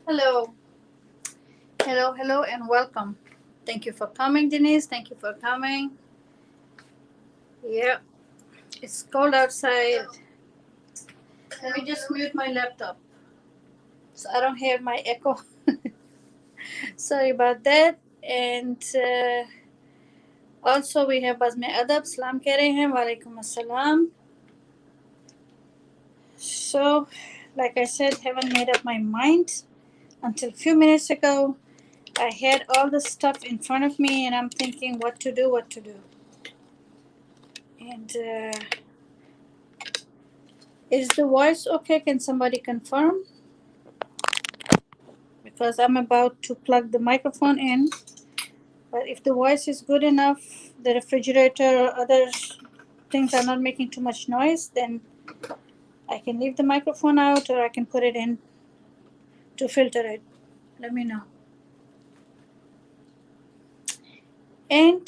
Hello, hello, and welcome. Thank you for coming, Denise. Thank you for coming. Yeah, it's cold outside. Let me just mute my laptop so I don't hear my echo. Sorry about that. And also, we have Bazme Adab. Salam keh rahe hain. Walaikum assalam. So, like I said, haven't made up my mind until a few minutes ago. I had all the stuff in front of me, and I'm thinking what to do. And is the voice okay? Can somebody confirm? Because I'm about to plug the microphone in. But if the voice is good enough, the refrigerator or other things are not making too much noise, then I can leave the microphone out or I can put it in to filter it. Let me know. And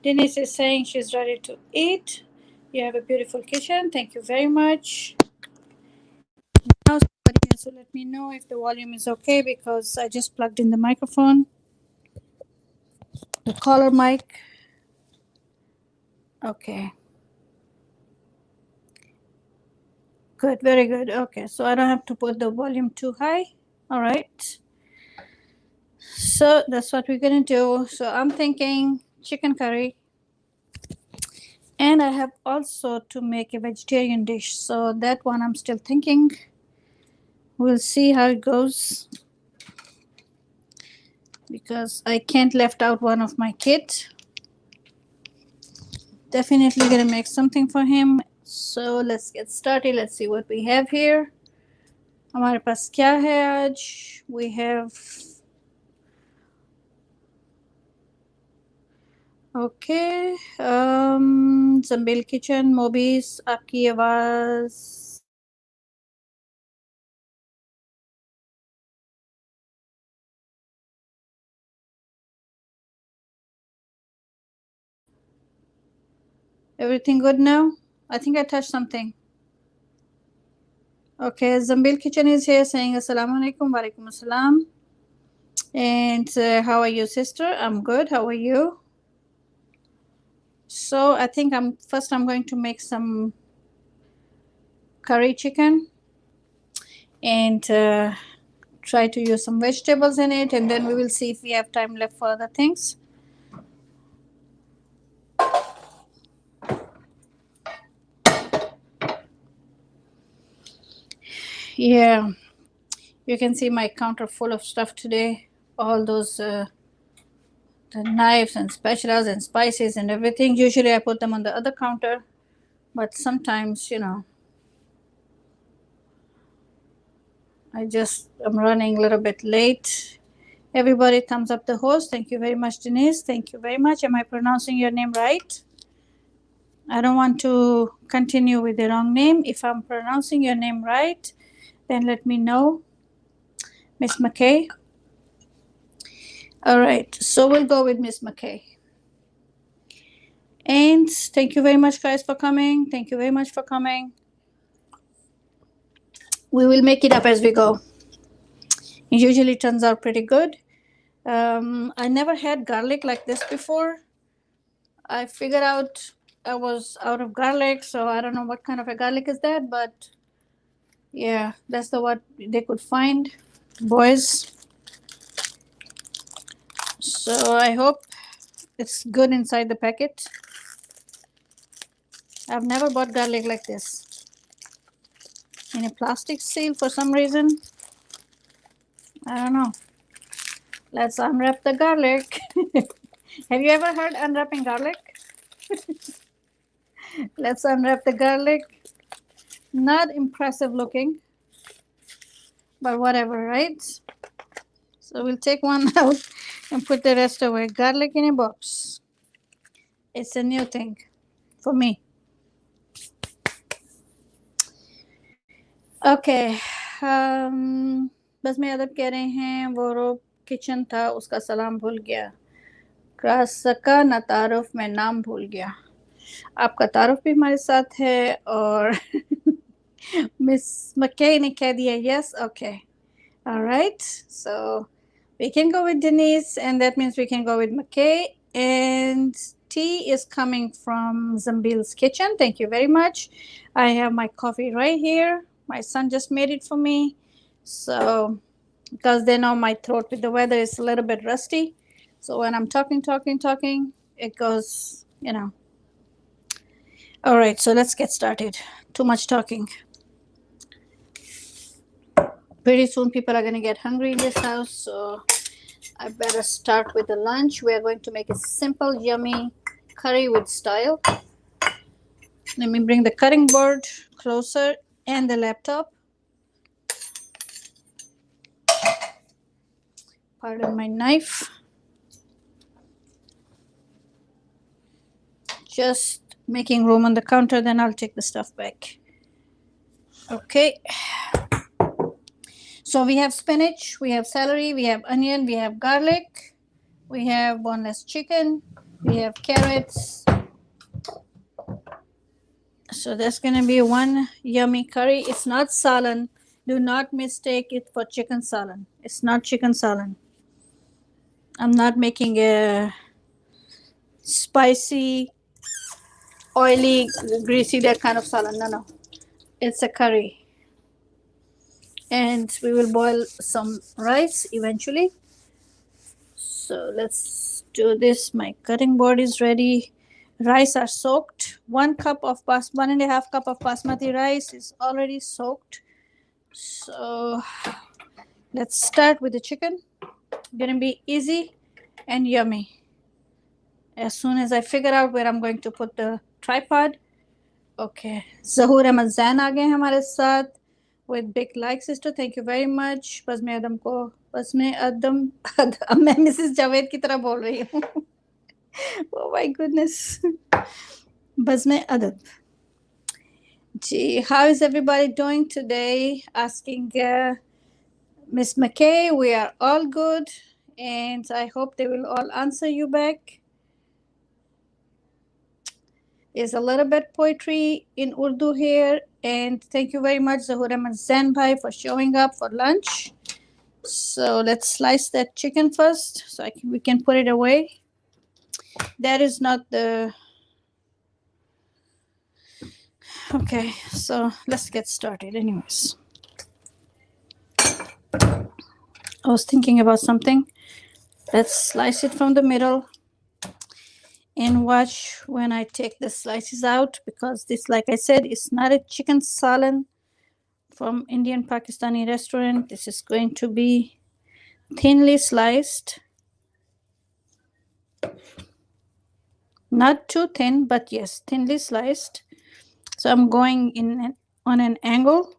Denise is saying she's ready to eat. You have a beautiful kitchen. Thank you very much. Now somebody has to let me know if the volume is okay because I just plugged in the microphone. The collar mic. Okay. Good, very good. Okay, so I don't have to put the volume too high. All right. So that's what we're going to do. So I'm thinking chicken curry. And I have also to make a vegetarian dish. So that one I'm still thinking. We'll see how it goes. Because I can't left out one of my kids. Definitely going to make something for him. So let's get started. Let's see what we have here. हमारे पास क्या है आज? We have Okay. Zambil Kitchen, Mobis, आपकी आवाज Everything good now? I think I touched something. Okay, Zambil Kitchen is here saying Assalamu alaikum, wa alaikum assalam. And how are you, sister? I'm good. How are you? So I think I'm going to make some curry chicken and try to use some vegetables in it, and then we will see if we have time left for other things. Yeah, you can see my counter full of stuff today. All those the knives and spatulas and spices and everything. Usually I put them on the other counter, but sometimes, I'm running a little bit late. Everybody, thumbs up the host. Thank you very much, Denise. Thank you very much. Am I pronouncing your name right? I don't want to continue with the wrong name. If I'm pronouncing your name right, then let me know. Miss McKay. All right, so we'll go with Miss McKay. And thank you very much, guys, for coming. Thank you very much for coming. We will make it up as we go. It usually turns out pretty good. I never had garlic like this before. I figured out I was out of garlic, so I don't know what kind of a garlic is that, but yeah, that's what they could find, boys. So I hope it's good inside the packet. I've never bought garlic like this in a plastic seal for some reason. I don't know. Let's unwrap the garlic. Have you ever heard unwrapping garlic? Let's unwrap the garlic. Not impressive looking, but whatever, right? So we'll take one out and put the rest away. Garlic in a box. It's a new thing for me. Okay. बस मैं अदब कह रहे हैं वो kitchen था उसका सलाम भूल गया क्रास का ना तारुफ में नाम भूल गया आपका तारुफ भी हमारे साथ है और मिस मक्के ने कह दिया yes okay All right. So we can go with Denise, and that means we can go with McKay. And tea is coming from Zambil's kitchen. Thank you very much. I have my coffee right here. My son just made it for me. So, because they know my throat with the weather is a little bit rusty. So when I'm talking, it goes, you know. All right, so let's get started. Too much talking. Pretty soon people are going to get hungry in this house, so I better start with the lunch. We are going to make a simple, yummy curry with style. Let me bring the cutting board closer and the laptop. Pardon my knife. Just making room on the counter, then I'll take the stuff back. Okay. So we have spinach, we have celery, we have onion, we have garlic, we have boneless chicken, we have carrots. So that's going to be one yummy curry. It's not salan. Do not mistake it for chicken salan. It's not chicken salan. I'm not making a spicy, oily, greasy, that kind of salan. No, no. It's a curry. And we will boil some rice eventually. So let's do this. My cutting board is ready. Rice are soaked. 1.5 cup of basmati rice is already soaked. So let's start with the chicken. Gonna be easy and yummy. As soon as I figure out where I'm going to put the tripod. Okay. Zahur Ahmad Zain आ गए हमारे साथ with big like sister. Thank you very much. बस मैं अदम को बस मैं अदम अब मैं मिसेस जावेद की तरह बोल रही हूँ. Oh my goodness. बस मैं अदब. Gee, how is everybody doing today? Asking Miss McKay. We are all good, and I hope they will all answer you back. There's a little bit poetry in Urdu here, and thank you very much, Zahur Ahmad Zain bhai, for showing up for lunch. So let's slice that chicken first, so we can put it away. That is not the. Okay, so let's get started, anyways. I was thinking about something. Let's slice it from the middle and watch when I take the slices out, because this, like I said, is not a chicken salan from Indian Pakistani restaurant. This is going to be thinly sliced. Not too thin, but yes, thinly sliced. So I'm going in on an angle.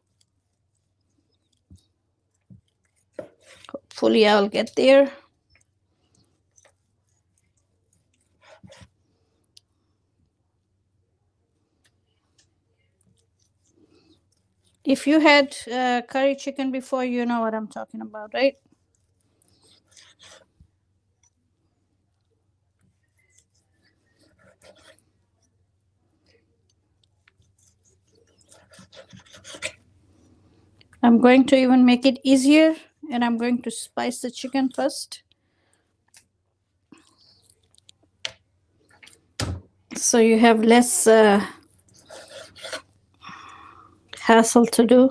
Hopefully I'll get there. If you had curry chicken before, you know what I'm talking about, right? I'm going to even make it easier, and I'm going to spice the chicken first. So you have less hassle to do.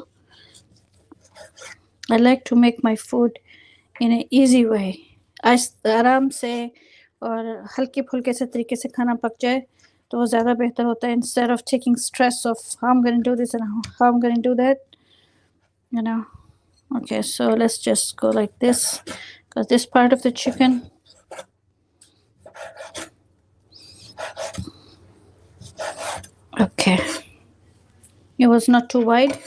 I like to make my food in an easy way. आराम से और हल्के फुल्के से तरीके से खाना पक जाए तो वो ज़्यादा बेहतर होता है, instead of taking stress of how I'm going to do this and how I'm going to do that, you know. Okay, so let's just go like this, because this part of the chicken, okay, it was not too wide.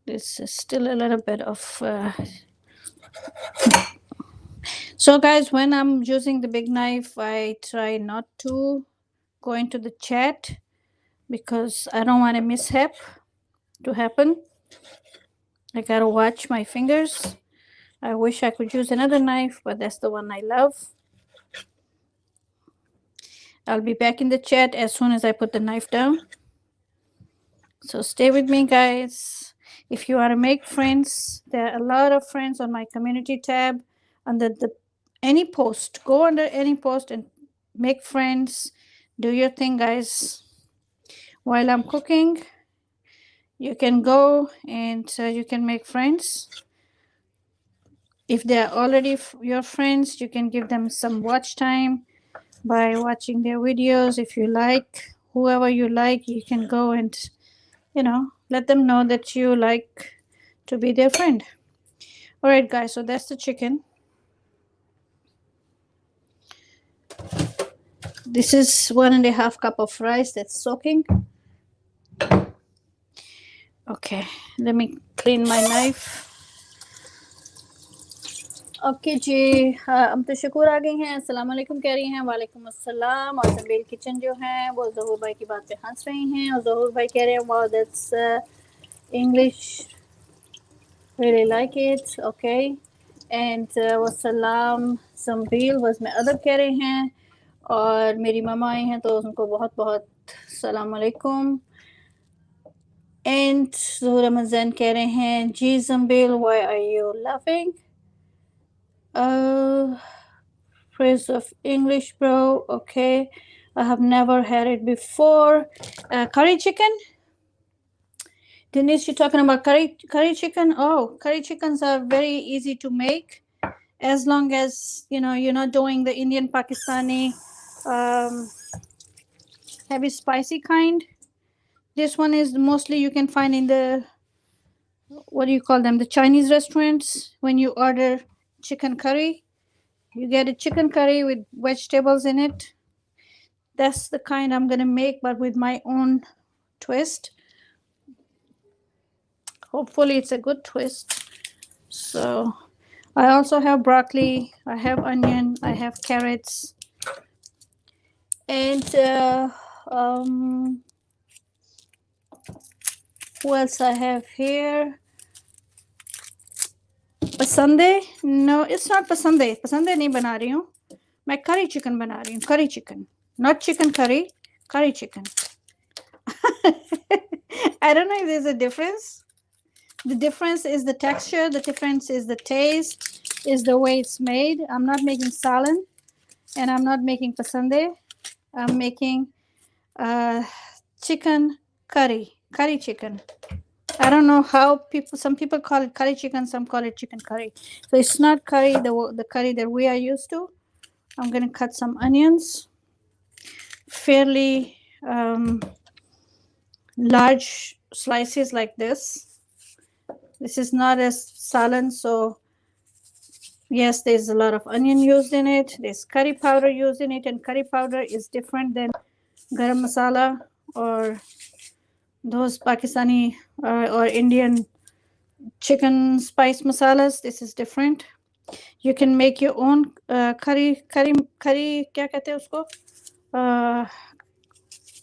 This is still a little bit of so guys, when I'm using the big knife, I try not to go into the chat because I don't want a mishap to happen. I gotta watch my fingers. I wish I could use another knife, but that's the one I love. I'll be back in the chat as soon as I put the knife down. So stay with me, guys. If you want to make friends, there are a lot of friends on my community tab under the any post. Go under any post and make friends. Do your thing, guys. While I'm cooking, you can go and you can make friends. If they're already your friends, you can give them some watch time by watching their videos. If you like whoever you like, you can go and let them know that you like to be their friend. All right, guys, so that's the chicken. This is 1.5 cup of rice that's soaking. Okay, let me clean my knife. Okay ji, हम तो शुक्र आ गए हैं। अस्सलाम वालेकुम कह रही हैं। वालेकुम अस्सलाम। और जबील किचन जो है वो ज़हूर भाई की बात पे हंस रही हैं और ज़हूर भाई कह रहे हैं wow that's English really like it. Okay, and वसलाम जबील वज़ में अदब कह रहे हैं और मेरी मामा आई हैं तो उनको बहुत बहुत सलाम वालेकुम। एंड ज़हूर रमज़ान कह रहे हैं जी Jabeel why are you laughing? Phrase of English, bro. Okay, I have never had it before. Curry chicken. Denise, you're talking about curry chicken. Oh, curry chickens are very easy to make, as long as you're not doing the Indian Pakistani heavy spicy kind. This one is mostly you can find in the, what do you call them, the Chinese restaurants. When you order chicken curry, you get a chicken curry with vegetables in it. That's the kind I'm gonna make, but with my own twist. Hopefully it's a good twist. So I also have broccoli, I have onion, I have carrots, and what else I have here? Pasande? No, it's not pasande. Pasande nahi bana rahi hu. मैं curry chicken बना रही हूँ. Curry chicken, not chicken curry. Curry chicken. I don't know if there's a difference. The difference is the texture. The difference is the taste. Is the way it's made. I'm not making salan, and I'm not making pasande. I'm making chicken curry. Curry chicken. I don't know how some people call it curry chicken, some call it chicken curry. So it's not curry, the curry that we are used to. I'm going to cut some onions, fairly large slices like this. This is not as salan, so yes, there's a lot of onion used in it. There's curry powder used in it, and curry powder is different than garam masala or those Pakistani or Indian chicken spice masalas. This is different. You can make your own curry क्या कहते हैं उसको,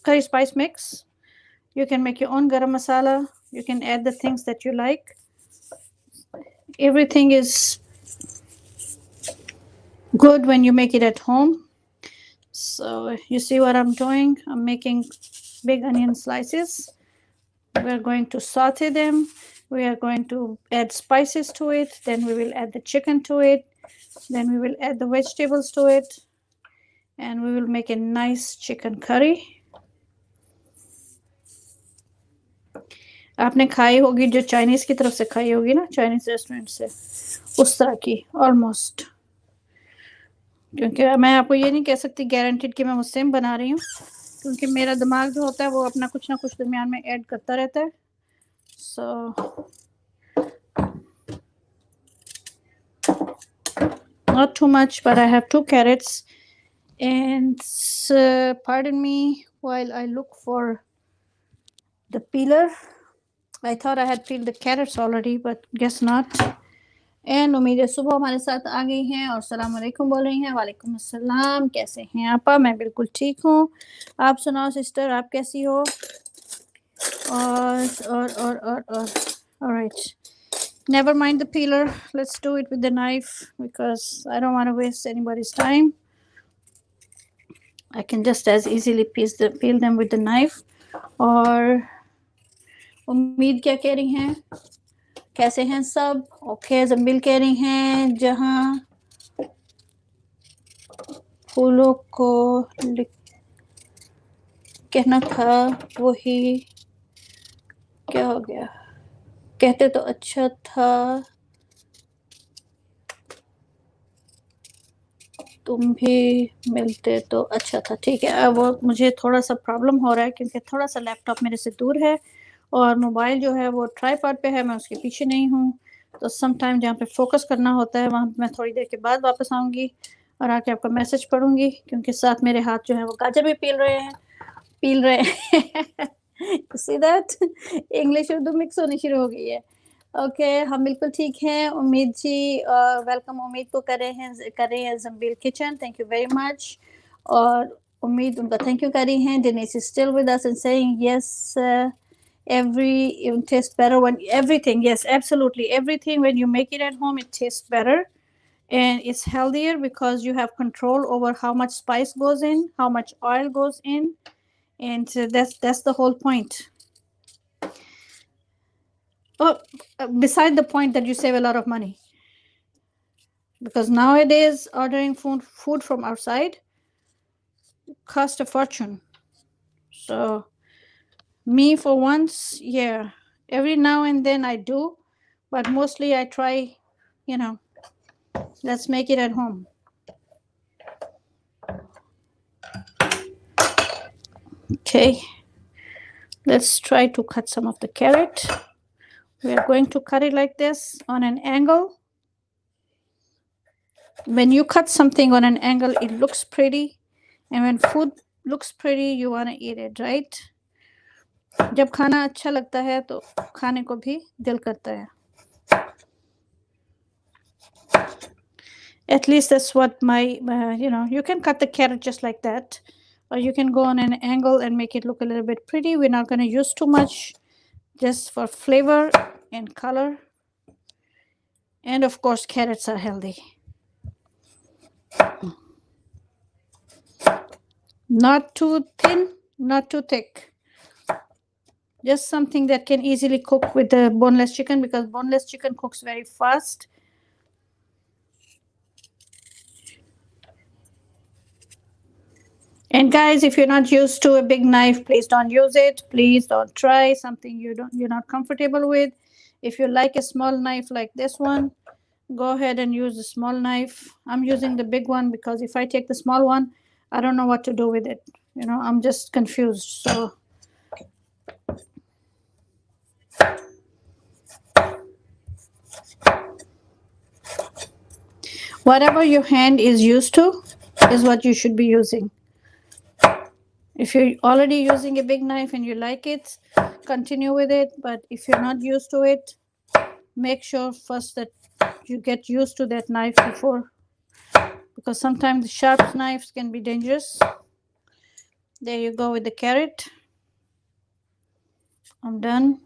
curry spice mix. You can make your own garam masala. You can add the things that you like. Everything is good when you make it at home. So you see what I'm doing? I'm making big onion slices. We're going to saute them. We are going to add spices to it. Then we will add the chicken to it. Then we will add the vegetables to it. And we will make a nice chicken curry. आपने खाई होगी जो Chinese की तरफ से खाई होगी ना, चाइनीज रेस्टोरेंट से, उस तरह की ऑलमोस्ट. क्योंकि मैं आपको ये नहीं कह सकती गारंटीड कि मैं वो सेम बना रही हूँ, क्योंकि मेरा दिमाग जो होता है वो अपना कुछ ना कुछ दरमियान में ऐड करता रहता है. So not too much, but I have 2 carrots. And pardon me while I look for the peeler. I thought I had peeled the carrots already, but guess not. And उम्मीद है सुबह हमारे साथ आ गई हैं और सलाम अलैकुम बोल रही हैं. वालेकुम अस्सलाम. कैसे हैं आपा? मैं बिल्कुल ठीक हूँ. आप सुनाओ सिस्टर, आप कैसी हो? और all right. Never mind the peeler. Let's do it with the knife because I don't want to waste anybody's time. I can just as easily peel them with the knife, or उम्मीद क्या कह रही हैं, कैसे हैं सब? Okay, जम्बिल कह रही हैं जहाँ फूलों को कहना था वही क्या हो गया, कहते तो अच्छा था, तुम भी मिलते तो अच्छा था। ठीक है, अब वो मुझे थोड़ा सा प्रॉब्लम हो रहा है क्योंकि थोड़ा सा लैपटॉप मेरे से दूर है और मोबाइल जो है वो ट्राईपॉड पे है, मैं उसके पीछे नहीं हूँ, तो सम टाइम जहाँ पे फोकस करना होता है वहाँ मैं थोड़ी देर के बाद वापस आऊँगी और आके आपका मैसेज पढ़ूंगी, क्योंकि साथ मेरे हाथ जो है वो गाजर भी पील रहे हैं see that English Urdu mix होनी शुरू हो गई है। ओके, हम बिल्कुल ठीक हैं। उम्मीद जी वेलकम उम्मीद को कर रहे हैं Jambeel kitchen, thank you very much. और उम्मीद उनका थैंक यू कर रही हैं। Denise is still with us and saying yes, every it tastes better when everything, yes, absolutely everything when you make it at home it tastes better and it's healthier because you have control over how much spice goes in, how much oil goes in, and that's the whole point. Oh, beside the point that you save a lot of money, because nowadays ordering food from outside cost a fortune. So me for once, yeah, every now and then I do, but mostly I try, you know, let's make it at home. Okay, let's try to cut some of the carrot. We are going to cut it like this on an angle. When you cut something on an angle, it looks pretty, and when food looks pretty, you want to eat it, right? जब खाना अच्छा लगता है तो खाने को भी दिल करता है. At least that's what my you can cut the carrot just like that, or you can go on an angle and make it look a little bit pretty. We're not going to use too much, just for flavor and color, and of course carrots are healthy. Not too thin, not too thick, just something that can easily cook with the boneless chicken, because boneless chicken cooks very fast. And guys, if you're not used to a big knife, please don't use it. Please don't try something you're not comfortable with. If you like a small knife like this one, go ahead and use the small knife. I'm using the big one because if I take the small one, I don't know what to do with it. I'm just confused. So whatever your hand is used to is what you should be using. If you're already using a big knife and you like it, continue with it. But if you're not used to it, make sure first that you get used to that knife before, because sometimes the sharp knives can be dangerous. There you go with the carrot. I'm done.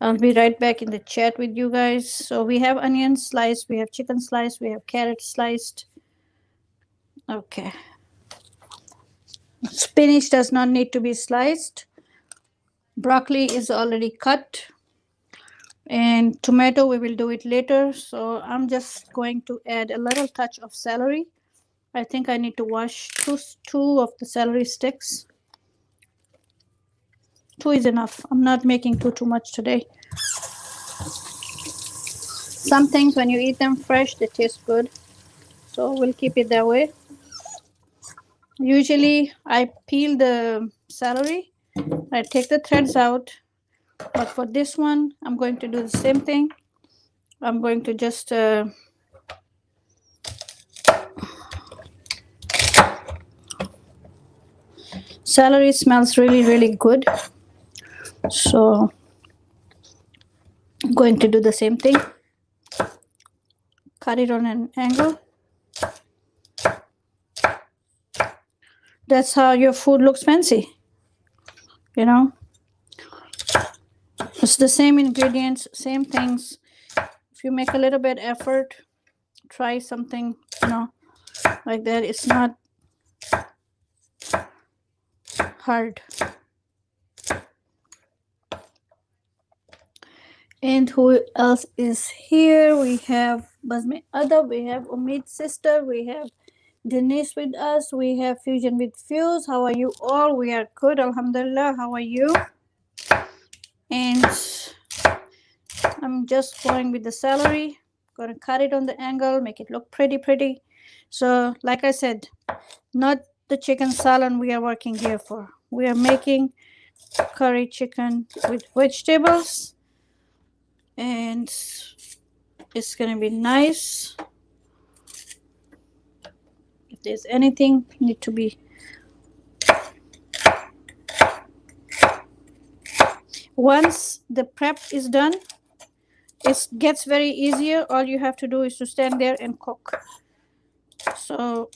I'll be right back in the chat with you guys. So we have onion sliced, we have chicken sliced, we have carrot sliced. Okay. Spinach does not need to be sliced. Broccoli is already cut. And tomato, we will do it later. So I'm just going to add a little touch of celery. I think I need to wash two of the celery sticks. 2 is enough. I'm not making too much today. Some things, when you eat them fresh, they taste good. So we'll keep it that way. Usually I peel the celery, I take the threads out, but for this one, I'm going to do the same thing. I'm going to just celery smells really, really good. So I'm going to do the same thing. Cut it on an angle. That's how your food looks fancy. It's the same ingredients, same things. If you make a little bit effort, try something, like that. It's not hard. And who else is here? We have Bazme Ada, we have Umid sister, we have Denise with us, we have Fusion with Fuse. How are you all? We are good, Alhamdulillah. How are you? And I'm just going with the celery. Gonna cut it on the angle, make it look pretty. So, like I said, not the chicken salad we are working here for. We are making curry chicken with vegetables, and it's gonna be nice. If there's anything need to be, once the prep is done, it gets very easier. All you have to do is to stand there and cook. So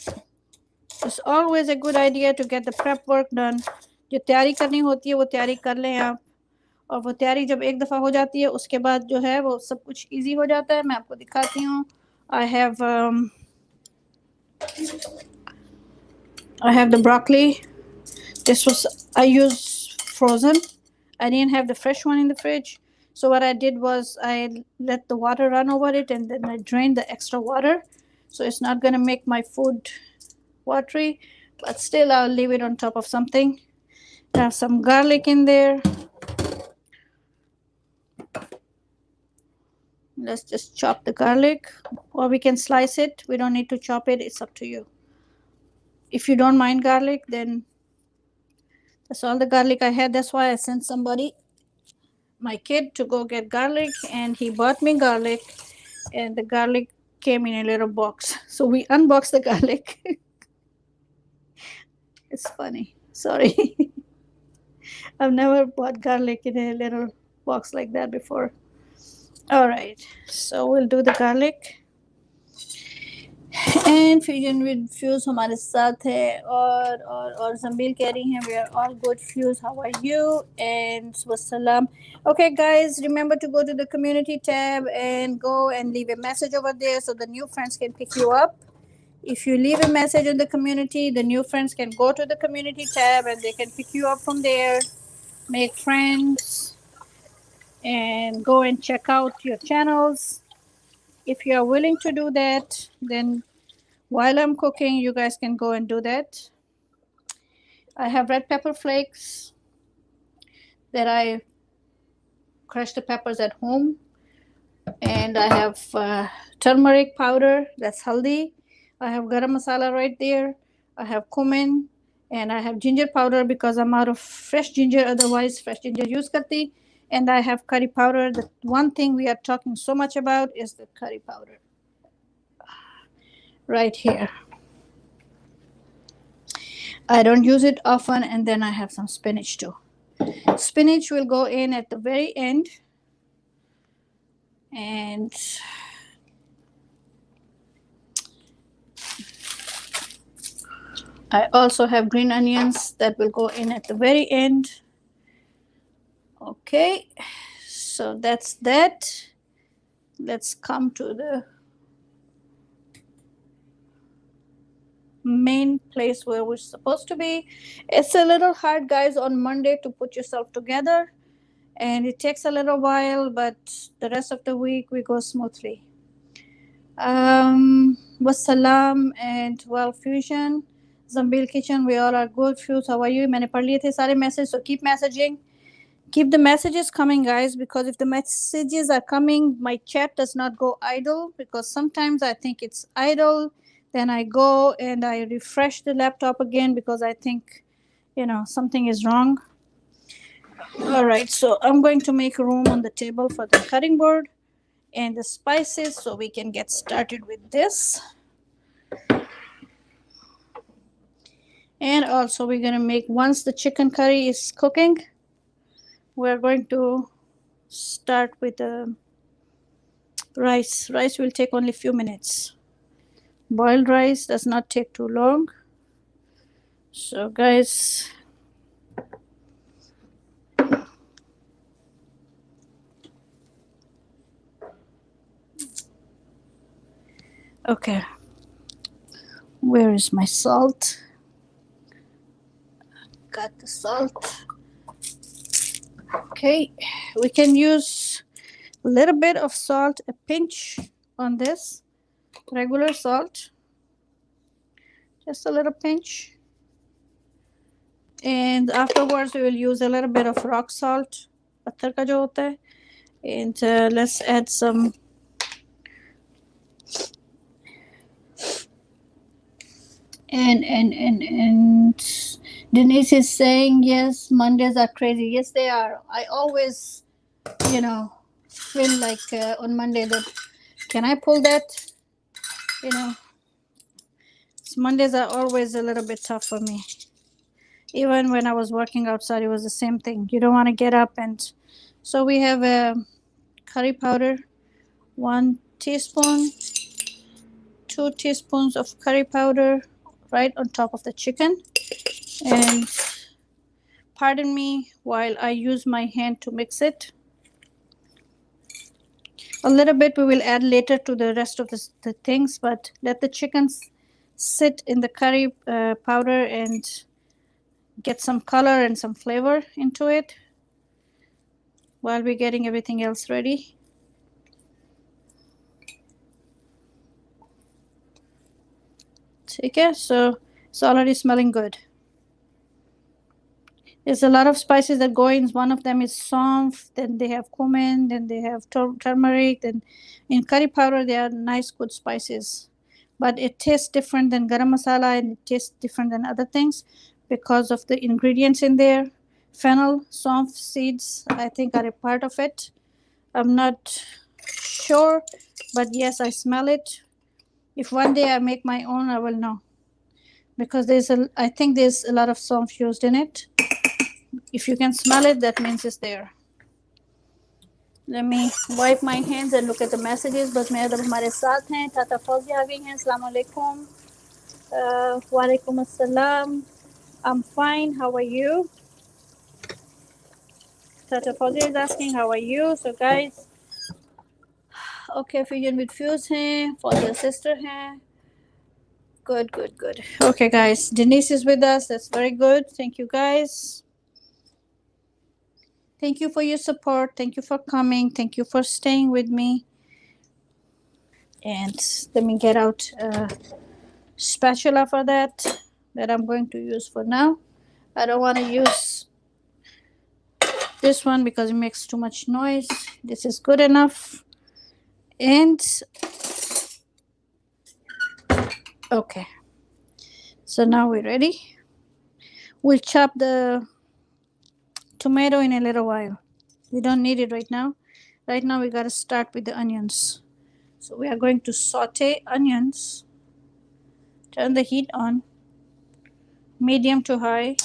it's always a good idea to get the prep work done. जो तैयारी करनी होती है वो तैयारी कर लें आप, और वो तैयारी जब एक दफ़ा हो जाती है उसके बाद जो है वो सब कुछ इजी हो जाता है. मैं आपको दिखाती हूँ. I have the broccoli. This was, I used frozen. I didn't have the fresh one in the fridge. So what I did was I let the water run over it, and then I drained the extra water. So it's not going to make my food watery, but still I'll leave it on top of something. I have some garlic in there. Let's just chop the garlic, or we can slice it. We don't need to chop it. It's up to you. If you don't mind garlic, then that's all the garlic I had. That's why I sent somebody, my kid, to go get garlic, and he bought me garlic, and the garlic came in a little box. So we unboxed the garlic. It's funny. Sorry. I've never bought garlic in a little box like that before. All right, so we'll do the garlic. And Fusion with Fuse हमारे साथ है, और Zambil कह रही हैं we are all good. Fuse, how are you? And wassalam. Okay guys, remember to go to the community tab and go and leave a message over there so the new friends can pick you up. If you leave a message in the community, the new friends can go to the community tab and they can pick you up from there, make friends, and go and check out your channels. If you are willing to do that, then while I'm cooking, you guys can go and do that. I have red pepper flakes that I crush the peppers at home. And I have turmeric powder, that's haldi. I have garam masala right there. I have cumin, and I have ginger powder because I'm out of fresh ginger. Otherwise, fresh ginger use karti. And I have curry powder. The one thing we are talking so much about is the curry powder. Right here. I don't use it often. And then I have some spinach too. Spinach will go in at the very end. And I also have green onions that will go in at the very end. Okay, so that's that. Let's come to the main place where we're supposed to be. It's a little hard, guys, on Monday to put yourself together, and it takes a little while, but the rest of the week we go smoothly. Wassalam and well, Fusion, Zambil Kitchen, we all are good. Fuse, how are you? मैंने पढ़ लिए थे सारे message, so keep messaging. Keep the messages coming, guys, because if the messages are coming, my chat does not go idle, because sometimes I think it's idle. Then I go and I refresh the laptop again because I think, something is wrong. All right, so I'm going to make room on the table for the cutting board and the spices so we can get started with this. And also we're going to make, once the chicken curry is cooking, we're going to start with the rice. Rice will take only a few minutes. Boiled rice does not take too long. So guys, okay, where is my salt? Got the salt. Okay, we can use A little bit of salt, a pinch on this, regular salt, just a little pinch. And afterwards we will use a little bit of rock salt, patthar ka jo hota hai. And let's add some and Denise is saying yes, Mondays are crazy. Yes, they are. I always, you know, feel like on Monday that can I pull that? You know, Mondays are always a little bit tough for me. Even when I was working outside, it was the same thing. You don't want to get up, and so we have a curry powder, 1 teaspoon, 2 teaspoons of curry powder right on top of the chicken. And pardon me while I use my hand to mix it. A little bit we will add later to the rest of the things, but let the chickens sit in the curry powder and get some color and some flavor into it while we're getting everything else ready. Okay, so it's already smelling good. There's a lot of spices that go in. One of them is saunf, then they have cumin, then they have turmeric, then in curry powder they are nice good spices. But it tastes different than garam masala and it tastes different than other things because of the ingredients in there. Fennel, saunf seeds, I think are a part of it. I'm not sure, but yes, I smell it. If one day I make my own, I will know. Because I think there's a lot of saunf used in it. If you can smell it, that means it's there. Let me wipe my hands and look at the messages. बस मेरे दब हमारे साथ हैं. Tata Fauzi आ गई हैं. Assalamu alaikum. Walaikum assalam. I'm fine. How are you? Tata Fauzi is asking how are you. So guys, okay, Fusion with Fuse हैं. Fauzi sister हैं. Good, good, good. Okay, guys, Denise is with us. That's very good. Thank you, guys. Thank you for your support. Thank you for coming. Thank you for staying with me. And let me get out a spatula for that I'm going to use for now. I don't want to use this one because it makes too much noise. This is good enough. And okay, so now we're ready. We'll chop the tomato in a little while. We don't need it right now. Right now we got to start with the onions. So we are going to saute onions. Turn the heat on, medium to high.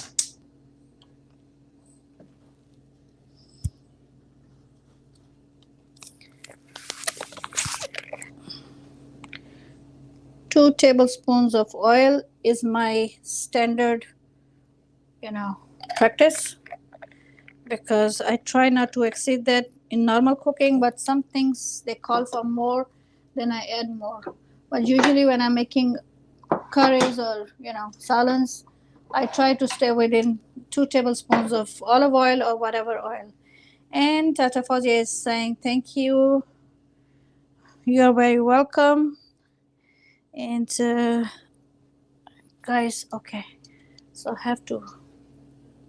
Two tablespoons of oil is my standard, practice, because I try not to exceed that in normal cooking, but some things they call for more, then I add more. But usually when I'm making curries or salads, I try to stay within 2 tablespoons of olive oil or whatever oil. And Tata Fauzi is saying thank you. You're very welcome. And guys, okay, so I have to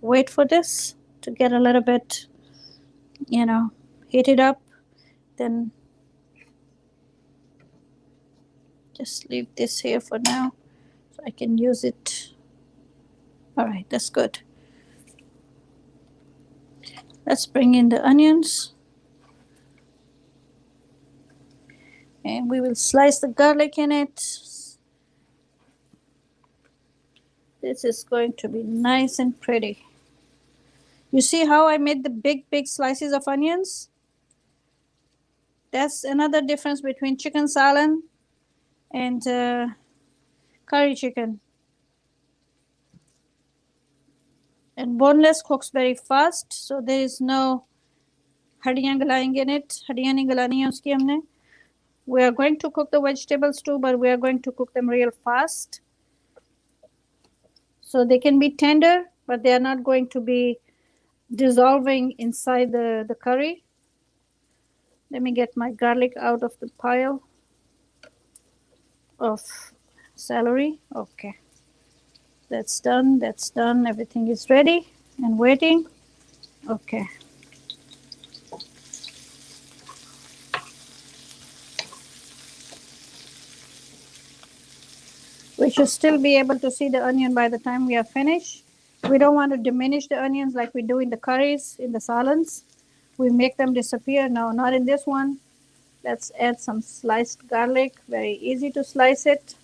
wait for this to get a little bit, heated up. Then just leave this here for now so I can use it. All right, that's good. Let's bring in the onions. And we will slice the garlic in it. This is going to be nice and pretty. You see how I made the big slices of onions? That's another difference between chicken salad and curry chicken. And boneless cooks very fast, so there is no हड्डियाँ गलाएंगे in it. हड्डियाँ नहीं गलानी है उसकी हमने. We are going to cook the vegetables too, but we are going to cook them real fast. So they can be tender, but they are not going to be dissolving inside the curry. Let me get my garlic out of the pile of celery. Okay, that's done. That's done. Everything is ready and waiting. Okay. We should still be able to see the onion by the time we are finished. We don't want to diminish the onions like we do in the curries, in the salads. We make them disappear. No, not in this one. Let's add some sliced garlic. Very easy to slice it.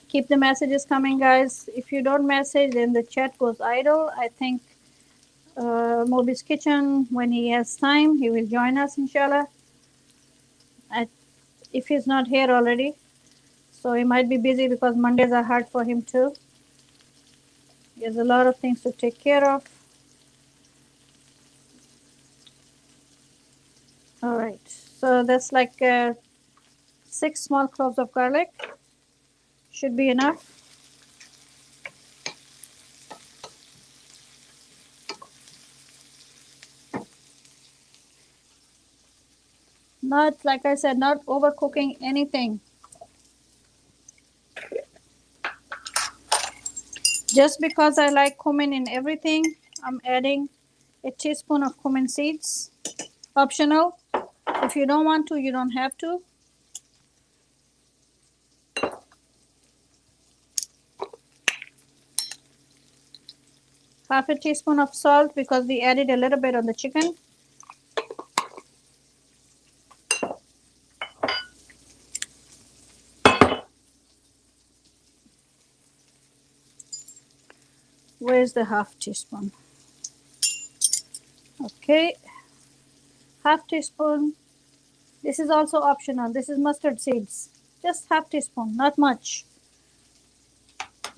Keep the messages coming, guys. If you don't message, then the chat goes idle. I think Moby's Kitchen, when he has time, he will join us, inshallah. If he's not here already. So he might be busy because Mondays are hard for him too. He has a lot of things to take care of. All right, so that's like 6 small cloves of garlic. Should be enough. Not, like I said, not overcooking anything. Just because I like cumin in everything, I'm adding a teaspoon of cumin seeds. Optional. If you don't want to, you don't have to. Half a teaspoon of salt because we added a little bit on the chicken. Where's the half teaspoon? Okay, half teaspoon. This is also optional. This is mustard seeds. Just half teaspoon, not much.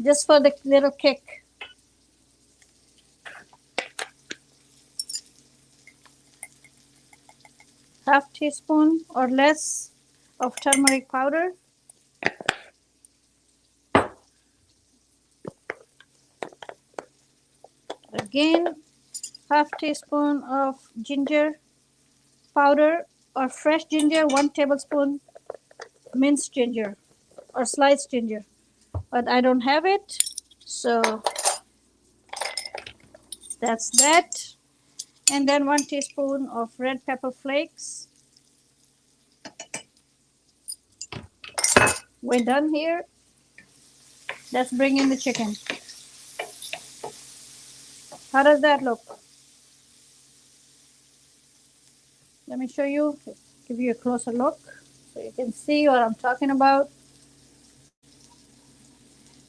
Just for the little kick. Half teaspoon or less of turmeric powder. Again, half teaspoon of ginger powder or fresh ginger, 1 tablespoon minced ginger or sliced ginger. But I don't have it, so that's that. And then 1 teaspoon of red pepper flakes. We're done here. Let's bring in the chicken. How does that look? Let me show you, give you a closer look so you can see what I'm talking about.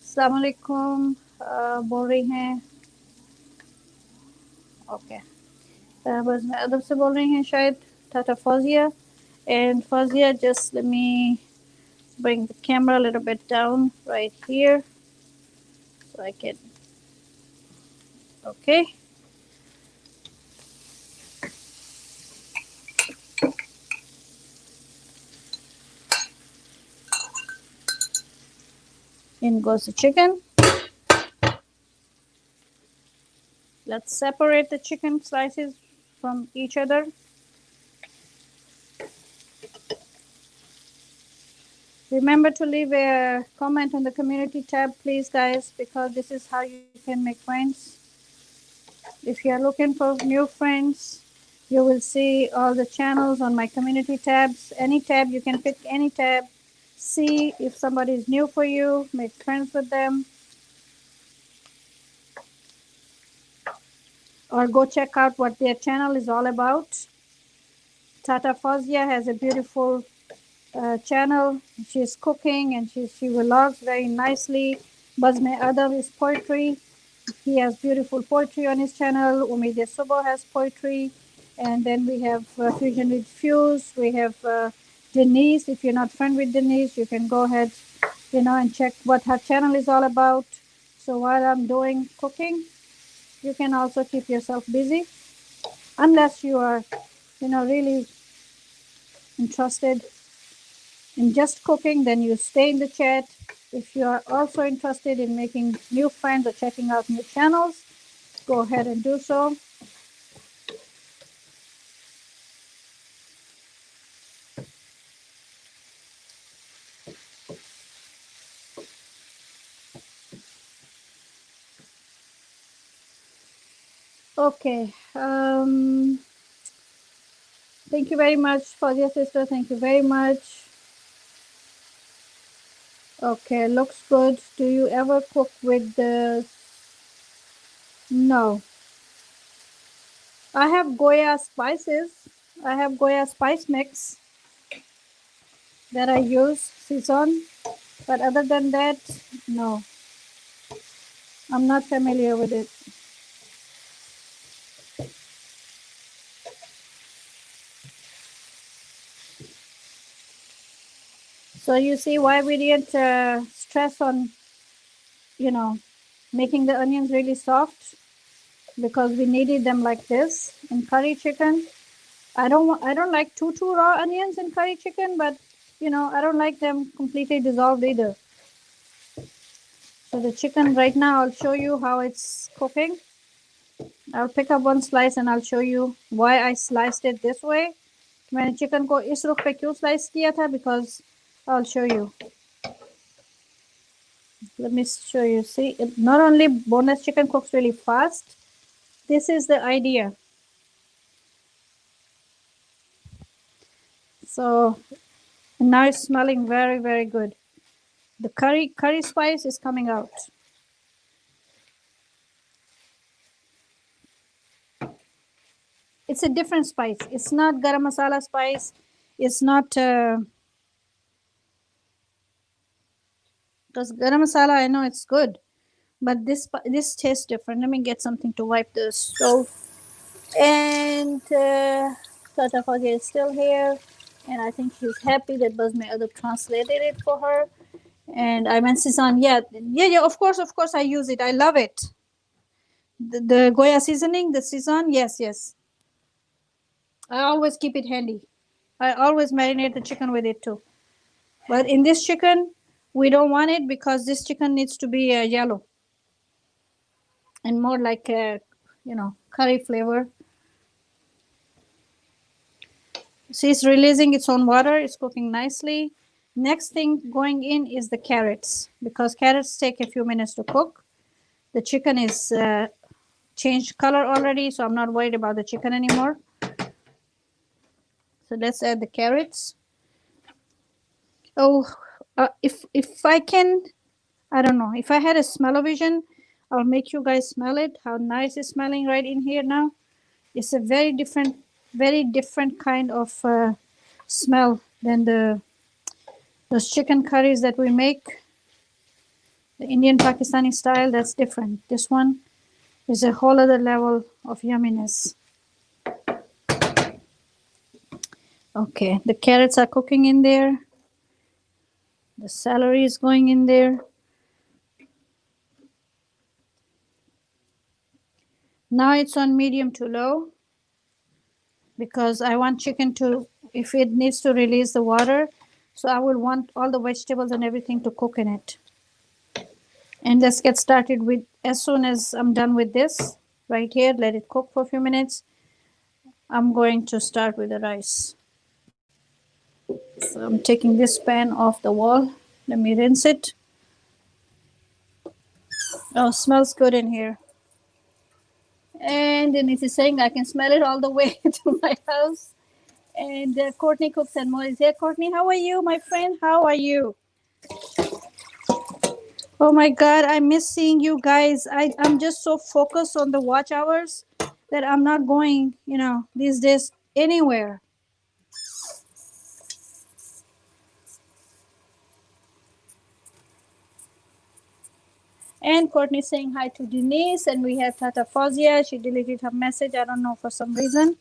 Assalamu alaikum, बोल रही हैं. Okay. बस मैं अदब से बोल रही हैं शायद. Tata Fazia. And Fazia, just let me bring the camera a little bit down right here so I can. Okay. In goes the chicken. Let's separate the chicken slices from each other. Remember to leave a comment on the community tab, please, guys, because this is how you can make friends. If you are looking for new friends, you will see all the channels on my community tabs. Any tab, you can pick any tab. See if somebody is new for you, make friends with them. Or go check out what their channel is all about. Tata Fazia has a beautiful channel. She's cooking and she vlogs very nicely. Bazme Adab is poetry. He has beautiful poetry on his channel. Umid Subo has poetry. And then we have Fusion with Fuse. We have Denise. If you're not friend with Denise, you can go ahead, and check what her channel is all about. So while I'm doing cooking, you can also keep yourself busy. Unless you are, really interested in just cooking, then you stay in the chat. If you are also interested in making new friends or checking out new channels, go ahead and do so. Okay. Thank you very much, Fazia sister. Thank you very much. Okay, looks good. Do you ever cook with the... No. I have Goya spices. I have Goya spice mix that I use, season. But other than that, no. I'm not familiar with it. So you see why we didn't stress on, making the onions really soft, because we needed them like this in curry chicken. I don't like too raw onions in curry chicken, but I don't like them completely dissolved either. So the chicken right now, I'll show you how it's cooking. I'll pick up one slice and I'll show you why I sliced it this way. मैंने chicken को इस रुख पे क्यों slice किया था, because I'll show you. Let me show you. See, not only boneless chicken cooks really fast, this is the idea. So now it's smelling very, very good. The curry spice is coming out. It's a different spice. It's not garam masala spice. It's not because garam masala, I know it's good, but this tastes different. Let me get something to wipe the stove. And Tata Fauji is still here, and I think she's happy that Basme Adab translated it for her. And I meant Sisan, yeah, of course, I use it. I love it. The Goya seasoning, the Sisan, yes. I always keep it handy. I always marinate the chicken with it too. But in this chicken, we don't want it because this chicken needs to be yellow and more like a, curry flavor. See, it's releasing its own water. It's cooking nicely. Next thing going in is the carrots, because carrots take a few minutes to cook. The chicken is changed color already, so I'm not worried about the chicken anymore. So let's add the carrots. Oh, if I can, I don't know. If I had a smell-o-vision, I'll make you guys smell it. How nice it's smelling right in here now. It's a very different kind of smell than those chicken curries that we make. The Indian Pakistani style, that's different. This one is a whole other level of yumminess. Okay, the carrots are cooking in there. The celery is going in there. Now it's on medium to low, because I want chicken to, if it needs to release the water, so I will want all the vegetables and everything to cook in it. And let's get started with, as soon as I'm done with this right here, let it cook for a few minutes. I'm going to start with the rice. So I'm taking this pan off the wall. Let me rinse it. Oh, smells good in here. And Denise is saying I can smell it all the way to my house. And Courtney Cooks and more is here. Courtney, how are you, my friend? How are you? Oh my God, I miss seeing you guys. I'm just so focused on the watch hours that I'm not going, these days anywhere. And Courtney saying hi to Denise, and we have Tata Fazia. She deleted her message. I don't know, for some reason.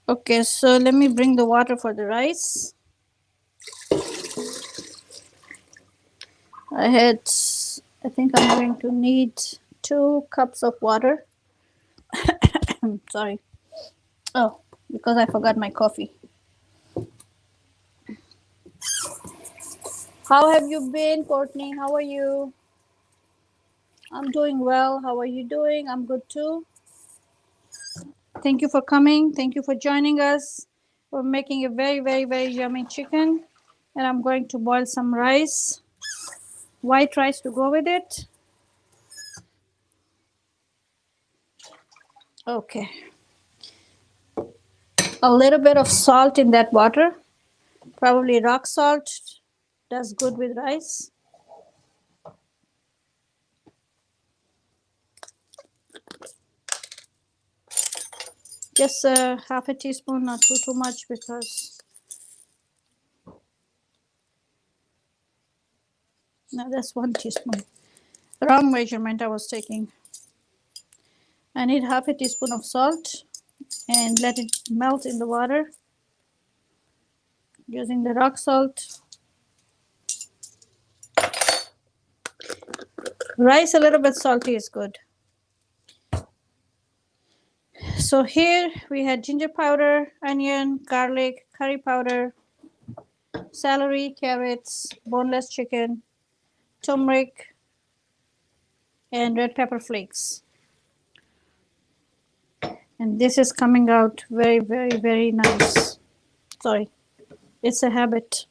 Okay, so let me bring the water for the rice. I think I'm going to need 2 cups of water. Sorry. Oh, because I forgot my coffee. How have you been, Courtney? How are you? I'm doing well. How are you doing? I'm good too. Thank you for coming. Thank you for joining us. We're making a very, very, very yummy chicken. And I'm going to boil some rice, white rice to go with it. Okay. A little bit of salt in that water. Probably rock salt. Does good with rice. Just half a teaspoon, not too much, because no, that's 1 teaspoon. Wrong measurement I was taking. I need half a teaspoon of salt and let it melt in the water using the rock salt. Rice a little bit salty is good. So here we had ginger powder, onion, garlic, curry powder, celery, carrots, boneless chicken, turmeric, and red pepper flakes. And this is coming out very, very, very nice. Sorry, it's a habit.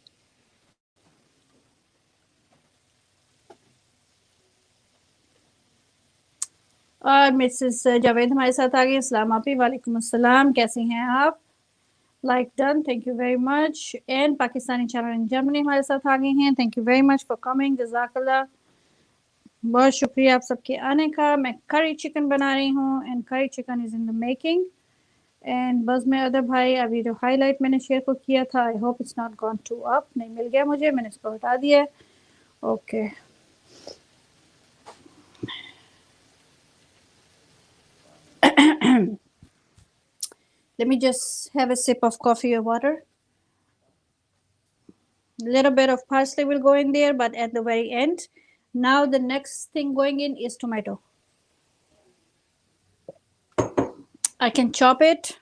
और Mrs Javed हमारे साथ आ गई। अस्सलाम आपी, वालेकुम अस्सलाम, कैसी हैं आप? Like done, thank you very much. And Pakistani channel in Germany हमारे साथ आ गई हैं। Thank you very much for coming, जज़ाकल्लाह। बहुत शुक्रिया आप सबके आने का। मैं करी चिकन बना रही हूँ and curry chicken is in the making. And बस में अदर भाई, अभी जो हाईलाइट मैंने शेयर को किया था, I hope it's not gone to up, नहीं मिल गया मुझे, मैंने इसको हटा दिया। Okay let me just have a sip of coffee or water. A little bit of parsley will go in there, but at the very end. Now the next thing going in is tomato. I can chop it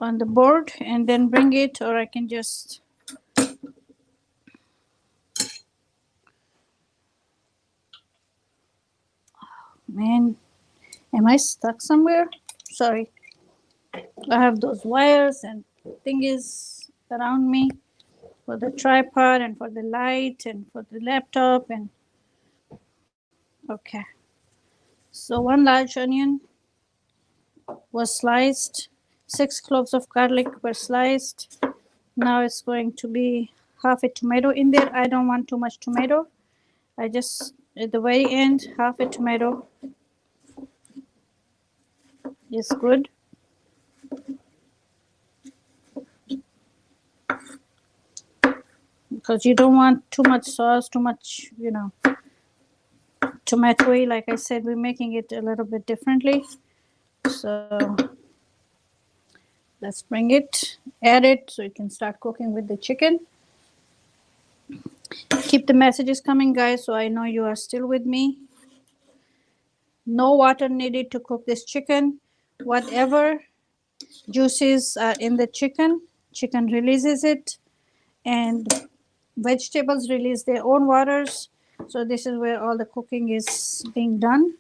on the board and then bring it, or I can just man, am I stuck somewhere? Sorry, I have those wires and thingies around me for the tripod and for the light and for the laptop. And okay, so 1 large onion was sliced, 6 cloves of garlic were sliced. Now it's going to be half a tomato in there. I don't want too much tomato. I just, at the very end, half a tomato is good. Because you don't want too much sauce, too much, you know, tomatoey. Like I said, we're making it a little bit differently. So let's bring it, add it so you can start cooking with the chicken. Keep the messages coming, guys, so I know you are still with me. No water needed to cook this chicken. Whatever juices are in the chicken releases it, and vegetables release their own waters. So this is where all the cooking is being done.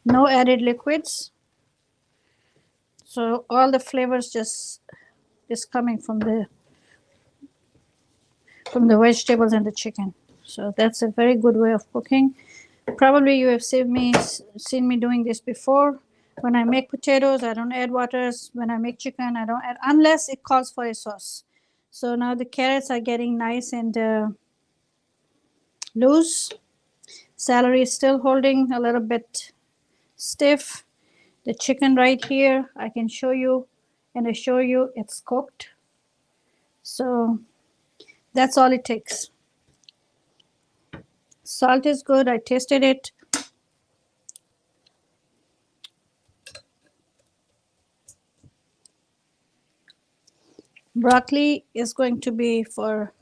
No added liquids. So all the flavors just is coming from the vegetables and the chicken. So that's a very good way of cooking. Probably you have seen me doing this before. When I make potatoes, I don't add waters. When I make chicken, I don't add, unless it calls for a sauce. So now the carrots are getting nice and loose. Celery is still holding a little bit stiff. The chicken right here, I can show you and assure you it's cooked. So that's all it takes. Salt is good. I tasted it. Broccoli is going to be for,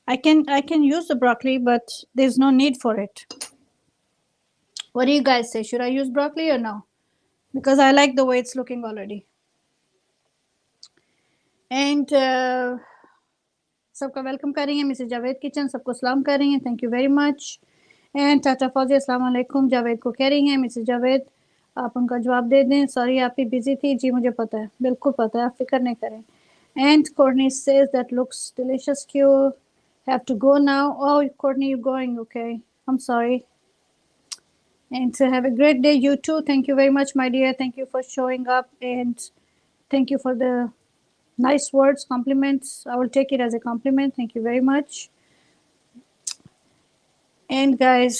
I can use the broccoli, but there's no need for it. What do you guys say? Should I use broccoli or no? because I like the way it's looking already. And सबका welcome कर रही हैं Mrs Javed kitchen, सबको सलाम कर रही हैं, thank you very much. And चाचा फौजी अस्सलाम वालेकुम, जावेद को कह रही हैं मिसेज जावेद आप उनका जवाब दे दें। सॉरी आपकी बिजी थी जी, मुझे पता है, बिल्कुल पता है, आप फिक्र नहीं करें। And Courtney says that looks delicious, you have to go now. Oh Courtney you going, okay, I am sorry. And so have a great day, you too. Thank you very much, my dear. Thank you for showing up and thank you for the nice words, compliments. I will take it as a compliment. Thank you very much. And guys,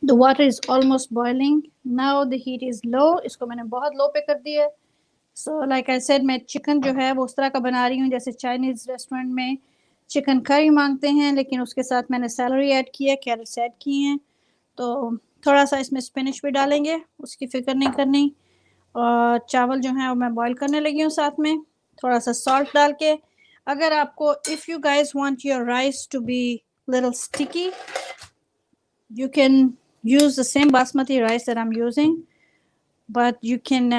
the water is almost boiling. Now the heat is low. इसको मैंने बहुत low पे कर दिया। So like I said, मैं chicken जो है वो उस तरह का बना रही हूँ जैसे चाइनीज़ रेस्टोरेंट में चिकन करी मांगते हैं, लेकिन उसके साथ मैंने सैलरी ऐड किया, कैरेट्स ऐड किए हैं, तो थोड़ा सा इसमें स्पिनिच भी डालेंगे, उसकी फ़िक्र नहीं करनी। और चावल जो है वो मैं बॉईल करने लगी हूँ साथ में, थोड़ा सा सॉल्ट डाल के। अगर आपको if you guys want your rice to be little sticky, you can use the same basmati rice that I'm using, but you can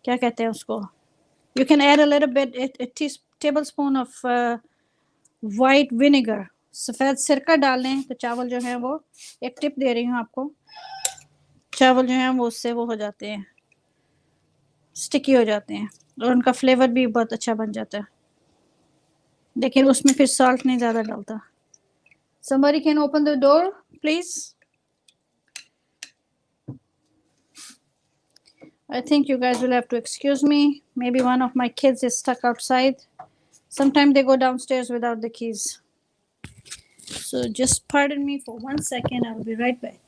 क्या कहते हैं उसको, you can add a little bit a tablespoon of white vinegar, सफ़ेद सिरका डाल लें तो चावल जो है वो, एक टिप दे रही हूँ आपको, चावल जो है वो उससे वो हो जाते हैं, स्टिकी हो जाते हैं और उनका फ्लेवर भी बहुत अच्छा बन जाता है, लेकिन उसमें फिर सॉल्ट नहीं ज़्यादा डालता। Somebody can open the door, please. I think you guys will have to excuse me. Maybe one of my kids is stuck outside. Sometimes they go downstairs without the keys. So just pardon me for 1 second. I'll be right back.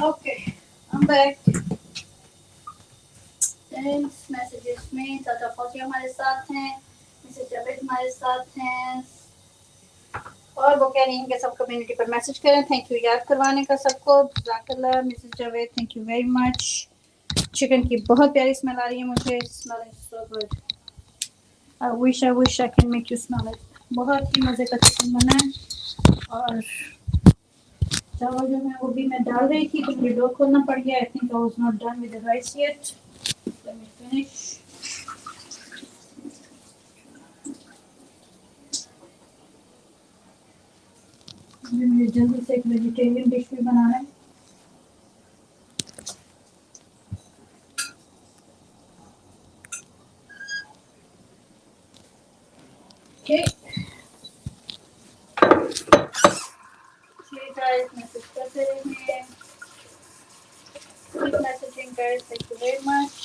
Okay, I'm back. Thanks messages में चाचा फौजी हमारे साथ हैं, Mrs Javed हमारे साथ हैं, और वो कह रही हैं कि सब कम्युनिटी पर मैसेज करें। थैंक यू याद करवाने का सबको, जज़ाकल्लाह Mrs Javed, thank you very much. Chicken की बहुत प्यारी स्मेल आ रही है मुझे, smell is so good. I wish I can make you smell it. बहुत ही मज़े का चिकन बना है और चावल जो है वो भी मैं डाल रही थी तो मुझे डोर खोलना पड़ गया। आई think I was not done with the rice yet, let me finish. मुझे जल्दी से एक वेजिटेरियन डिश भी बनाना है। Okay. Okay guys, मैसेज करते रहिए। Keep messaging guys, thank you very much.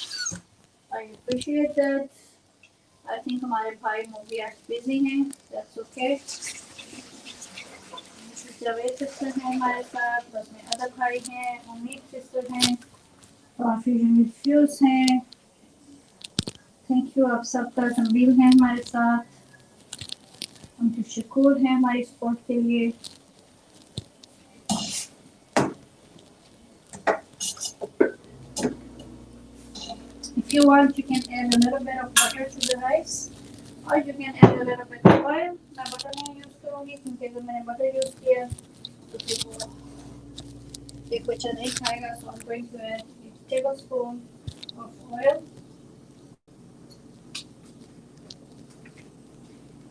I appreciate that. I think हमारे भाई मूवी आज बिजी हैं, that's okay. जावेद सिस्टर हैं हमारे साथ, बस में अदर भाई हैं, उम्मीद सिस्टर हैं, काफी फ्यूज हैं, थैंक यू आप सबका। तंबील हैं हमारे साथ, उनकी शुक्र है हमारी सपोर्ट के लिए। If you want, you can add a little bit of butter to the rice, or you can add a little bit of oil. मैं बटर नहीं यूज करूँगी क्योंकि अगर मैंने बटर यूज किया तो फिर वो एक बच्चा नहीं खाएगा, so I'm going to add a tablespoon of oil,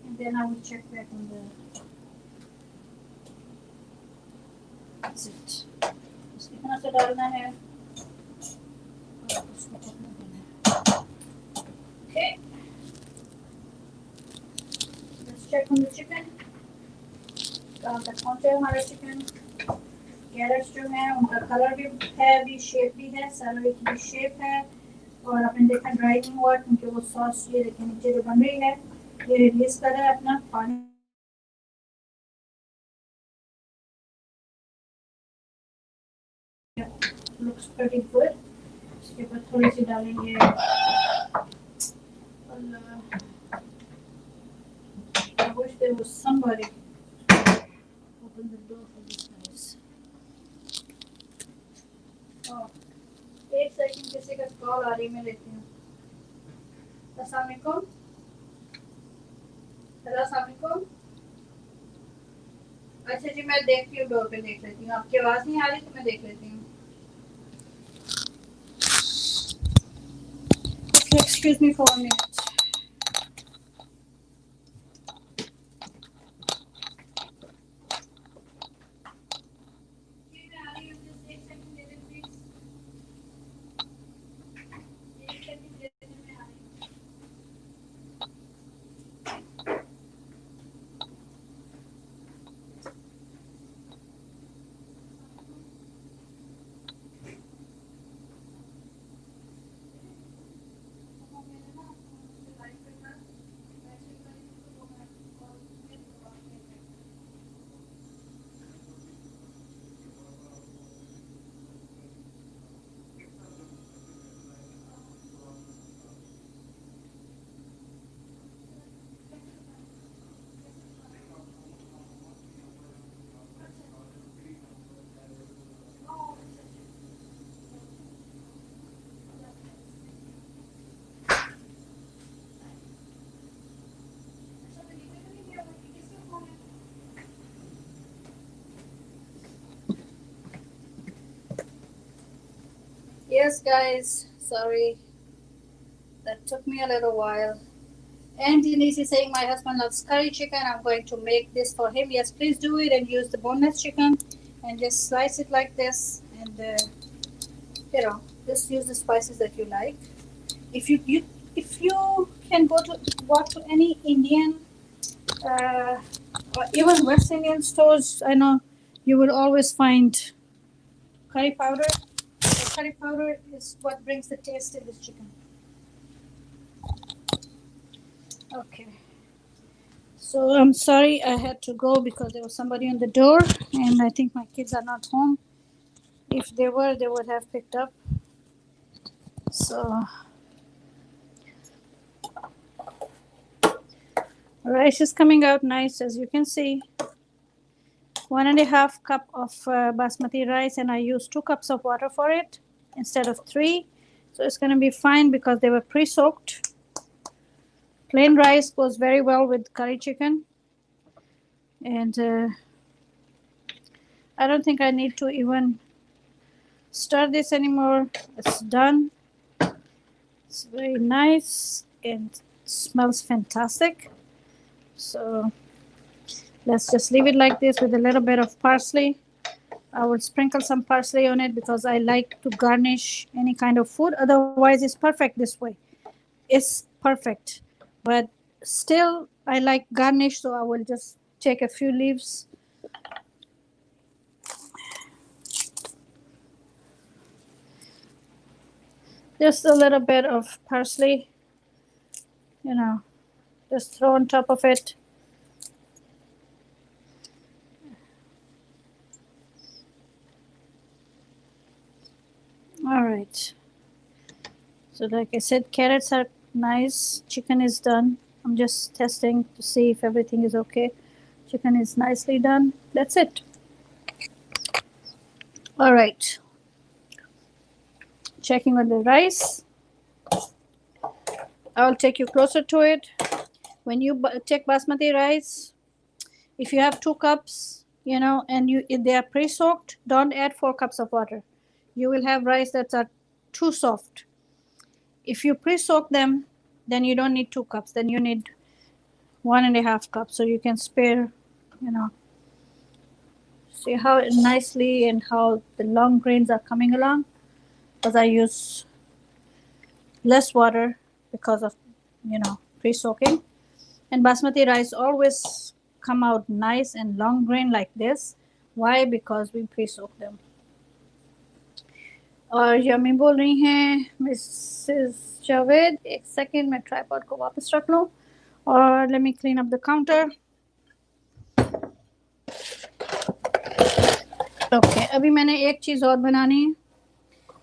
and then I will check back on the. That's it. इसको इतना सा डालना है और उसको पकने देना है। Okay. Let's check on the chicken. कहाँ तक पहुँचे हमारा चिकन। कैरेट्स जो हैं उनका कलर भी है, भी शेप भी है, सैलरी की भी शेप है, और आपने देखा ड्राई नहीं हुआ क्योंकि वो सॉस ये देखिए नीचे जो बन रही है ये रिलीज कर रहा है अपना पानी। Looks pretty good. इसके ऊपर थोड़ी सी डालेंगे there was somebody open the door for this guys. Oh, एक सेकंड किसी का कॉल आ रही मैं लेती हूँ. अस्सलाम वालेकुम. हेलो अस्सलाम वालेकुम. अच्छा जी मैं देखती हूँ डोर पे देख लेती हूँ. आपकी आवाज़ नहीं आ रही तो मैं देख लेती हूँ. Okay, excuse me for a minute. Yes, guys. Sorry, that took me a little while. And Denise is saying my husband loves curry chicken. I'm going to make this for him. Yes, please do it and use the boneless chicken and just slice it like this. And just use the spices that you like. If you can walk to any Indian or even West Indian stores, I know you will always find curry powder. The curry powder is what brings the taste in this chicken. Okay. So I'm sorry I had to go because there was somebody on the door and I think my kids are not home. If they were, they would have picked up. So rice is coming out nice as you can see. 1.5 cup of basmati rice and I used 2 cups of water for it instead of 3. So it's going to be fine because they were pre-soaked. Plain rice goes very well with curry chicken. And I don't think I need to even stir this anymore. It's done. It's very nice and smells fantastic. So let's just leave it like this with a little bit of parsley. I will sprinkle some parsley on it because I like to garnish any kind of food. Otherwise, it's perfect this way. It's perfect. But still, I like garnish, so I will just take a few leaves. Just a little bit of parsley, just throw on top of it. All right. So like I said, carrots are nice. Chicken is done. I'm just testing to see if everything is okay. Chicken is nicely done. That's it. All right. Checking on the rice. I'll take you closer to it. When you take basmati rice, if you have 2 cups, and if they are pre-soaked, don't add 4 cups of water. You will have rice that are too soft. If you pre-soak them, then you don't need 2 cups. Then you need 1.5 cups. So you can spare, See how nicely and how the long grains are coming along? Because I use less water because of, pre-soaking. And basmati rice always come out nice and long grain like this. Why? Because we pre-soak them. और yummy बोल रही हैं Mrs Javed. एक second मैं tripod को वापस रख लूँ. और let me clean up the counter. Okay, अभी मैंने एक चीज़ और बनानी है.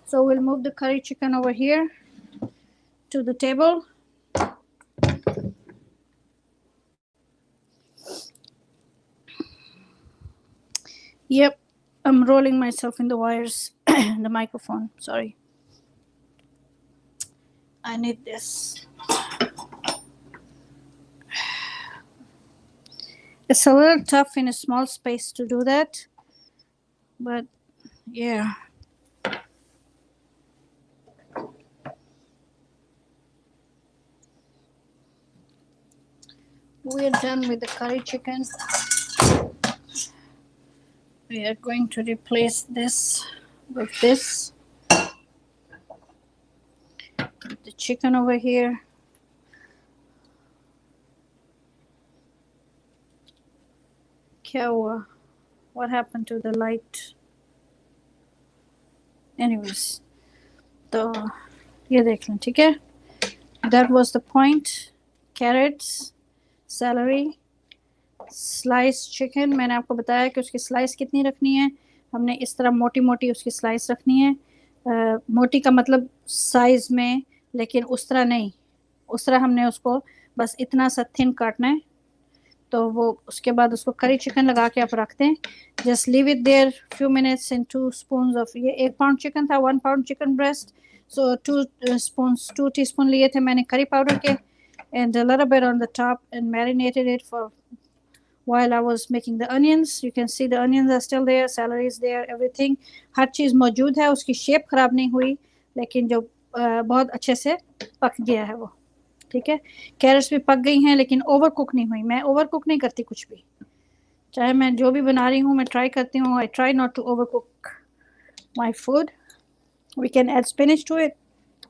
So we'll move the curry chicken over here to the table. Yep, I'm rolling myself in the wires. The microphone, sorry. I need this. It's a little tough in a small space to do that, but yeah. We're done with the curry chicken. We are going to replace this with this. Put the chicken over here. क्या हुआ? What happened to the light? Anyways, तो ये देख लें, ठीक है? That was the point. Carrots, celery, sliced chicken. मैंने आपको बताया कि उसकी स्लाइस कितनी रखनी है. हमने इस तरह मोटी मोटी उसकी स्लाइस रखनी है. मोटी का मतलब साइज में, लेकिन उस तरह नहीं. उस तरह हमने उसको बस इतना सा थिन काटना है. तो वो उसके बाद उसको करी चिकन लगा के आप रख दें. Just leave it there few minutes in 2 spoon of, ये 1 पाउंड चिकन था, 1 pound chicken breast. So 2 teaspoon लिए थे मैंने करी पाउडर के, and a little bit on the top, and marinated it for while I was making the onions. You can see the onions are still there, celery is there, everything. हर चीज़ मौजूद है. उसकी shape ख़राब नहीं हुई, लेकिन जो बहुत अच्छे से पक गया है वो. ठीक है. कैरेट्स भी पक गई हैं, लेकिन ओवर कुक नहीं हुई. मैं ओवर कुक नहीं करती कुछ भी, चाहे मैं जो भी बना रही हूँ मैं ट्राई करती हूँ. I try not to overcook my food. We can add spinach to it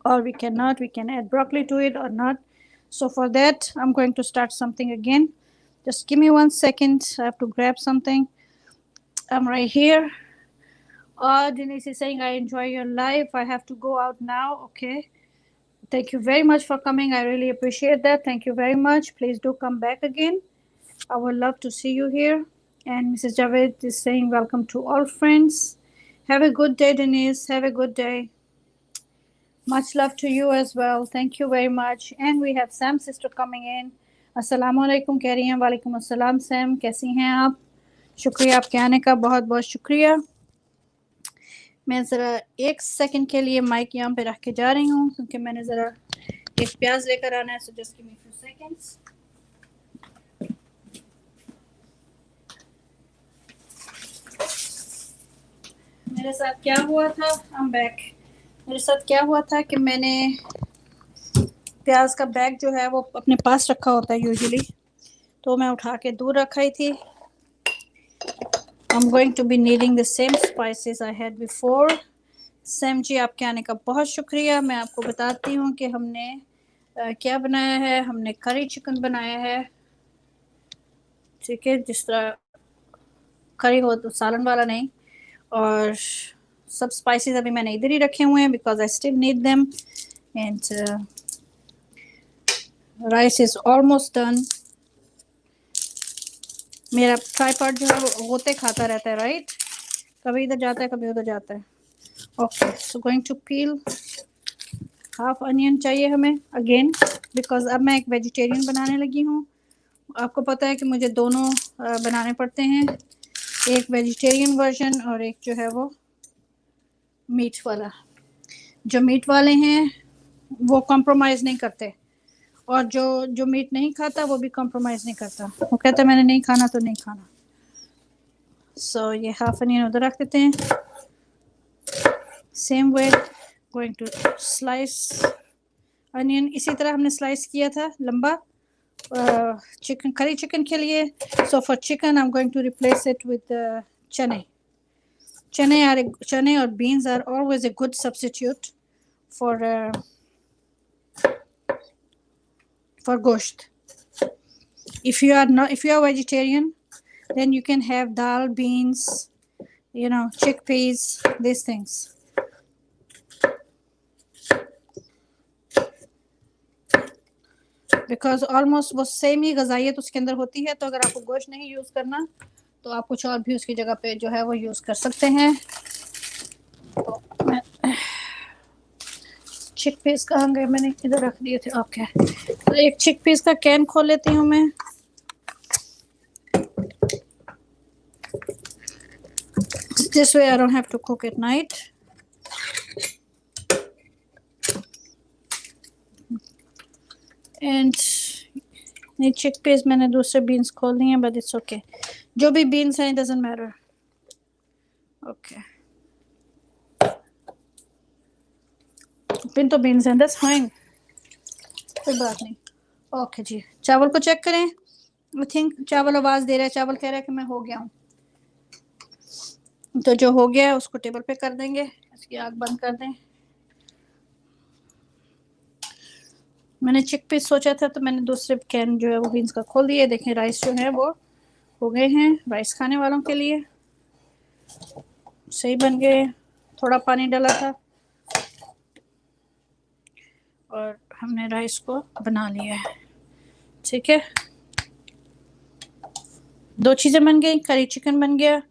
or we cannot. We can add broccoli to it or not. So for that I'm going to start something again. Just give me 1 second. I have to grab something. I'm right here. Denise is saying I enjoy your life. I have to go out now. Okay, thank you very much for coming. I really appreciate that. Thank you very much. Please do come back again. I would love to see you here. And Mrs. Javed is saying welcome to all friends. Have a good day, Denise. Have a good day. Much love to you as well. Thank you very much. And we have Sam sister coming in. अस्सलामु अलैकुम कह रही हैं. वालेकुम अस्सलाम Sam, कैसी हैं आप? शुक्रिया आपके आने का, बहुत बहुत शुक्रिया. मैं ज़रा 1 सेकंड के लिए माइक यहाँ पे रख के जा रही हूँ, क्योंकि मैंने ज़रा एक प्याज लेकर आना है. So just give me few seconds. मेरे साथ क्या हुआ था, आई एम बैक. मेरे साथ क्या हुआ था कि मैंने प्याज का बैग जो है वो अपने पास रखा होता है यूजुअली, तो मैं उठा के दूर रखाई थी. I'm going to be needing the same spices I had before. Sam ji आपके आने का बहुत शुक्रिया. मैं आपको बताती हूँ कि हमने क्या बनाया है. हमने करी चिकन बनाया है, ठीक है, जिस तरह करी हो तो सालन वाला नहीं. और सब स्पाइसेस अभी मैंने इधर ही रखे हुए हैं because I still need them. And rice is almost done. मेरा ट्राइपॉड जो है वो गोते खाता रहता है, राइट. कभी इधर जाता है कभी उधर जाता है. Okay, so going to peel. Half onion चाहिए हमें अगेन, बिकॉज अब मैं एक वेजिटेरियन बनाने लगी हूँ. आपको पता है कि मुझे दोनों बनाने पड़ते हैं, एक वेजिटेरियन वर्जन और एक जो है वो मीट वाला. जो मीट वाले हैं वो कॉम्प्रोमाइज़ नहीं करते, और जो मीट नहीं खाता वो भी कॉम्प्रोमाइज़ नहीं करता. वो कहता है मैंने नहीं खाना तो नहीं खाना. सो ये हाफ अनियन उधर रख देते हैं. Same way going to slice onion. इसी तरह हमने स्लाइस किया था लंबा चिकन, करी चिकन के लिए. So for chicken I am going to replace it with chane. Chane और beans are always a good substitute for gosht. If you are vegetarian, then you can have dal, beans, chickpeas, these things. Because almost वो same ही गजाइयत उसके अंदर होती है. तो अगर आपको गोश्त नहीं यूज़ करना तो आप कुछ और भी उसकी जगह पे जो है वो यूज़ कर सकते हैं. तो मैं चिक पीस कहाँ गए, मैंने इधर रख दिए थे. ओके, तो एक चिक पीस का कैन खोल लेती हूँ मैं. This way I don't have to cook at night. And ये chickpeas मैंने दूसरे beans खोल लिए हैं, but it's okay. जो भी beans हैं, it doesn't matter. Okay. तो beans हैं, that's fine. कोई बात नहीं. Okay जी. चावल को चेक करें. I think चावल आवाज दे रहा है. चावल कह रहा है कि मैं हो गया हूँ. तो जो हो गया है उसको टेबल पे कर देंगे. इसकी आग बंद कर दें. मैंने चिकपीस सोचा था तो मैंने दूसरे कैन जो है वो बीन्स का खोल दिया. देखें राइस जो है वो हो गए हैं. राइस खाने वालों के लिए सही बन गए. थोड़ा पानी डाला था और हमने राइस को बना लिया है. ठीक है, 2 चीज़ें बन गई. करी चिकन बन गया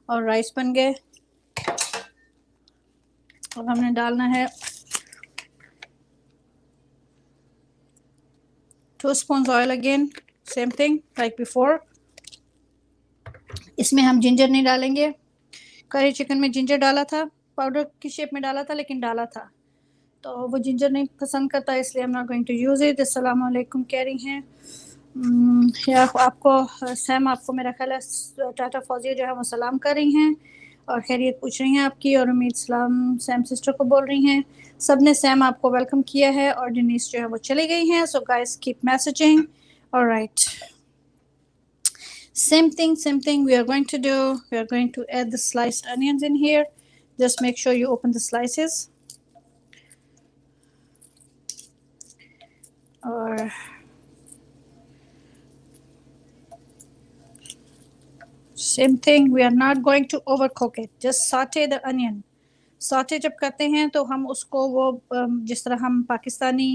और राइस बन गए. अब हमने डालना है 2 spoons oil. Again same thing like before. इसमें हम जिंजर नहीं डालेंगे. करी चिकन में जिंजर डाला था, पाउडर की शेप में डाला था, लेकिन डाला था तो वो जिंजर नहीं पसंद करता, इसलिए I am not going to use it. अस्सलाम वालेकुम कह रही हैं. या आपको सैम, आपको मेरा ख्याल है टाटा फौजिया जो है वो सलाम कर रही हैं और खैरियत पूछ रही हैं आपकी. और उम्मीद सलाम सैम सिस्टर को बोल रही हैं. सब ने सैम आपको वेलकम किया है और जनीस जो है वो चली गई हैं. So guys keep messaging. Alright, same thing we are going to do. We are going to add the sliced onions in here. Just make sure you open the slices. Or same thing, we are not going to overcook it. Just saute the onion. saute जब करते हैं तो हम उसको वो जिस तरह हम पाकिस्तानी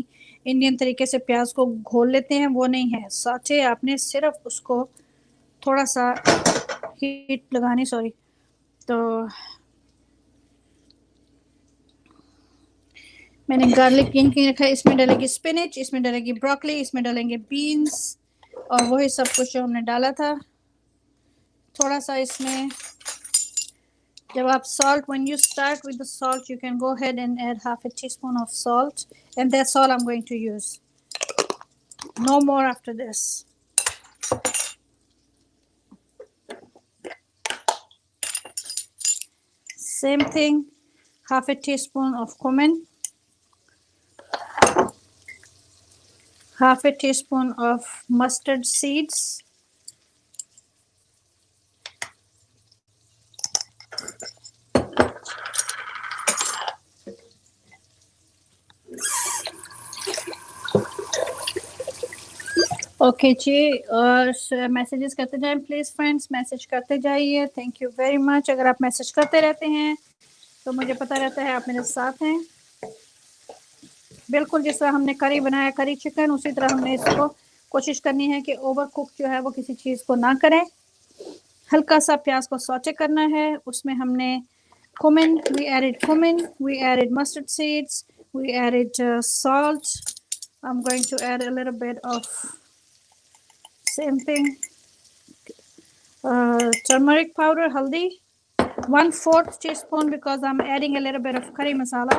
इंडियन तरीके से प्याज को घोल लेते हैं वो नहीं है. saute आपने सिर्फ उसको थोड़ा सा हीट लगानी. सॉरी. तो मैंने गार्लिक किंग रखा है. इसमें डालेगी स्पिनच, इसमें डालेगी ब्रोकली, इसमें डालेंगे बीन्स और वही सब कुछ जो हमने डाला था. थोड़ा सा इसमें जब आप salt, when you start with the salt, you can go ahead and add half a teaspoon of salt, and that's all I'm going to use. No more after this. Same thing, half a teaspoon of cumin, half a teaspoon of mustard seeds, okay ji. और messages करते जाएं please friends, message करते जाइए. Thank you very much. अगर आप message करते रहते हैं तो मुझे पता रहता है आप मेरे साथ हैं. बिल्कुल जिस तरह हमने करी बनाया, करी चिकन, उसी तरह हमने इसको कोशिश करनी है कि ओवर कुक जो है वो किसी चीज़ को ना करें. हल्का सा प्याज को सौटे करना है. उसमें हमने cumin, we added mustard seeds, we added salt. I'm going to add a little bit of same thing, turmeric powder, haldi, 1/4 teaspoon, because I'm adding a little bit of curry masala.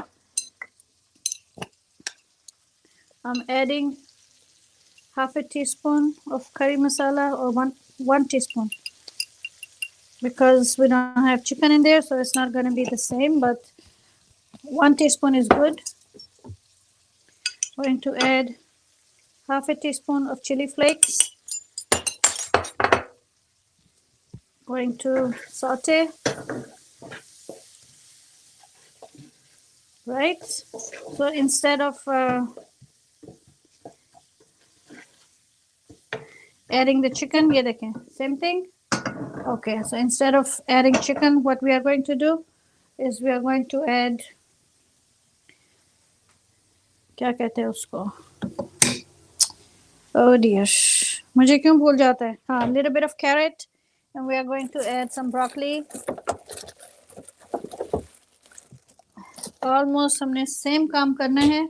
I'm adding half a teaspoon of curry masala, or one teaspoon, because we don't have chicken in there, so it's not going to be the same, but 1 teaspoon is good. Going to add half a teaspoon of chili flakes. Going to saute. Right, so instead of adding the chicken, ये देखें, same thing. Okay, so instead of adding chicken, what we are going to do is we are going to add, क्या कहते हैं उसको, oh dear, मुझे क्यों भूल जाता है. हाँ, little bit of carrot, and we are going to add some broccoli. Almost हमने सेम काम करना है.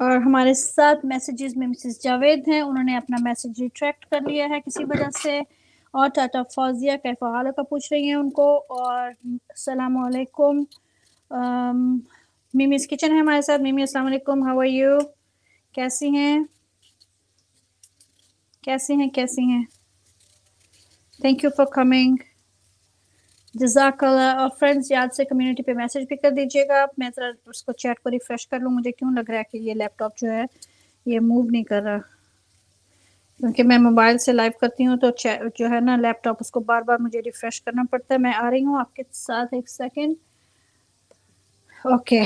और हमारे साथ मैसेजेस में मिसेस जावेद हैं, उन्होंने अपना मैसेज रिट्रैक्ट कर लिया है किसी वजह से, और टाटा फौजिया कैफ़ा हाल का पूछ रही हैं उनको, और अस्सलाम वालेकुम। मिमीज़ किचन है हमारे साथ। मिमी अस्सलाम वालेकुम, हाउ आर यू? कैसी हैं? कैसी हैं? कैसी हैं? थैंक यू फॉर कमिंग, जज़ाकल्लाह। और फ्रेंड्स याद से कम्युनिटी पे मैसेज भी कर दीजिएगा आप। मैं ज़रा उसको चैट को रिफ़्रेश कर लूँ। मुझे क्यों लग रहा है कि ये लैपटॉप जो है ये मूव नहीं कर रहा, क्योंकि मैं मोबाइल से लाइव करती हूँ तो जो है ना लैपटॉप उसको बार बार मुझे रिफ़्रेश करना पड़ता है। मैं आ रही हूँ आपके साथ, एक सेकेंड। Okay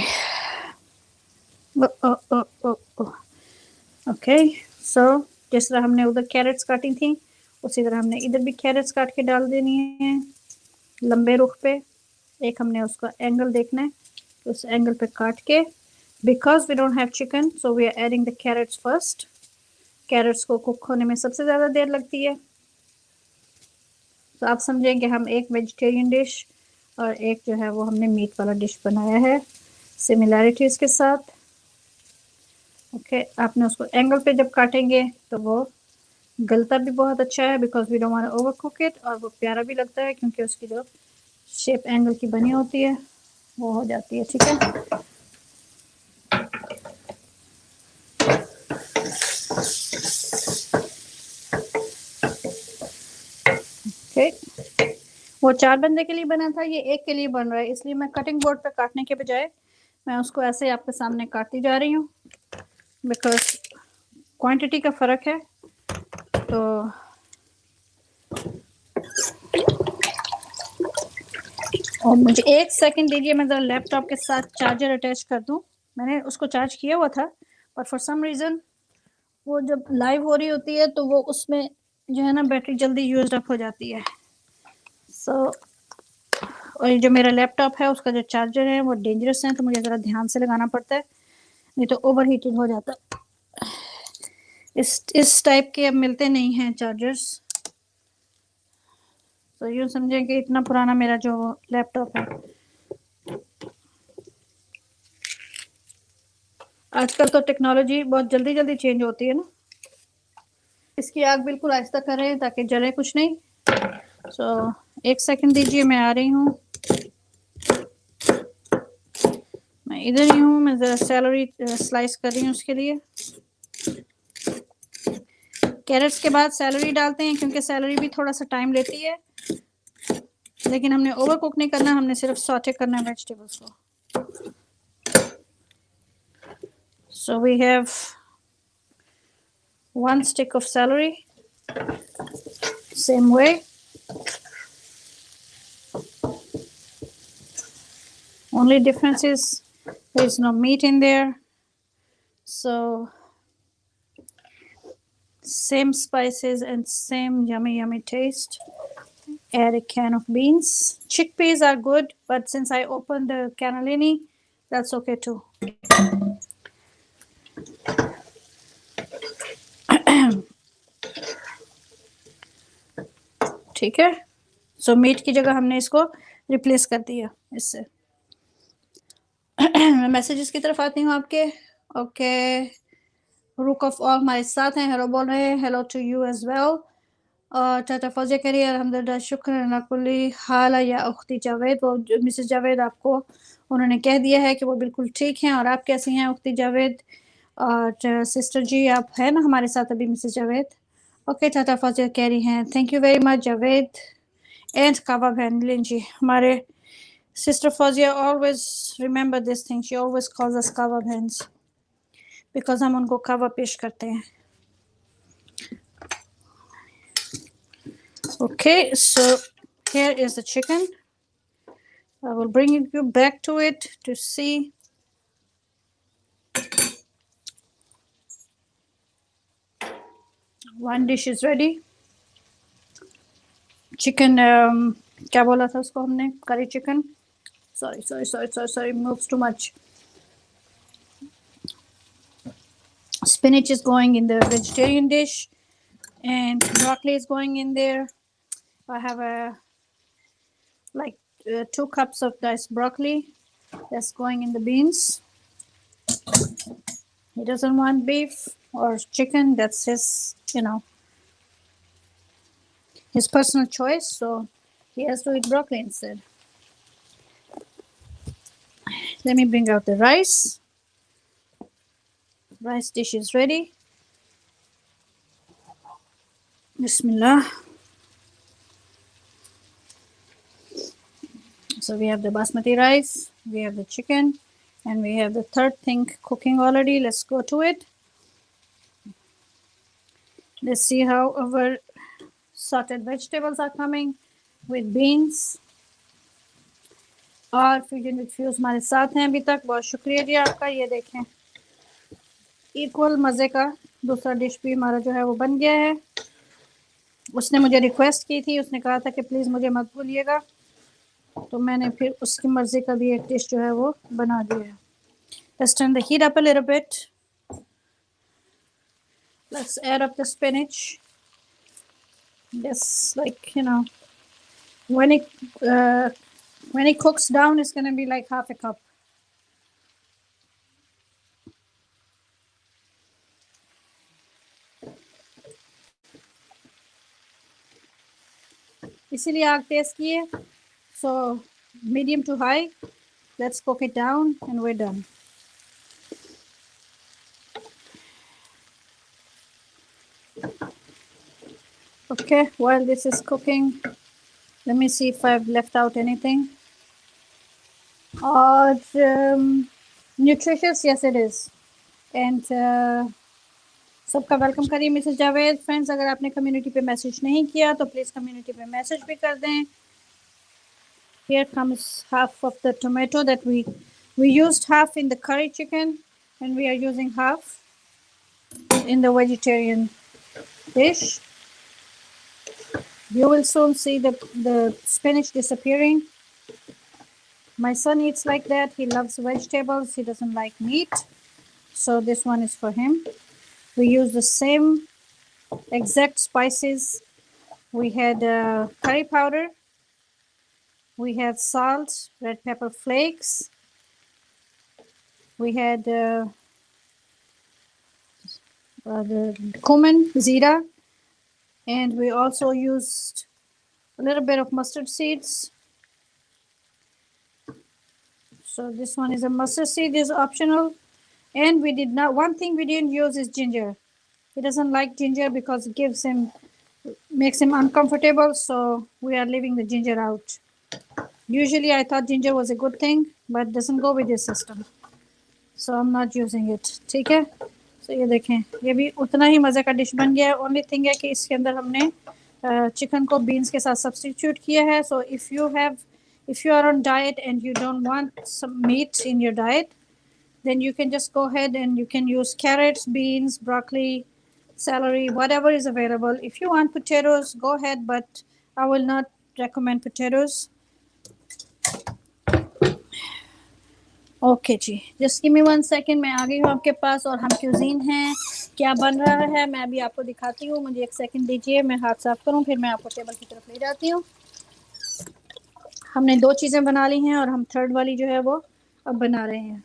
okay. सो जिस तरह हमने उधर कैरेट्स काटी थी उसी तरह हमने इधर भी कैरेट्स काट के डाल देनी है लंबे रुख पे। एक हमने उसका एंगल देखना है, उस एंगल पे काट के, because we don't have chicken so we are adding the carrots first. Carrots को कुक होने में सबसे ज़्यादा देर लगती है, तो आप समझें कि हम एक वेजिटेरियन डिश और एक जो है वो हमने मीट वाला डिश बनाया है सिमिलैरिटीज़ के साथ। ओके आपने उसको एंगल पे जब काटेंगे तो वो गलता भी बहुत अच्छा है, because we don't want to overcook it, और वो प्यारा भी लगता है क्योंकि उसकी जो शेप एंगल की बनी होती है वो हो जाती है। ठीक है, ओके। वो 4 बंदे के लिए बना था, ये एक के लिए बन रहा है, इसलिए मैं कटिंग बोर्ड पे काटने के बजाय मैं उसको ऐसे आपके सामने काटती जा रही हूँ, बिकॉज क्वांटिटी का फ़र्क है। तो और मुझे एक सेकंड दीजिए, मैं ज़रा लैपटॉप के साथ चार्जर अटैच कर दूँ। मैंने उसको चार्ज किया हुआ था पर फॉर सम रीज़न वो जब लाइव हो रही होती है तो वो उसमें जो है ना बैटरी जल्दी यूज अप हो जाती है। सो और ये जो मेरा लैपटॉप है उसका जो चार्जर है वो डेंजरस है, तो मुझे ज़रा ध्यान से लगाना पड़ता है, नहीं तो ओवर हीटेड हो जाता है। इस टाइप के अब मिलते नहीं हैं चार्जर्स, तो यूँ समझें कि इतना पुराना मेरा जो लैपटॉप है। आजकल तो टेक्नोलॉजी बहुत जल्दी जल्दी चेंज होती है ना। इसकी आग बिल्कुल आहिस्ता कर रहे हैं ताकि जले कुछ नहीं। सो एक सेकंड दीजिए, मैं आ रही हूँ। मैं इधर ही हूँ, मैं ज़रा सैलरी स्लाइस कर रही हूँ उसके लिए। कैरेट्स के बाद सैलरी डालते हैं क्योंकि सैलरी भी थोड़ा सा टाइम लेती है, लेकिन हमने ओवर कुक नहीं करना, हमने सिर्फ सॉटे करना है वेजिटेबल्स को। So we have 1 stick of celery, same way. Only difference is there is no meat in there, so same spices and same yummy taste. Add a can of beans. Chickpeas are good, but since I opened the cannellini, that's okay too. ठीक है, सो meet की जगह हमने इसको replace कर दिया इससे। मैं मैसेजेस की तरफ आती हूँ आपके। ओके, रुक ऑफ ऑल हमारे साथ हैं, हेलो बोल रहे हैं, hello to you as well. और टाटा फौजिया कह रही है अल्हम्दुलिल्लाह शुक्र कुल्ली हाल या उख्ती जावेद। वो मिसेस जावेद आपको उन्होंने कह दिया है कि वो बिल्कुल ठीक हैं। और आप कैसी हैं उख्ती जावेद? और सिस्टर जी आप हैं ना हमारे साथ अभी Mrs Javed? Okay, tata Fauzia कह रही हैं thank you very much Javed and काबा बहन लिन जी। हमारे sister Fauzia always remember this thing, she always calls us काबा बहन्स बिकॉज हम उनको काबा पेश करते हैं। Okay, so here is the chicken. I will bring you back to it to see. One dish is ready. Chicken, क्या बोला था उसको हमने? Curry chicken. Sorry. Moves too much. Spinach is going in the vegetarian dish, and broccoli is going in there. I have like 2 cups of diced broccoli that's going in the beans. He doesn't want beef or chicken. That's his, his personal choice, so he has to eat broccoli instead. Let me bring out the rice. Rice dish is ready. Bismillah. So we have the basmati rice, we have the chicken, and we have the third thing cooking already. Let's go to it. Let's see how our sorted vegetables are coming with beans. और fusion with fuse हमारे साथ हैं अभी तक. बहुत शुक्रिया जी आपका. ये देखें, इक्वल मज़े का दूसरा डिश भी हमारा जो है वो बन गया है. उसने मुझे रिक्वेस्ट की थी, उसने कहा था कि प्लीज़ मुझे मत भूलिएगा, तो मैंने फिर उसकी मर्ज़ी का भी एक डिश जो है वो बना दिया है. Let's turn the heat up a little bit. Let's add up the spinach. Just like, you know, when it cooks down, it's going to be like half a cup. इसीलिए आग तेज किए. So medium to high. Let's cook it down and we're done. Okay, while this is cooking, let me see if I've left out anything. Nutritious, yes it is. And सबका welcome करिए Mrs Javed. Friends, अगर आपने community पे message नहीं किया तो please community पे message भी कर दें. Here comes half of the tomato that we used half in the curry chicken, and we are using half in the vegetarian dish. You will soon see the spinach disappearing. My son eats like that. He loves vegetables. He doesn't like meat. So this one is for him. We use the same exact spices. We had curry powder. We had salt, red pepper flakes. We had the cumin, zira. And we also used a little bit of mustard seeds. So this one is a mustard seed, is optional. And we did not, one thing we didn't use is ginger. He doesn't like ginger because it makes him uncomfortable, so we are leaving the ginger out. Usually I thought ginger was a good thing, but it doesn't go with this system. So I'm not using it. ठीक है? So ये देखें, ये भी उतना ही मज़े का dish बन गया है. Only thing है कि इसके अंदर हमने चिकन को बीन्स के साथ सब्स्टिट्यूट किया है. So if you are on diet and you don't want some meat in your diet, then you can just go ahead and you can use carrots, beans, broccoli, celery, whatever is available. If you want potatoes, go ahead, but I will not recommend potatoes. Okay जी, just give me 1 second. मैं आ गई हूँ आपके पास और हम cuisine हैं. क्या बन रहा है मैं अभी आपको दिखाती हूँ. मुझे 1 सेकेंड दीजिए, मैं हाथ साफ करूँ, फिर मैं आपको टेबल की तरफ ले जाती हूँ. हमने 2 चीज़ें बना ली हैं और हम थर्ड वाली जो है वो अब बना रहे हैं.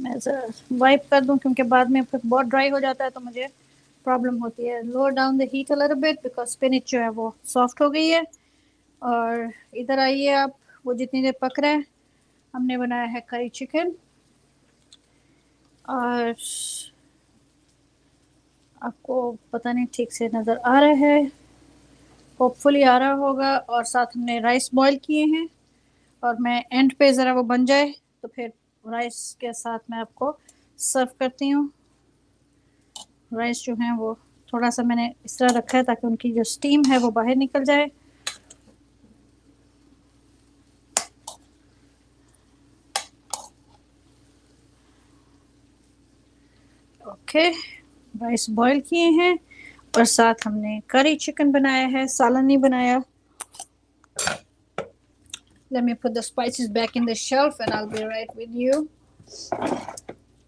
मैं ज़रा वाइप कर दूँ क्योंकि बाद में बहुत ड्राई हो जाता है तो मुझे प्रॉब्लम होती है. Lower down the heat a little bit because spinach जो है वो सॉफ्ट हो गई है. और इधर आइए आप, वो जितनी देर पक रहा है. हमने बनाया है करी चिकन और आपको पता नहीं ठीक से नज़र आ रहा है, होपफुली आ रहा होगा. और साथ हमने राइस बॉईल किए हैं और मैं एंड पे ज़रा वो बन जाए तो फिर राइस के साथ मैं आपको सर्व करती हूँ. राइस जो है वो थोड़ा सा मैंने इस तरह रखा है ताकि उनकी जो स्टीम है वो बाहर निकल जाए. ओके, राइस बॉईल किए हैं और साथ हमने करी चिकन बनाया है, सालन नहीं बनाया. Let me put the spices back in the shelf and I'll be right with you.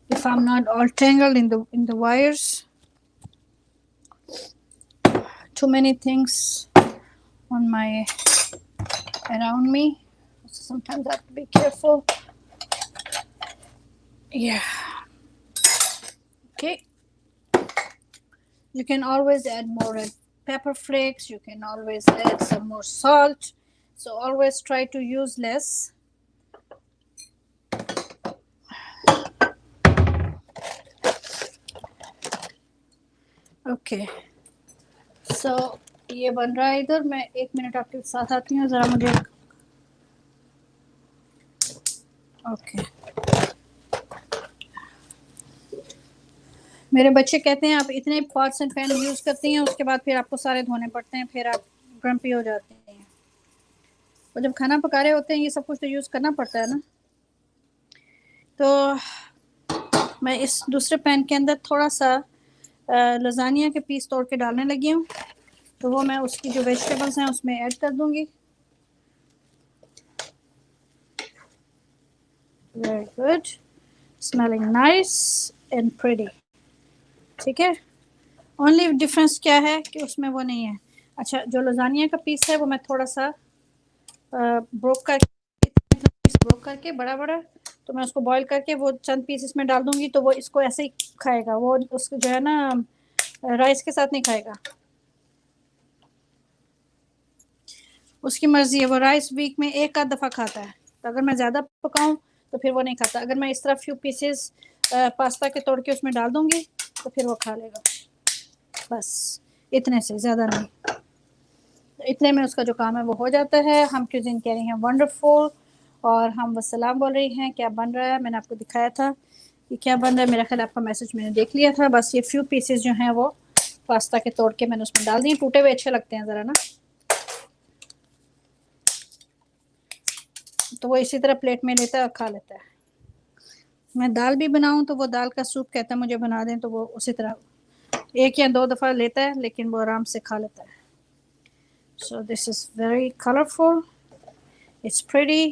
If I'm not all tangled in the wires. Too many things on around me. So sometimes I have to be careful. Yeah. Okay, You can always add more red pepper flakes. You can always add some more salt. So always try to use less. Okay so ये बन रहा है इधर. मैं 1 minute आपके साथ आती हूँ ज़रा. मुझे ओके मेरे बच्चे कहते हैं आप इतने पॉट्स एंड पैन यूज़ करती हैं, उसके बाद फिर आपको सारे धोने पड़ते हैं, फिर आप ग्रम्पी हो जाते हैं. और जब खाना पका रहे होते हैं ये सब कुछ तो यूज़ करना पड़ता है ना. तो मैं इस दूसरे पैन के अंदर थोड़ा सा लजानिया के पीस तोड़ के डालने लगी हूँ. तो वो मैं उसकी जो वेजिटेबल्स हैं उसमें ऐड कर दूंगी. Very good, smelling nice and pretty. ठीक है. ओनली डिफरेंस क्या है कि उसमें वो नहीं है. अच्छा, जो लजानिया का पीस है वो मैं थोड़ा सा ब्रोक करके बड़ा बड़ा, तो मैं उसको बॉईल करके वो चंद पीस इसमें डाल दूंगी. तो वो इसको ऐसे ही खाएगा. वो उसको जो है ना राइस के साथ नहीं खाएगा. उसकी मर्जी है. वो राइस वीक में एक आध दफ़ा खाता है. तो अगर मैं ज़्यादा पकाऊं तो फिर वो नहीं खाता. अगर मैं इस तरह फ्यू पीसेस पास्ता के तोड़ के उसमें डाल दूंगी तो फिर वो खा लेगा. बस इतने से ज़्यादा नहीं. तो इतने में उसका जो काम है वो हो जाता है. हम क्यूजिन कह रही हैं वंडरफुल, और हम वसलाम बोल रही हैं. क्या बन रहा है मैंने आपको दिखाया था कि क्या बन रहा है. मेरा ख्याल आपका मैसेज मैंने देख लिया था. बस ये फ्यू पीसेस जो हैं वो पास्ता के तोड़ के मैंने उसमें डाल दिए. टूटे हुए अच्छे लगते हैं ज़रा ना. तो वो इसी तरह प्लेट में लेता है और खा लेता है. मैं दाल भी बनाऊं तो वो दाल का सूप कहता है मुझे बना दें, तो वो उसी तरह 1 या 2 दफ़ा लेता है, लेकिन वो आराम से खा लेता है. So this is very colourful, it's pretty,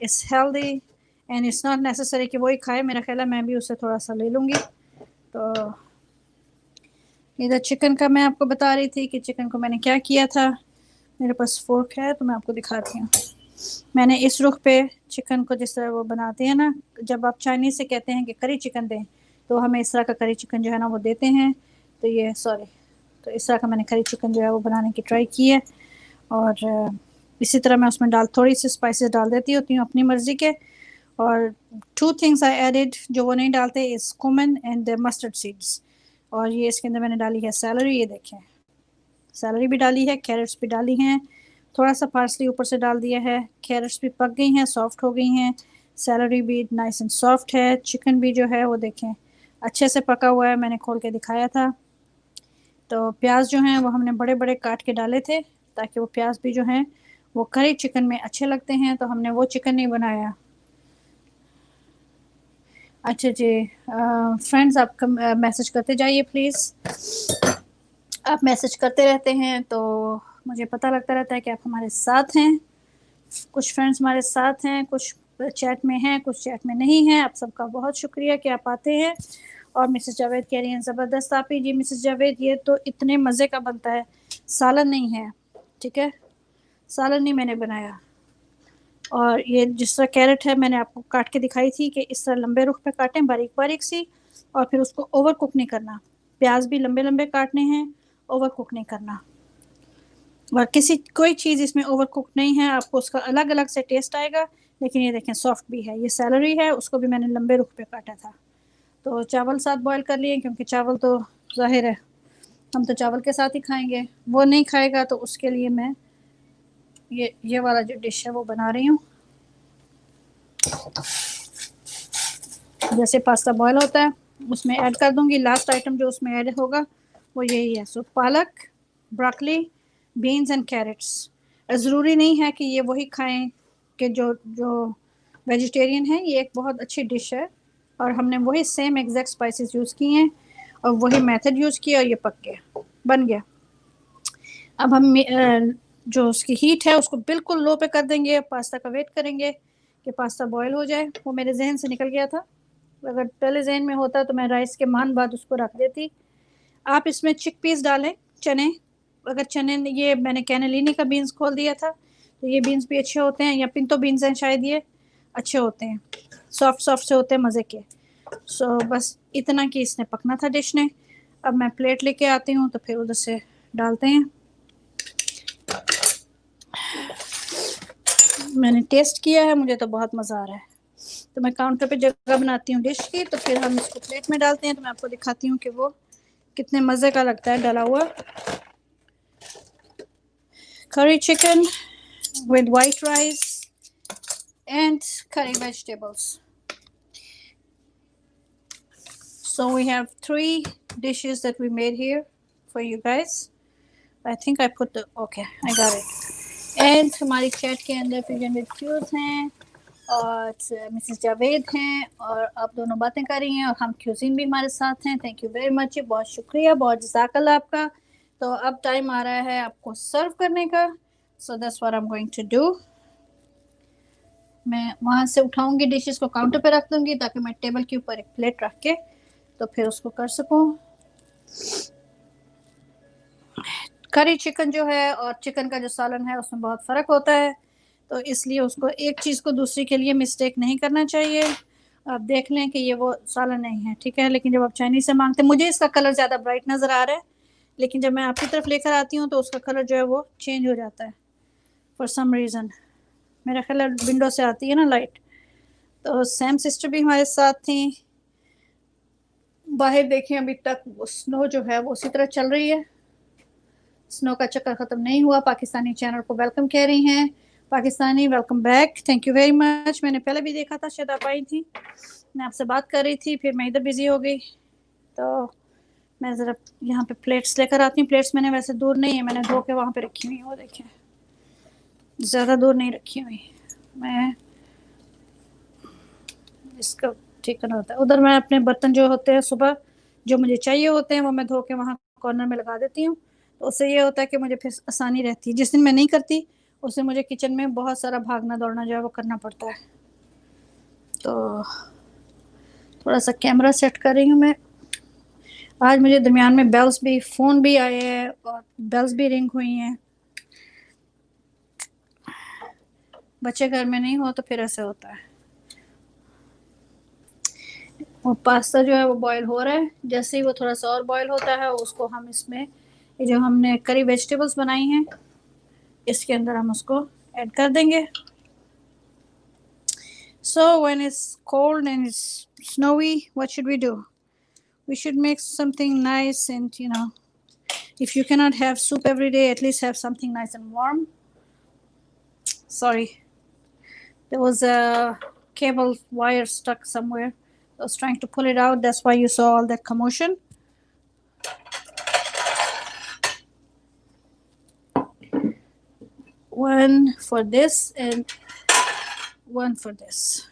it's healthy, and it's not necessary कि वही खाए. मेरा ख्याल है मैं भी उससे थोड़ा सा ले लूँगी. तो इधर चिकन का मैं आपको बता रही थी कि चिकन को मैंने क्या किया था. मेरे पास फोर्क है तो मैं आपको दिखाती हूँ. मैंने इस रुख पे चिकन को जिस तरह वो बनाते हैं ना, जब आप चाइनीज़ से कहते हैं कि करी चिकन दें तो हमें इस तरह का करी चिकन जो है ना वो देते हैं. तो ये तो इस तरह का मैंने करी चिकन जो है वो बनाने की ट्राई की है. और इसी तरह मैं उसमें थोड़ी सी स्पाइसेस डाल देती होती हूँ अपनी मर्ज़ी के. और 2 थिंग्स आई एडिड जो वो नहीं डालते इस cumin एंड मस्टर्ड सीड्स. और ये इसके अंदर मैंने डाली है सैलरी. ये देखें, सैलरी भी डाली है, कैरेट्स भी डाली हैं, थोड़ा सा पार्सली ऊपर से डाल दिया है. कैरेट्स भी पक गई हैं, सॉफ्ट हो गई हैं. सैलरी भी नाइस एंड सॉफ्ट है. चिकन भी जो है वो देखें अच्छे से पका हुआ है. मैंने खोल के दिखाया था. तो प्याज जो हैं वो हमने बड़े बड़े काट के डाले थे ताकि वो प्याज भी जो हैं वो करी चिकन में अच्छे लगते हैं. तो हमने वो चिकन नहीं बनाया. अच्छा जी, फ्रेंड्स आप मैसेज करते जाइए प्लीज़. आप मैसेज करते रहते हैं तो मुझे पता लगता रहता है कि आप हमारे साथ हैं. कुछ फ्रेंड्स हमारे साथ हैं, कुछ चैट में हैं, कुछ चैट में नहीं हैं. आप सबका बहुत शुक्रिया कि आप आते हैं. और मिसेस जावेद कह रही हैं ज़बरदस्त आप ही जी. मिसेस जावेद ये तो इतने मज़े का बनता है, सालन नहीं है. ठीक है, सालन नहीं मैंने बनाया. और ये जिस तरह कैरेट है मैंने आपको काट के दिखाई थी कि इस तरह लंबे रुख पे काटें बारीक बारीक सी, और फिर उसको ओवर कुक नहीं करना. प्याज भी लंबे लंबे काटने हैं, ओवर कुक नहीं करना. और कोई चीज़ इसमें ओवर कुक नहीं है, आपको उसका अलग अलग से टेस्ट आएगा. लेकिन ये देखें सॉफ्ट भी है. ये सैलरी है, उसको भी मैंने लंबे रुख पे काटा था. तो चावल साथ बॉईल कर लिए क्योंकि चावल तो जाहिर है हम तो चावल के साथ ही खाएंगे. वो नहीं खाएगा तो उसके लिए मैं ये वाला जो डिश है वो बना रही हूँ. जैसे पास्ता बॉईल होता है उसमें ऐड कर दूंगी. लास्ट आइटम जो उसमें ऐड होगा वो यही है. सो पालक, ब्रोकली, बीन्स एंड कैरेट्स. ज़रूरी नहीं है कि ये वही खाएं कि जो जो वेजिटेरियन है. ये एक बहुत अच्छी डिश है और हमने वही सेम एग्जैक्ट स्पाइसेस यूज़ किए हैं और वही मेथड यूज़ किया और ये पक गया, बन गया. अब हम जो उसकी हीट है उसको बिल्कुल लो पे कर देंगे. पास्ता का वेट करेंगे कि पास्ता बॉयल हो जाए. वो मेरे जहन से निकल गया था. अगर पहले जहन में होता तो मैं राइस के मान बाद उसको रख देती. आप इसमें चिकपीस डालें, चने. अगर चने, ये मैंने कैनेलिनी का बीन्स खोल दिया था तो ये बीन्स भी अच्छे होते हैं, या पिंतो बीन्स हैं शायद, ये अच्छे होते हैं, सॉफ्ट सॉफ्ट से होते हैं, मज़े के. सो बस इतना कि इसने पकना था डिश ने. अब मैं प्लेट लेके आती हूँ तो फिर उधर से डालते हैं। मैंने टेस्ट किया है, मुझे तो बहुत मज़ा आ रहा है। तो मैं काउंटर पे जगह बनाती हूँ डिश की, तो फिर हम इसको प्लेट में डालते हैं। तो मैं आपको दिखाती हूँ कि वो कितने मज़े का लगता है डला हुआ। Curry chicken with white rice and curry vegetables. So we have 3 dishes that we made here for you guys. I think I put the okay, I got it. And हमारी चैट के अंदर प्रेजेंटेड क्यूज हैं और Mrs Javed हैं और आप दोनों बातें कर रही हैं और हम क्यूजिन भी हमारे साथ हैं। थैंक यू वेरी मच, बहुत शुक्रिया, बहुत जज़ाकल्लाह आपका। तो अब टाइम आ रहा है आपको सर्व करने का। So that's what I am going to do. मैं वहाँ से उठाऊंगी डिशेस को, काउंटर पे रख दूंगी ताकि मैं टेबल के ऊपर एक प्लेट रख के तो फिर उसको कर सकूं। करी चिकन जो है और चिकन का जो सालन है उसमें बहुत फ़र्क होता है, तो इसलिए उसको एक चीज़ को दूसरी के लिए मिस्टेक नहीं करना चाहिए। आप देख लें कि ये वो सालन नहीं है, ठीक है। लेकिन जब आप चाइनीज़ से मांगते हैं, मुझे इसका कलर ज़्यादा ब्राइट नज़र आ रहा है, लेकिन जब मैं आपकी तरफ लेकर आती हूँ तो उसका कलर जो है वो चेंज हो जाता है फॉर सम रीज़न। मेरा ख्याल विंडो से आती है ना लाइट। तो सैम सिस्टर भी हमारे साथ थी। बाहर देखें अभी तक वो स्नो जो है वो उसी तरह चल रही है, स्नो का चक्कर ख़त्म नहीं हुआ। पाकिस्तानी चैनल को वेलकम कह रही हैं। Pakistani welcome back, thank you very much. मैंने पहले भी देखा था, शायद आप आई थी, मैं आपसे बात कर रही थी, फिर मैं इधर बिज़ी हो गई। तो मैं ज़रा यहाँ पे प्लेट्स लेकर आती हूँ। प्लेट्स मैंने वैसे दूर नहीं है, मैंने धो के वहाँ पे रखी हुई है, वो देखें, ज़्यादा दूर नहीं रखी हुई। मैं इसका ठीक करना होता है। उधर मैं अपने बर्तन जो होते हैं सुबह जो मुझे चाहिए होते हैं वो मैं धो के वहाँ कॉर्नर में लगा देती हूँ। तो उससे ये होता है कि मुझे फिर आसानी रहती है। जिस दिन मैं नहीं करती उससे मुझे किचन में बहुत सारा भागना दौड़ना जो है वो करना पड़ता है। तो थोड़ा सा कैमरा सेट कर रही हूँ मैं। आज मुझे दरमियान में बेल्स भी, फ़ोन भी आए हैं और बेल्स भी रिंग हुई हैं। बच्चे घर में नहीं हो तो फिर ऐसे होता है। और पास्ता जो है वो बॉईल हो रहा है। जैसे ही वो थोड़ा सा और बॉईल होता है उसको हम इसमें ये जो हमने करी वेजिटेबल्स बनाई हैं इसके अंदर हम उसको ऐड कर देंगे। So when it's cold and it's snowy, what should we do? We should make something nice and, you know, if you cannot have soup every day, at least have something nice and warm. Sorry, there was a cable wire stuck somewhere. I was trying to pull it out. That's why you saw all that commotion. One for this and one for this.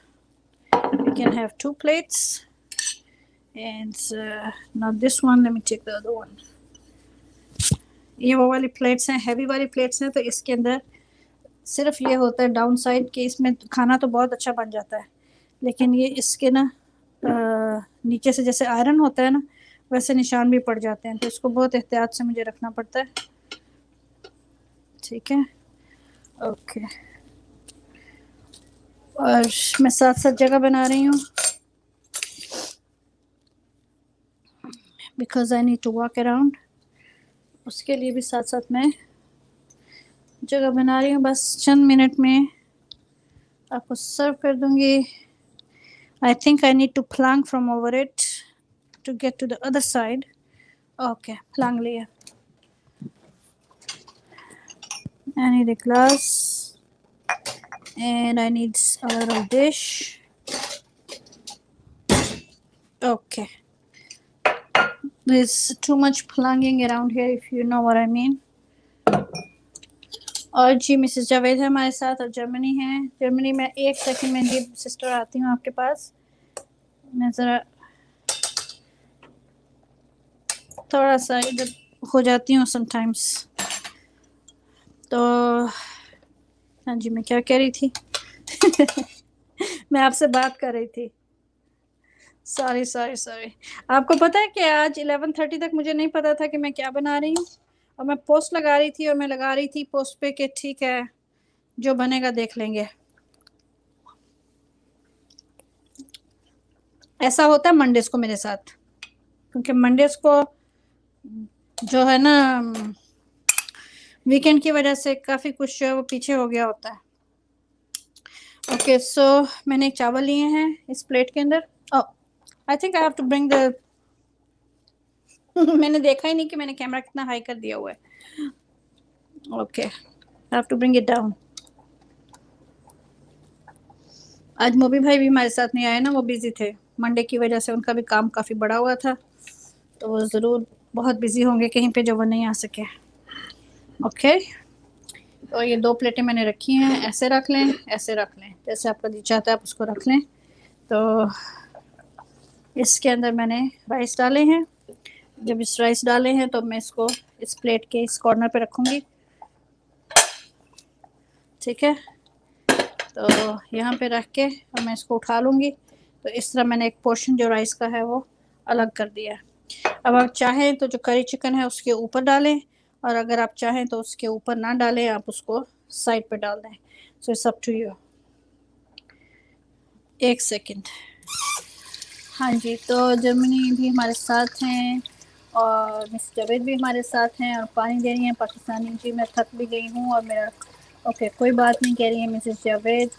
We can have 2 plates. And not this one. Let me take the other one. ये वो वाली plates हैं, heavy वाली plates हैं। तो इसके अंदर सिर्फ ये होता है डाउन साइड कि इसमें खाना तो बहुत अच्छा बन जाता है, लेकिन ये इसके ना नीचे से जैसे आयरन होता है ना वैसे निशान भी पड़ जाते हैं। तो इसको बहुत एहतियात से मुझे रखना पड़ता है, ठीक है। ओके, और मैं साथ साथ जगह बना रही हूँ because I need to walk around. उसके लिए भी साथ साथ मैं जगह बना रही हूँ। बस चंद मिनट में आपको सर्व कर दूँगी। I think I need to plunge from over it to get to the other side. Okay, plang liya. I need a glass and I need a little dish. Okay, there's too much plunging around here, if you know what I mean. और जी Mrs Javed है हमारे साथ और Germany है। Germany में 1 second में जी sister आती हूँ आपके पास। मैं ज़रा थोड़ा सा इधर हो जाती हूँ समटाइम्स। तो हाँ जी, मैं क्या कह रही थी मैं आपसे बात कर रही थी। Sorry sorry sorry. आपको पता है कि आज 11:30 तक मुझे नहीं पता था कि मैं क्या बना रही हूँ, और मैं पोस्ट लगा रही थी और मैं लगा रही थी पोस्ट पे कि ठीक है जो बनेगा देख लेंगे। ऐसा होता है मंडेज को मेरे साथ, क्योंकि मंडेज को जो है ना वीकेंड की वजह से काफ़ी कुछ जो है वो पीछे हो गया होता है। ओके सो मैंने चावल लिए हैं इस प्लेट के अंदर। I think I have to bring the मैंने देखा ही नहीं कि मैंने कैमरा कितना हाई कर दिया हुआ है। Okay I have to bring it down. आज मोबी भाई भी हमारे साथ नहीं आए ना, वो बिजी थे मंडे की वजह से, उनका भी काम काफ़ी बड़ा हुआ था, तो वो ज़रूर बहुत बिजी होंगे कहीं पे जो वो नहीं आ सके। ओके तो ये 2 प्लेटें मैंने रखी हैं, ऐसे रख लें, ऐसे रख लें, जैसे आपका जी चाहता है आप उसको रख लें। तो इसके अंदर मैंने राइस डाले हैं। जब इस राइस डाले हैं तो मैं इसको इस प्लेट के इस कॉर्नर पे रखूँगी, ठीक है। तो यहाँ पे रख के और मैं इसको उठा लूँगी। तो इस तरह मैंने एक पोर्शन जो राइस का है वो अलग कर दिया है। अब आप चाहें तो जो करी चिकन है उसके ऊपर डालें, और अगर आप चाहें तो उसके ऊपर ना डालें, आप उसको साइड पे डाल दें। So it's up to you. एक सेकंड। हाँ जी, तो जर्मनी भी हमारे साथ हैं और मिस जावेद भी हमारे साथ हैं और पानी दे रही हैं पाकिस्तानी। जी मैं थक भी गई हूँ और मेरा ओके कोई बात नहीं कह रही है मिसेस जावेद।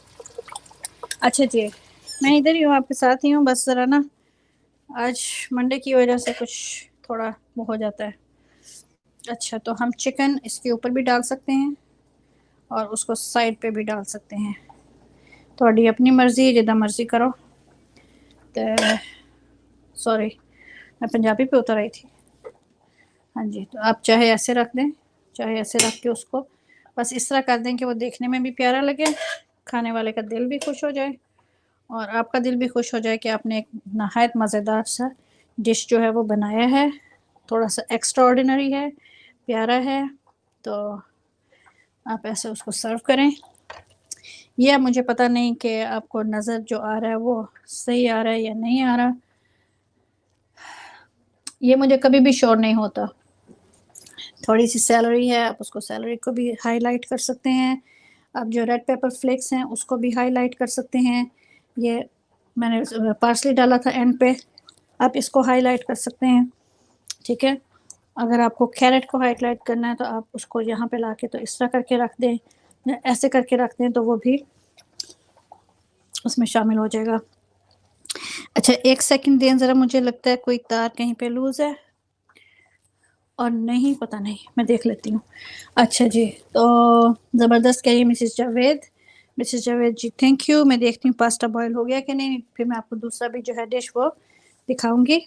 अच्छा जी, मैं इधर ही हूँ, आपके साथ ही हूँ, बस ज़रा ना आज मंडे की वजह से कुछ थोड़ा वो हो जाता है। अच्छा तो हम चिकन इसके ऊपर भी डाल सकते हैं और उसको साइड पे भी डाल सकते हैं, थोड़ी अपनी मर्जी जिदा मर्जी करो। तो सॉरी मैं पंजाबी पे उतर आई थी। हाँ जी, तो आप चाहे ऐसे रख दें, चाहे ऐसे रख के उसको बस इस तरह कर दें कि वो देखने में भी प्यारा लगे, खाने वाले का दिल भी खुश हो जाए और आपका दिल भी खुश हो जाए कि आपने एक नहायत मज़ेदार सा डिश जो है वो बनाया है, थोड़ा सा एक्स्ट्रा ऑर्डिनरी है, प्यारा है। तो आप ऐसे उसको सर्व करें। ये मुझे पता नहीं कि आपको नज़र जो आ रहा है वो सही आ रहा है या नहीं आ रहा, ये मुझे कभी भी श्योर नहीं होता। थोड़ी सी सैलरी है, आप उसको सैलरी को भी हाईलाइट कर सकते हैं। आप जो रेड पेपर फ्लेक्स हैं उसको भी हाईलाइट कर सकते हैं। ये मैंने पार्सली डाला था एंड पे, आप इसको हाईलाइट कर सकते हैं, ठीक है। अगर आपको कैरेट को हाईलाइट करना है तो आप उसको यहाँ पे लाके तो इस तरह करके रख दें, ऐसे करके रख दें तो वो भी उसमें शामिल हो जाएगा। अच्छा एक सेकंड दें ज़रा, मुझे लगता है कोई तार कहीं पे लूज़ है और नहीं, पता नहीं, मैं देख लेती हूँ। अच्छा जी, तो ज़बरदस्त कहिए Mrs Javed. Mrs Javed ji thank you. मैं देखती हूँ पास्ता बॉयल हो गया कि नहीं, फिर मैं आपको दूसरा भी जो है डिश वो दिखाऊंगी।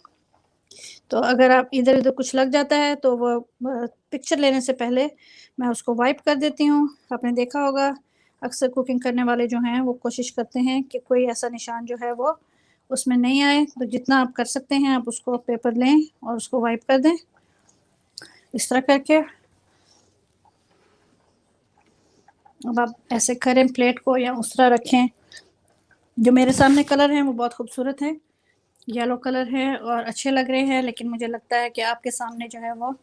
तो अगर आप इधर उधर कुछ लग जाता है तो वो पिक्चर लेने से पहले मैं उसको वाइप कर देती हूँ। आपने देखा होगा अक्सर कुकिंग करने वाले जो हैं वो कोशिश करते हैं कि कोई ऐसा निशान जो है वो उसमें नहीं आए, तो जितना आप कर सकते हैं आप उसको पेपर लें और उसको वाइप कर दें इस तरह करके। अब आप ऐसे करें प्लेट को या उस तरह रखें। जो मेरे सामने कलर हैं वो बहुत खूबसूरत हैं, येलो कलर है और अच्छे लग रहे हैं, लेकिन मुझे लगता है कि आपके सामने जो है वो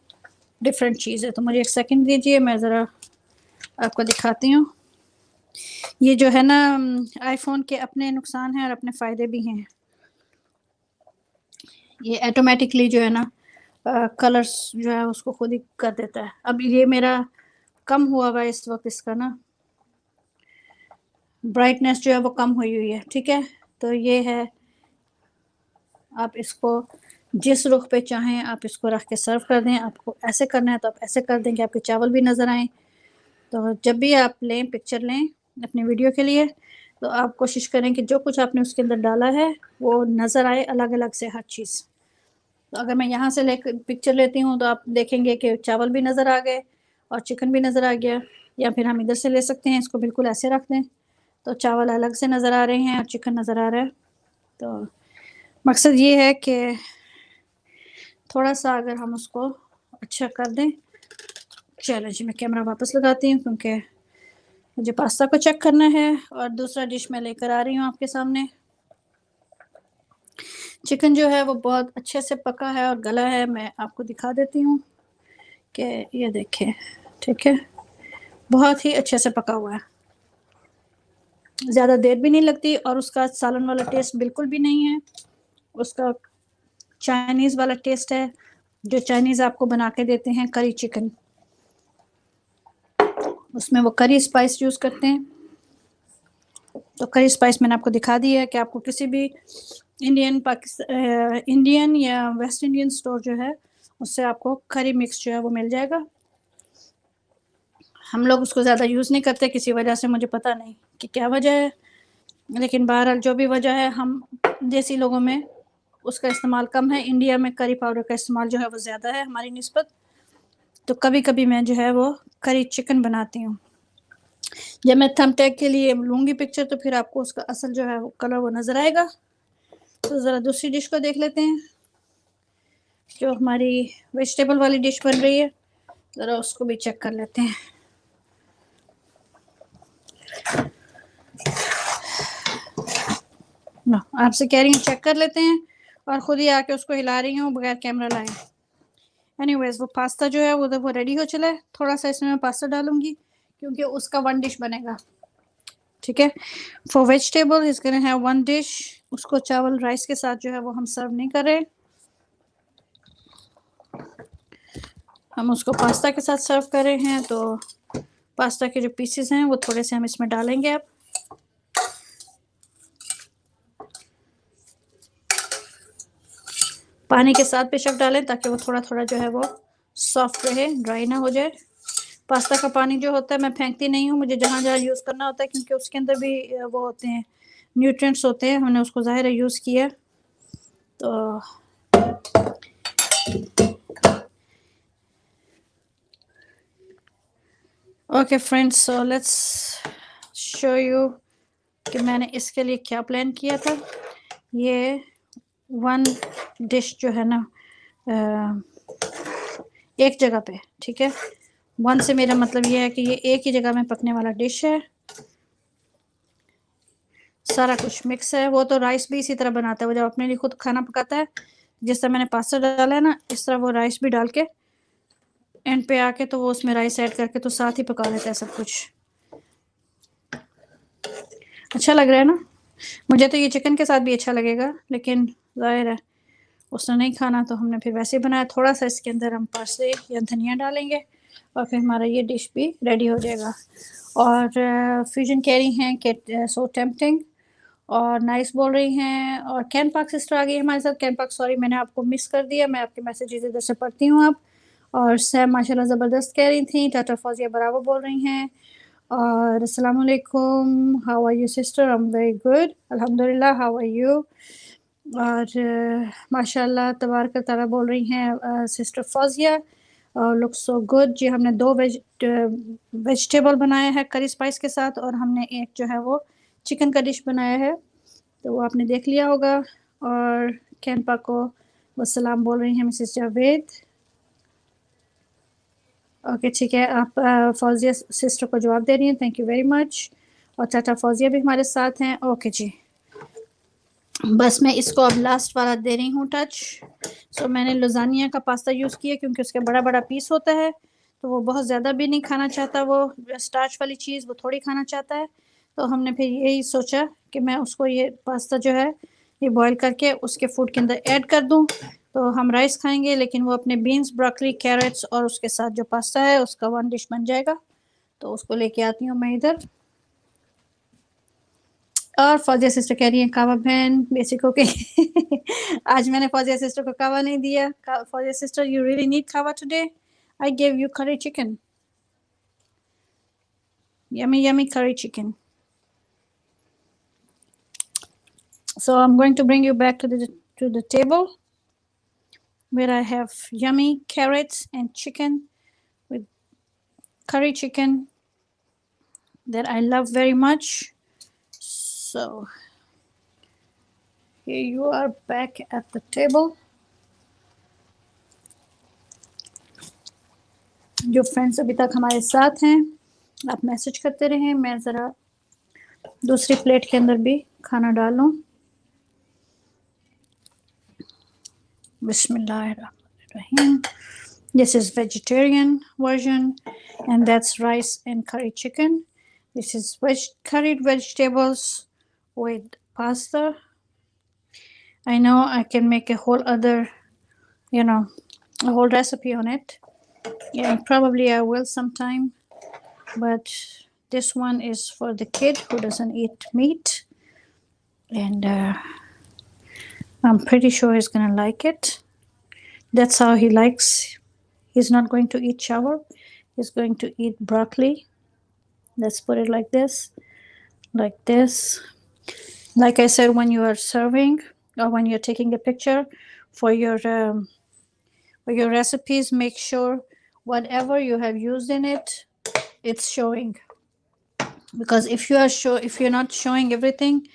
डिफरेंट चीज़ है। तो मुझे एक सेकंड दीजिए, मैं ज़रा आपको दिखाती हूँ। ये जो है ना आईफोन के अपने नुकसान हैं और अपने फ़ायदे भी हैं। ये ऑटोमेटिकली जो है ना कलर्स जो है उसको खुद ही कर देता है। अब ये मेरा कम हुआ हुआ है इस वक्त, इसका ना ब्राइटनेस जो है वो कम हुई हुई है, ठीक है। तो ये है, आप इसको जिस रुख पे चाहें आप इसको रख के सर्व कर दें। आपको ऐसे करना है तो आप ऐसे कर दें कि आपके चावल भी नज़र आएँ। तो जब भी आप लें पिक्चर लें अपनी वीडियो के लिए, तो आप कोशिश करें कि जो कुछ आपने उसके अंदर डाला है वो नज़र आए अलग अलग से हर चीज़। तो अगर मैं यहाँ से लेकर पिक्चर लेती हूँ तो आप देखेंगे कि चावल भी नज़र आ गए और चिकन भी नज़र आ गया। या फिर हम इधर से ले सकते हैं, इसको बिल्कुल ऐसे रख दें तो चावल अलग से नज़र आ रहे हैं और चिकन नज़र आ रहा है। तो मकसद ये है कि थोड़ा सा अगर हम उसको अच्छा कर दें। चलो जी, मैं कैमरा वापस लगाती हूँ क्योंकि मुझे पास्ता को चेक करना है और दूसरा डिश मैं लेकर आ रही हूँ आपके सामने। चिकन जो है वो बहुत अच्छे से पका है और गला है, मैं आपको दिखा देती हूँ कि ये देखें, ठीक है, बहुत ही अच्छे से पका हुआ है, ज़्यादा देर भी नहीं लगती और उसका सालन वाला टेस्ट बिल्कुल भी नहीं है, उसका चाइनीज़ वाला टेस्ट है, जो चाइनीज़ आपको बना के देते हैं करी चिकन, उसमें वो करी स्पाइस यूज़ करते हैं। तो करी स्पाइस मैंने आपको दिखा दी है कि आपको किसी भी इंडियन या वेस्ट इंडियन स्टोर जो है उससे आपको करी मिक्स जो है वो मिल जाएगा। हम लोग उसको ज़्यादा यूज़ नहीं करते किसी वजह से, मुझे पता नहीं कि क्या वजह है, लेकिन बहरहाल जो भी वजह है, हम देसी लोगों में उसका इस्तेमाल कम है। इंडिया में करी पाउडर का इस्तेमाल जो है वो ज़्यादा है हमारी निस्बत। तो कभी कभी मैं जो है वो करी चिकन बनाती हूँ। जब मैं थंबनेल के लिए लूँगी पिक्चर तो फिर आपको उसका असल जो है वो कलर वो नज़र आएगा। तो ज़रा दूसरी डिश को देख लेते हैं, जो हमारी वेजिटेबल वाली डिश बन रही है, ज़रा उसको भी चेक कर लेते हैं। ना आपसे कह रही हूँ चेक कर लेते हैं, और ख़ुद ही आके उसको हिला रही हूँ बगैर कैमरा लाए। एनीवेज वो पास्ता जो है वो रेडी हो चला है। थोड़ा सा इसमें मैं पास्ता डालूँगी क्योंकि उसका वन डिश बनेगा, ठीक है। For vegetable is gonna have one dish. उसको चावल राइस के साथ जो है वो हम सर्व नहीं कर रहे, हम उसको पास्ता के साथ सर्व कर रहे हैं। तो पास्ता के जो पीसेस हैं वो थोड़े से हम इसमें डालेंगे। अब पानी के साथ बेशक डालें ताकि वो थोड़ा थोड़ा जो है वो सॉफ्ट रहे, ड्राई ना हो जाए। पास्ता का पानी जो होता है मैं फेंकती नहीं हूँ, मुझे जहाँ जहाँ यूज़ करना होता है, क्योंकि उसके अंदर भी वो होते हैं, न्यूट्रिएंट्स होते हैं, हमने उसको ज़ाहिर है यूज़ किया। तो okay friends, so let's show you कि मैंने इसके लिए क्या प्लान किया था। ये वन डिश जो है ना एक जगह पे, ठीक है। वन से मेरा मतलब ये है कि ये एक ही जगह में पकने वाला डिश है, सारा कुछ मिक्स है। वो तो राइस भी इसी तरह बनाता है, वो जब अपने लिए खुद खाना पकाता है, जिस तरह मैंने पास्ता डाला है ना, इस तरह वो राइस भी डाल के एंड पे आके तो वो उसमें राइस ऐड करके तो साथ ही पका लेता है सब कुछ। अच्छा लग रहा है ना। मुझे तो ये चिकन के साथ भी अच्छा लगेगा, लेकिन ज़ाहिर है उसने नहीं खाना तो हमने फिर वैसे ही बनाया। थोड़ा सा इसके अंदर हम पार्सले या धनिया डालेंगे और फिर हमारा ये डिश भी रेडी हो जाएगा। और फ्यूजन कह रही हैं कि सो टेम्पटिंग और नाइस बोल रही हैं। और कैन पार्क सिस्टर आ गई है हमारे साथ। कैन पार्क सॉरी मैंने आपको मिस कर दिया, मैं आपके मैसेजेस इधर से पढ़ती हूँ अब। और सैम माशाल्लाह ज़बरदस्त कह रही थी। टाटा फौजिया बराबर बोल रही हैं। और अस्सलाम वालेकुम, how are you sister? I am very good अल्हम्दुलिल्लाह, हाउ आर यू? और माशाल्लाह तबारक ताला बोल रही हैं sister Fauzia, look so good. जी हमने दो वेजिटेबल बनाया है करी स्पाइस के साथ, और हमने एक जो है वो चिकन का डिश बनाया है, तो वो आपने देख लिया होगा। और कैंपा को वसलाम बोल रही हैं मिसेस जावेद। ओके ठीक है, आप फौजिया सिस्टर को जवाब दे रही हैं, थैंक यू वेरी मच। और टाटा फौजिया भी हमारे साथ हैं। ओके जी, बस मैं इसको अब लास्ट वाला दे रही हूँ टच। सो मैंने लजानिया का पास्ता यूज़ किया क्योंकि उसका बड़ा बड़ा पीस होता है, तो वो बहुत ज़्यादा भी नहीं खाना चाहता, वो स्टार्च वाली चीज़ वो थोड़ी खाना चाहता है। तो हमने फिर यही सोचा कि मैं उसको ये पास्ता जो है ये बॉईल करके उसके फूड के अंदर ऐड कर दूँ, तो हम राइस खाएंगे लेकिन वो अपने बीन्स, ब्रोकली, कैरेट्स और उसके साथ जो पास्ता है उसका वन डिश बन जाएगा। तो उसको लेके आती हूँ मैं इधर। और फौजिया सिस्टर कह रही है कावा बहन बेसिक ओके आज मैंने फौजिया सिस्टर को कावा नहीं दिया। Fauzia sister you really need कावा today, I give you curry chicken, yummy yummy curry chicken. So I'm going to bring you back to the table where I have yummy carrots and chicken with curry chicken that I love very much. So here you are back at the table. जो friends अभी तक हमारे साथ हैं आप message करते रहें, मैं ज़रा दूसरी प्लेट के अंदर भी खाना डालूं। बिस्मिल्लाहिर्रहमानिर्रहीम। This is vegetarian version, and that's rice and curry chicken. This is curried vegetables with pasta. I know I can make a whole other, you know, a whole recipe on it. Yeah, probably I will sometime. But this one is for the kid who doesn't eat meat. And I'm pretty sure he's going to like it. That's how he likes. He's not going to eat chawar. He's going to eat broccoli. Let's put it like this. Like this. Like I said, when you are serving or when you're taking a picture for your recipes, make sure whatever you have used in it, it's showing. Because if you're not showing everything,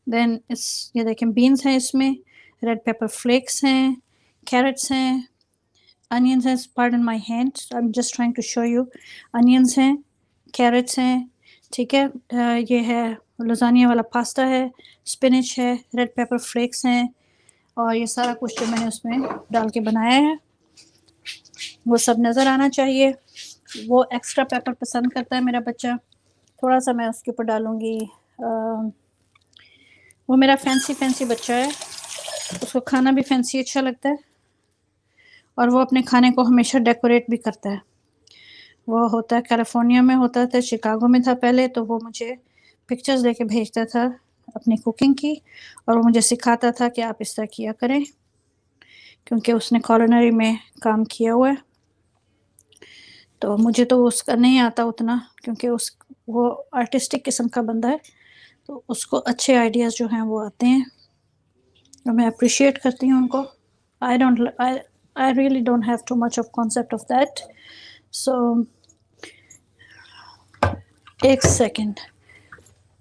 then it's ये देखें beans हैं इसमें, red pepper flakes हैं, carrots हैं, onions हैं. Pardon my hand, I'm just trying to show you. Onions हैं, carrots हैं, ठीक है. ये है लजानिया वाला पास्ता है, spinach है, red pepper flakes हैं, और ये सारा कुछ जो मैंने उसमें डाल के बनाया है वो सब नज़र आना चाहिए. वो एक्स्ट्रा पेपर पसंद करता है मेरा बच्चा, थोड़ा सा मैं उसके ऊपर डालूँगी. वो मेरा फैंसी बच्चा है, उसको खाना भी फैंसी अच्छा लगता है और वो अपने खाने को हमेशा डेकोरेट भी करता है. वो होता है कैलिफोर्निया में होता था, शिकागो में था पहले, तो वो मुझे पिक्चर्स लेके भेजता था अपनी कुकिंग की और वो मुझे सिखाता था कि आप इस तरह किया करें, क्योंकि उसने कुलिनरी में काम किया हुआ है. तो मुझे तो उसका नहीं आता उतना, क्योंकि वो आर्टिस्टिक किस्म का बंदा है, तो उसको अच्छे आइडियाज़ जो हैं वो आते हैं और मैं अप्रिशिएट करती हूँ उनको. I really don't have too much of concept of that. So एक second,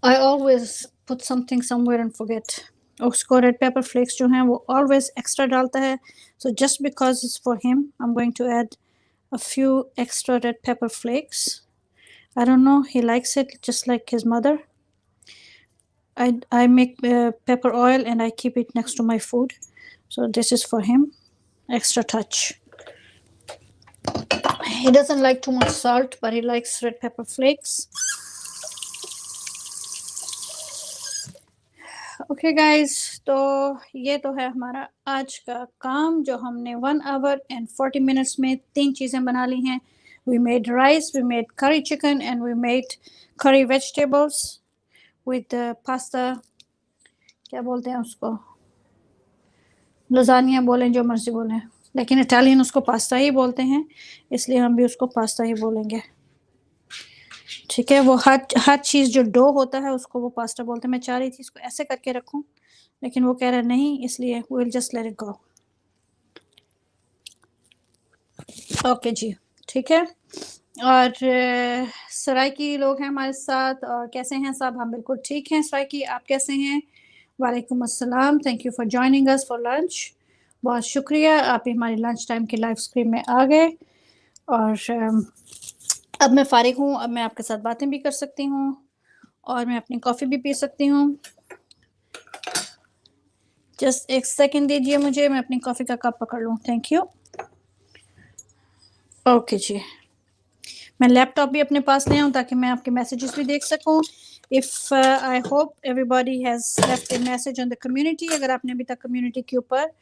I always put something somewhere and forget. उसको red pepper flakes जो हैं वो always extra डालता है, so just because it's for him, I'm going to add a few extra red pepper flakes. I don't know, he likes it just like his mother. I make pepper oil and I keep it next to my food, so this is for him, extra touch. He doesn't like too much salt, but he likes red pepper flakes. Okay guys, तो ये तो है हमारा आज का काम जो हमने 1 hour and 40 minutes में 3 चीज़ें बना ली हैं. We made rice, we made curry chicken, and we made curry vegetables with pasta. क्या बोलते हैं उसको, लजानिया बोलें, जो मर्जी बोलें, लेकिन इटालियन उसको पास्ता ही बोलते हैं, इसलिए हम भी उसको पास्ता ही बोलेंगे. ठीक है, वो हर चीज़ जो डो होता है उसको वो पास्ता बोलते हैं. मैं चाह रही थी इसको ऐसे करके रखूं, लेकिन वो कह रहा नहीं, इसलिए we will just let it go. Okay ji, ठीक है. और सराइकी लोग हैं हमारे साथ, और कैसे हैं सब? हम बिल्कुल ठीक हैं. सराइकी, आप कैसे हैं? वालेकुम अस्सलाम. Thank you for joining us for lunch. बहुत शुक्रिया, आप हमारी लंच टाइम की लाइव स्ट्रीम में आ गए. और अब मैं फ़ारिग हूँ, अब मैं आपके साथ बातें भी कर सकती हूँ और मैं अपनी कॉफ़ी भी पी सकती हूँ. जस्ट एक सेकंड दीजिए मुझे, मैं अपनी कॉफ़ी का कप पकड़ लूँ. Thank you. ओके जी, मैं लैपटॉप भी अपने पास ले आऊँ ताकि मैं आपके मैसेजेस भी देख सकूँ. If I hope everybody has left A message on the community. अगर आपने अभी तक कम्युनिटी के ऊपर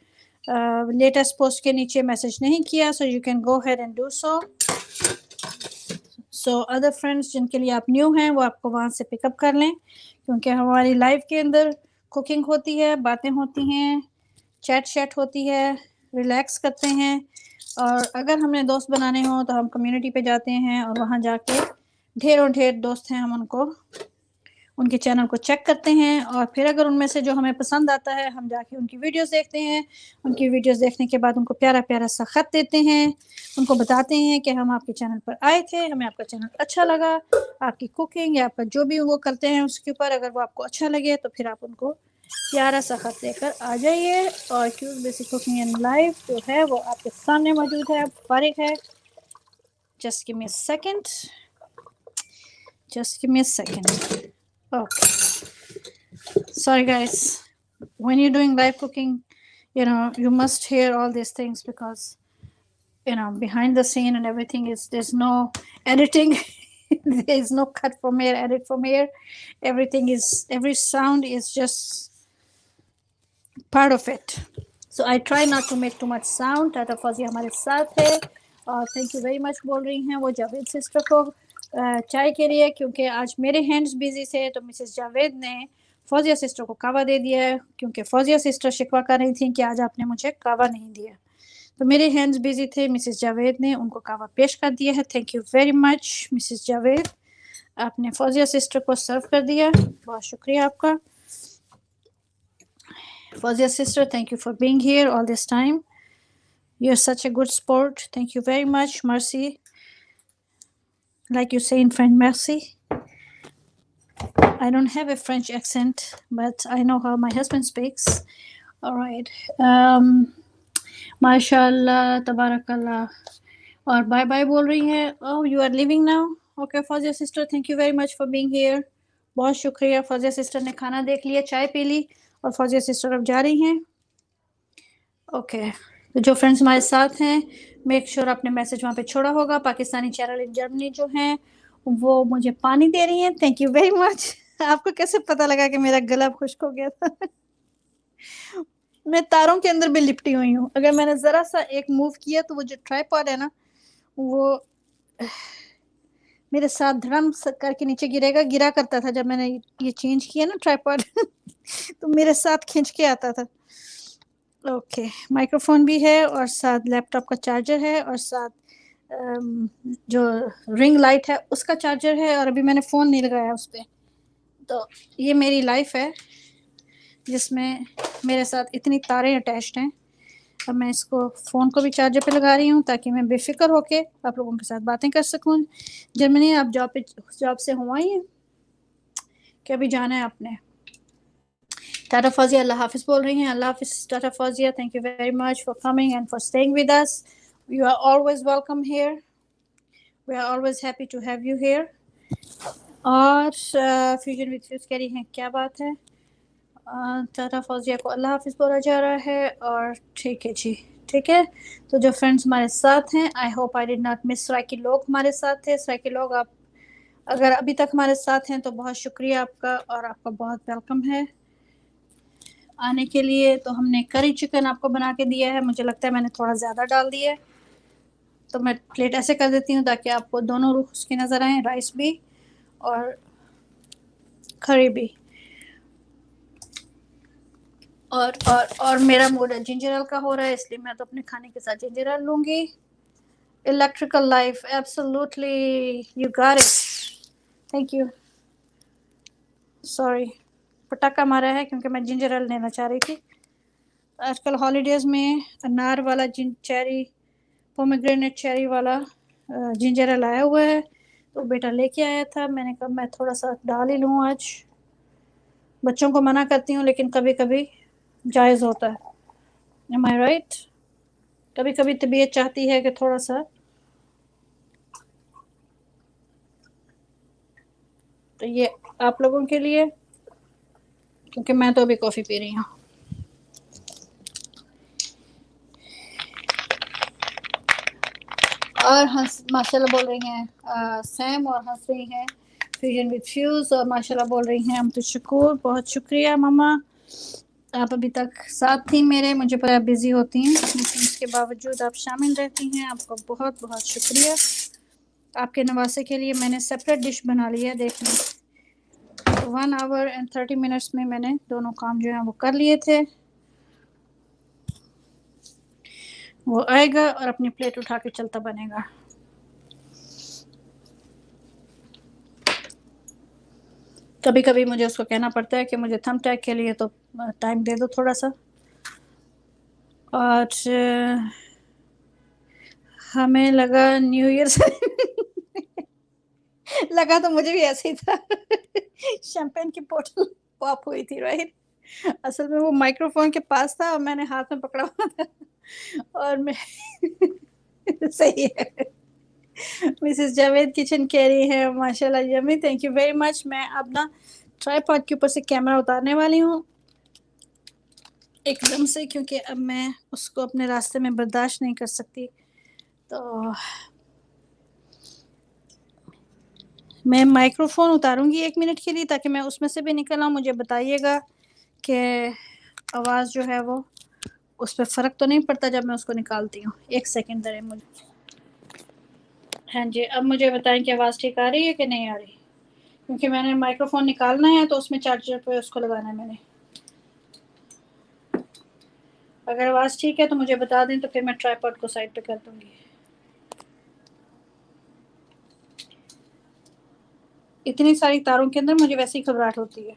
लेटेस्ट पोस्ट के नीचे मैसेज नहीं किया, so you can go ahead and do so. So other friends जिनके लिए आप न्यू हैं वो आपको वहाँ से पिकअप कर लें, क्योंकि हमारी लाइव के अंदर कुकिंग होती है, बातें होती हैं, चैट होती है, रिलैक्स करते हैं. और अगर हमने दोस्त बनाने हों तो हम कम्युनिटी पे जाते हैं और वहाँ जाके ढेर दोस्त हैं, हम उनके चैनल को चेक करते हैं और फिर अगर उनमें से जो हमें पसंद आता है हम जाके उनकी वीडियोस देखते हैं. उनकी वीडियोस देखने के बाद उनको प्यारा प्यारा सा ख़त देते हैं, उनको बताते हैं कि हम आपके चैनल पर आए थे, हमें आपका चैनल अच्छा लगा, आपकी कुकिंग या आपका जो भी वो करते हैं उसके ऊपर अगर वो आपको अच्छा लगे तो फिर आप उनको प्यारा सा ख़त देकर आ जाइए. और क्यूज बेसिक कुकिंग एंड लाइव जो है वो आपके सामने मौजूद है, फ़ारिग है. Just give me a second, just give me a second. Okay, sorry guys, when you're doing live cooking, you must hear all these things because behind the scene and everything there's no editing. There's no cut from here, edit from here. Every sound is just part of it. So I try not to make too much sound. Tata Fauzi हमारे साथ है और thank you very much बोल रही हैं वो Javed sister को चाय के लिए, क्योंकि आज मेरे हैंड्स बिजी थे तो मिसेस जावेद ने फौजिया सिस्टर को कावा दे दिया है, क्योंकि फौजिया सिस्टर शिकवा कर रही थी कि आज आपने मुझे कावा नहीं दिया। तो मेरे हैंड्स बिजी थे, मिसेस जावेद ने उनको कावा पेश कर दिया है। Thank you very much Mrs Javed, आपने फौजिया सिस्टर को सर्व कर दिया, बहुत शुक्रिया आपका। Fauzia sister, thank you for being here all this time. You're such a good sport. Thank you very much. Mercy. Like you say in French, merci. I don't have a French accent, but I know how my husband speaks. All right. MashaAllah, Tabarakallah. और bye bye बोल रही हैं। Oh, you are leaving now? Okay, Fauzia sister, thank you very much for being here. बहुत शुक्रिया। Fauzia sister ने खाना देख लिया, चाय पी ली और फौजिया सिस्टर अब जा रही हैं। ओके, तो जो फ्रेंड्स हमारे साथ हैं, मेक श्योर आपने मैसेज वहाँ पे छोड़ा होगा। पाकिस्तानी चैनल इन जर्मनी जो हैं वो मुझे पानी दे रही हैं, थैंक यू वेरी मच। आपको कैसे पता लगा कि मेरा गला खुश्क हो गया था? मैं तारों के अंदर भी लिपटी हुई हूँ। अगर मैंने ज़रा सा एक मूव किया तो वो जो ट्राइपॉड है ना, वो मेरे साथ धड़म करके नीचे गिरेगा। गिरा करता था जब मैंने ये चेंज किया ना ट्राइपॉड तो मेरे साथ खींच के आता था। ओके, माइक्रोफोन भी है और साथ लैपटॉप का चार्जर है और साथ जो रिंग लाइट है उसका चार्जर है, और अभी मैंने फ़ोन नहीं लगाया उस पर। तो ये मेरी लाइफ है जिसमें मेरे साथ इतनी तारें अटैच्ड हैं। अब मैं इसको फ़ोन को भी चार्जर पे लगा रही हूँ ताकि मैं बेफिक्र होके आप लोगों के साथ बातें कर सकूँ। जर्मनी आप जॉब से हुआ ही हैं कि अभी जाना है आपने? टाटा फौजिया अल्लाह हाफिज़ बोल रही हैं। अल्लाह हाफिज़ tata Fauzia, thank you very much for coming and for staying with us. You are always welcome here, we are always happy to have you here. और फ्यूजन विद फ्यूज कह रही हैं क्या बात है। टाटा फौजिया को अल्लाह हाफिज़ बोला जा रहा है और ठीक है जी, ठीक है। तो जो फ्रेंड्स हमारे साथ हैं, I hope I did not miss. Saraiki लोग हमारे साथ थे। सराकी लोग, आप अगर अभी तक हमारे साथ हैं तो बहुत शुक्रिया आपका और आपका बहुत वेलकम है आने के लिए। तो हमने करी चिकन आपको बना के दिया है, मुझे लगता है मैंने थोड़ा ज़्यादा डाल दिया है, तो मैं प्लेट ऐसे कर देती हूँ ताकि आपको दोनों रुख उसकी नज़र आए, राइस भी और करी भी। और मेरा मूड जिंजर एल का हो रहा है, इसलिए मैं तो अपने खाने के साथ जिंजर एल लूँगी। Electrical life, absolutely, you got it, thank you. Sorry, पटाखा मारा है क्योंकि मैं जिंजर एल लेना चाह रही थी। आजकल हॉलीडेज़ में अनार वाला चेरी, पोमेग्रेनेट चेरी वाला जिंजर एल आया हुआ है, तो बेटा लेके आया था। मैंने कहा मैं थोड़ा सा डाल ही लूँ आज। बच्चों को मना करती हूँ लेकिन कभी कभी जायज़ होता है। एम आई राइट? कभी कभी तबीयत चाहती है कि थोड़ा सा, तो ये आप लोगों के लिए, क्योंकि मैं तो अभी कॉफ़ी पी रही हूँ। और हंस माशाल्लाह बोल रही हैं सैम, और हंस रही हैं फ्यूजन विद फ्यूज़, और माशाल्लाह बोल रही हैं हम तो शकूर, बहुत शुक्रिया मामा, आप अभी तक साथ थी मेरे। मुझे पता बिज़ी होती हैं लेकिन उसके बावजूद आप शामिल रहती हैं, आपका बहुत बहुत शुक्रिया। आपके नवासे के लिए मैंने सेपरेट डिश बना ली है, देख लें। 1 आवर एंड 30 मिनट्स में मैंने दोनों काम जो हैं वो कर लिए थे। वो आएगा और अपनी प्लेट उठा के चलता बनेगा। कभी कभी मुझे उसको कहना पड़ता है कि मुझे थंब टैग के लिए तो टाइम दे दो थोड़ा सा। और हमें लगा न्यू ईयर से लगा तो मुझे भी ऐसे ही था शैम्पेन की बोतल पॉप हुई थी, राइट? असल में वो माइक्रोफोन के पास था और मैंने हाथ में पकड़ा हुआ था और मैं सही है। मिसेस जावेद किचन कह रही है माशाल्लाह yummy, thank you very much. मैं अब ना ट्राइपॉड के ऊपर से कैमरा उतारने वाली हूँ एकदम से, क्योंकि अब मैं उसको अपने रास्ते में बर्दाश्त नहीं कर सकती। तो मैं माइक्रोफोन उतारूंगी 1 मिनट के लिए ताकि मैं उसमें से भी निकल आऊँ। मुझे बताइएगा कि आवाज़ जो है वो उस पर फ़र्क तो नहीं पड़ता जब मैं उसको निकालती हूँ। 1 सेकंड दें मुझे। हाँ जी, अब मुझे बताएं कि आवाज़ ठीक आ रही है कि नहीं आ रही, क्योंकि मैंने माइक्रोफोन निकालना है तो उसमें चार्जर पे उसको लगाना है मैंने। अगर आवाज़ ठीक है तो मुझे बता दें, तो फिर मैं ट्राइपॉड को साइड पे कर दूँगी। इतनी सारी तारों के अंदर मुझे वैसे ही घबराहट होती है,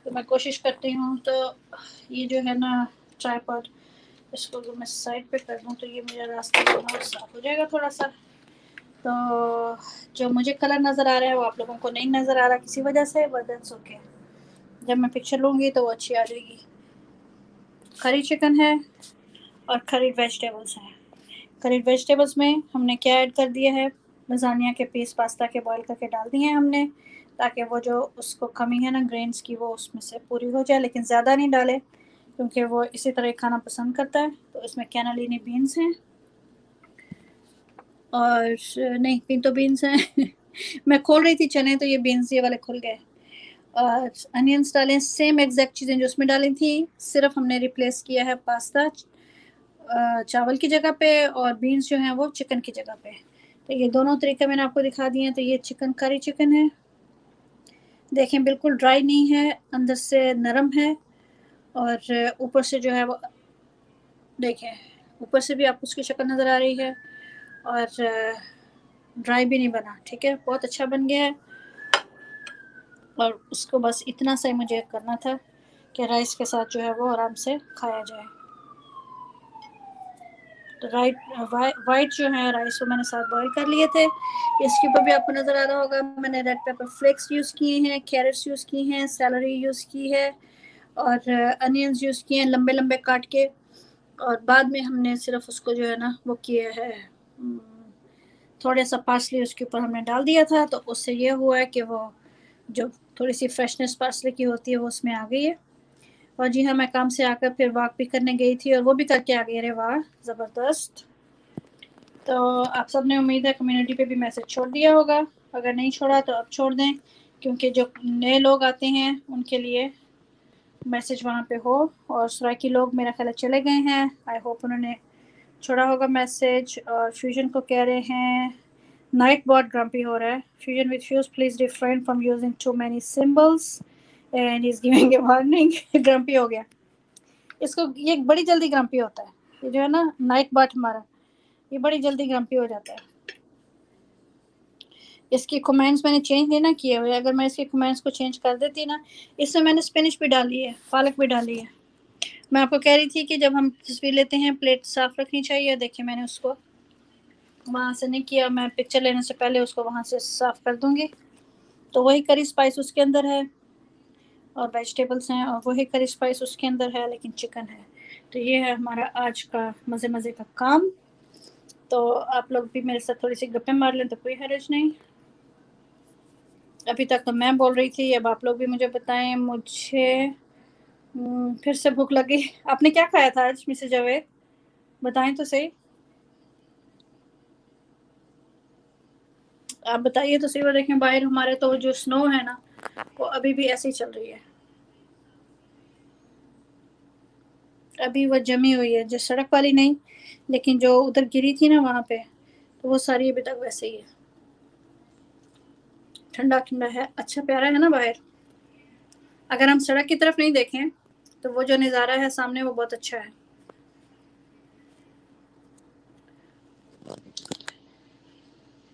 तो मैं कोशिश करती हूँ। तो ये जो है ना ट्राइपॉड, इसको अगर मैं साइड पे कर दूँ तो ये मेरा रास्ता बहुत साफ हो जाएगा थोड़ा सा। तो जो मुझे कलर नज़र आ रहा है वो आप लोगों को नहीं नज़र आ रहा किसी वजह से, बट दैट्स ओके। जब मैं पिक्चर लूँगी तो वो अच्छी आ जाएगी। करी चिकन है और करीड वेजिटेबल्स हैं। करीड वेजिटेबल्स में हमने क्या ऐड कर दिया है, लजानिया के पीस पास्ता के बॉईल करके डाल दिए हैं हमने, ताकि वो जो उसको कमी है ना ग्रेन्स की वो उसमें से पूरी हो जाए, लेकिन ज़्यादा नहीं डाले क्योंकि वो इसी तरह खाना पसंद करता है। तो इसमें कैनालिनी बीन्स हैं और नहीं पिंटो बीन्स हैं मैं खोल रही थी चने तो ये बीन्स ये वाले खुल गए। और अनियंस डालें, सेम एग्जैक्ट चीज़ें जो उसमें डाली थी, सिर्फ हमने रिप्लेस किया है पास्ता चावल की जगह पे और बीन्स जो हैं वो चिकन की जगह पे। तो ये दोनों तरीके मैंने आपको दिखा दिए हैं। तो ये चिकन करी चिकन है, देखें बिल्कुल ड्राई नहीं है, अंदर से नरम है और ऊपर से जो है वो देखें, ऊपर से भी आपको उसकी शक्ल नज़र आ रही है और ड्राई भी नहीं बना। ठीक है, बहुत अच्छा बन गया है। और उसको बस इतना सा ही मुझे करना था कि राइस के साथ जो है वो आराम से खाया जाए। तो वाइट जो है राइस वो मैंने साथ बॉईल कर लिए थे। इसके ऊपर भी आपको नज़र आ रहा होगा मैंने रेड पेपर फ्लेक्स यूज़ किए हैं, कैरेट्स यूज़ की हैं, सैलरी यूज़ की है और अनियंस यूज़ किए हैं लंबे लंबे काट के। और बाद में हमने सिर्फ उसको जो है ना वो किया है, थोड़ा सा पार्सली उसके ऊपर हमने डाल दिया था, तो उससे ये हुआ है कि वो जो थोड़ी सी फ्रेशनेस पार्सले की होती है वो उसमें आ गई है। और जी हाँ, मैं काम से आकर फिर वॉक भी करने गई थी और वो भी करके आ गई। अरे वाह, ज़बरदस्त। तो आप सब ने उम्मीद है कम्युनिटी पे भी मैसेज छोड़ दिया होगा, अगर नहीं छोड़ा तो अब छोड़ दें, क्योंकि जो नए लोग आते हैं उनके लिए मैसेज वहाँ पे हो। और सराकी लोग मेरा ख्याल चले गए हैं, आई होप उन्होंने छोड़ा होगा मैसेज। और फ्यूजन को कह रहे हैं नाइट बहुत ग्रम्पी हो रहा है। Fusion with fuse please refrain from using too many symbols and is giving a warning grumpy हो गया इसको, ये बड़ी जल्दी ग्रम्पी होता है। ये जो है ना नाइट बाट हमारा, ये बड़ी जल्दी ग्रम्पी हो जाता है। इसकी कमेंट्स मैंने चेंज नहीं ना किए हुए, अगर मैं इसके कमेंट्स को चेंज कर देती ना। इसमें मैंने स्पिनिश भी डाली है, पालक भी डाली है। मैं आपको कह रही थी कि जब हम तस्वीर लेते हैं प्लेट साफ़ रखनी चाहिए। देखिए मैंने उसको वहाँ से नहीं किया, मैं पिक्चर लेने से पहले उसको वहाँ से साफ़ कर दूँगी। तो वही करी स्पाइस उसके अंदर है और वेजिटेबल्स हैं और वही करी स्पाइस उसके अंदर है, लेकिन चिकन है। तो ये है हमारा आज का मज़े मज़े का काम। तो आप लोग भी मेरे साथ थोड़ी सी गप्पे मार लें तो कोई हर्ज नहीं। अभी तक तो मैं बोल रही थी, अब आप लोग भी मुझे बताएं। मुझे फिर से भूख लगी। आपने क्या खाया था आज मिसेज जावेद, बताएं तो सही। आप बताइए तो सही। वो देखें बाहर हमारे तो जो स्नो है ना वो अभी भी ऐसे ही चल रही है, अभी वो जमी हुई है, जो सड़क वाली नहीं लेकिन जो उधर गिरी थी ना वहाँ पे, तो वो सारी अभी तक वैसे ही है। ठंडा ठंडा है, अच्छा प्यारा है ना बाहर। अगर हम सड़क की तरफ नहीं देखें तो वो जो नज़ारा है सामने वो बहुत अच्छा है।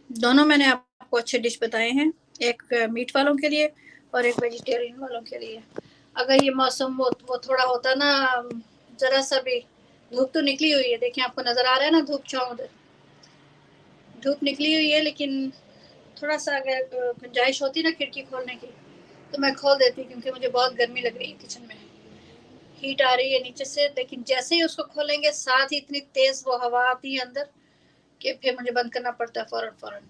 दोनों मैंने आपको अच्छे डिश बताए हैं, एक मीट वालों के लिए और एक वेजिटेरियन वालों के लिए। अगर ये मौसम वो थोड़ा होता ना, ज़रा सा भी धूप तो निकली हुई है, देखिए आपको नज़र आ रहा है ना धूप छाँव, धूप निकली हुई है, लेकिन थोड़ा सा अगर गुंजाइश होती ना खिड़की खोलने की तो मैं खोल देती, क्योंकि मुझे बहुत गर्मी लग रही है, किचन में हीट आ रही है नीचे से। लेकिन जैसे ही उसको खोलेंगे साथ ही इतनी तेज़ वो हवा आती है अंदर कि फिर मुझे बंद करना पड़ता है फ़ौरन फ़ौरन।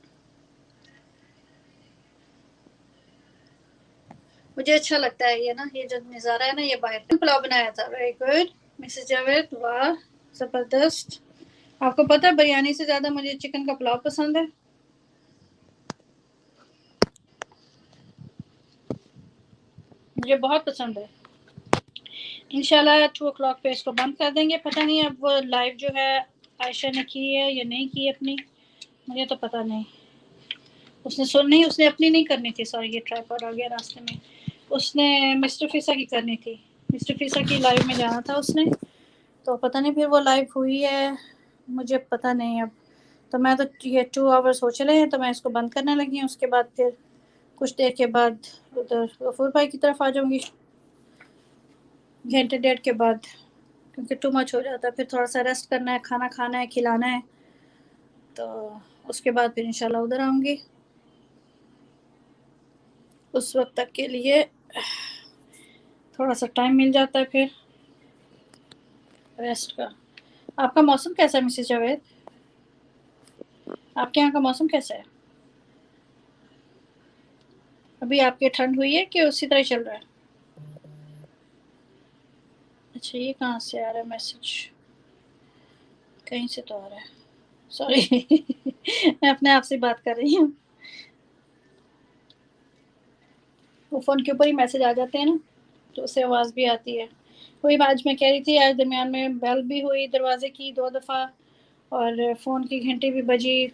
मुझे अच्छा लगता है ये ना, ये जो नज़ारा है ना, ये बाहर। पुलाव बनाया था, वेरी गुड मिसेस जावेद, वाह ज़बरदस्त। आपको पता है बिरयानी से ज़्यादा मुझे चिकन का पुलाव पसंद है। मुझे बहुत पसंद है। इंशाल्लाह 2 o'clock पे इसको बंद कर देंगे। पता नहीं अब वो लाइव जो है आयशा ने की है या नहीं की अपनी, मुझे तो पता नहीं। उसने अपनी नहीं करनी थी। सॉरी, ये ट्राइपॉड आ गया रास्ते में। उसने मिस्टर फीसा की करनी थी। मिस्टर फीसा की लाइव में जाना था उसने, तो पता नहीं फिर वो लाइव हुई है, मुझे पता नहीं अब। तो मैं तो ये 2 hours हो चले हैं, तो मैं इसको बंद करने लगी हूँ। उसके बाद फिर कुछ देर के बाद उधर गफूर भाई की तरफ आ जाऊँगी, घंटे डेढ़ के बाद, क्योंकि टू मच हो जाता है। फिर थोड़ा सा रेस्ट करना है, खाना खाना है, खिलाना है, तो उसके बाद फिर इंशाल्लाह उधर आऊँगी। उस वक्त तक के लिए थोड़ा सा टाइम मिल जाता है फिर रेस्ट का। आपका मौसम कैसा है मिसेस जावेद? आपके यहाँ का मौसम कैसा है? अभी आपके ठंड हुई है कि उसी तरह चल रहा है? अच्छा, ये कहाँ से आ रहा है मैसेज? कहीं से तो आ रहा है, सॉरी। मैं अपने आप से बात कर रही हूँ। वो फ़ोन के ऊपर ही मैसेज आ जाते हैं ना, तो उससे आवाज़ भी आती है। वही आज मैं कह रही थी, आज दरमियान में बेल भी हुई दरवाजे की 2 दफ़ा, और फ़ोन की घंटी भी बजी।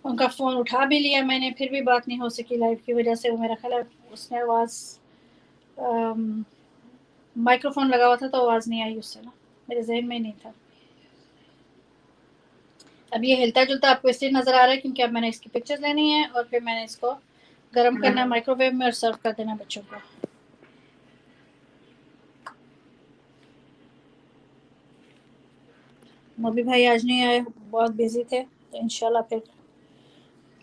उनका फ़ोन उठा भी लिया मैंने, फिर भी बात नहीं हो सकी लाइव की वजह से। वो मेरा ख्याल है उसने आवाज़, माइक्रोफोन लगा हुआ था तो आवाज़ नहीं आई उससे ना, मेरे जहन में ही नहीं था। अब ये हिलता जुलता आपको इसलिए नज़र आ रहा है क्योंकि अब मैंने इसकी पिक्चर्स लेनी है और फिर मैंने इसको गर्म करना है माइक्रोवेव में और सर्व कर देना बच्चों को। मोबी भाई आज नहीं आए, बहुत बिजी थे, तो इंशाल्लाह फिर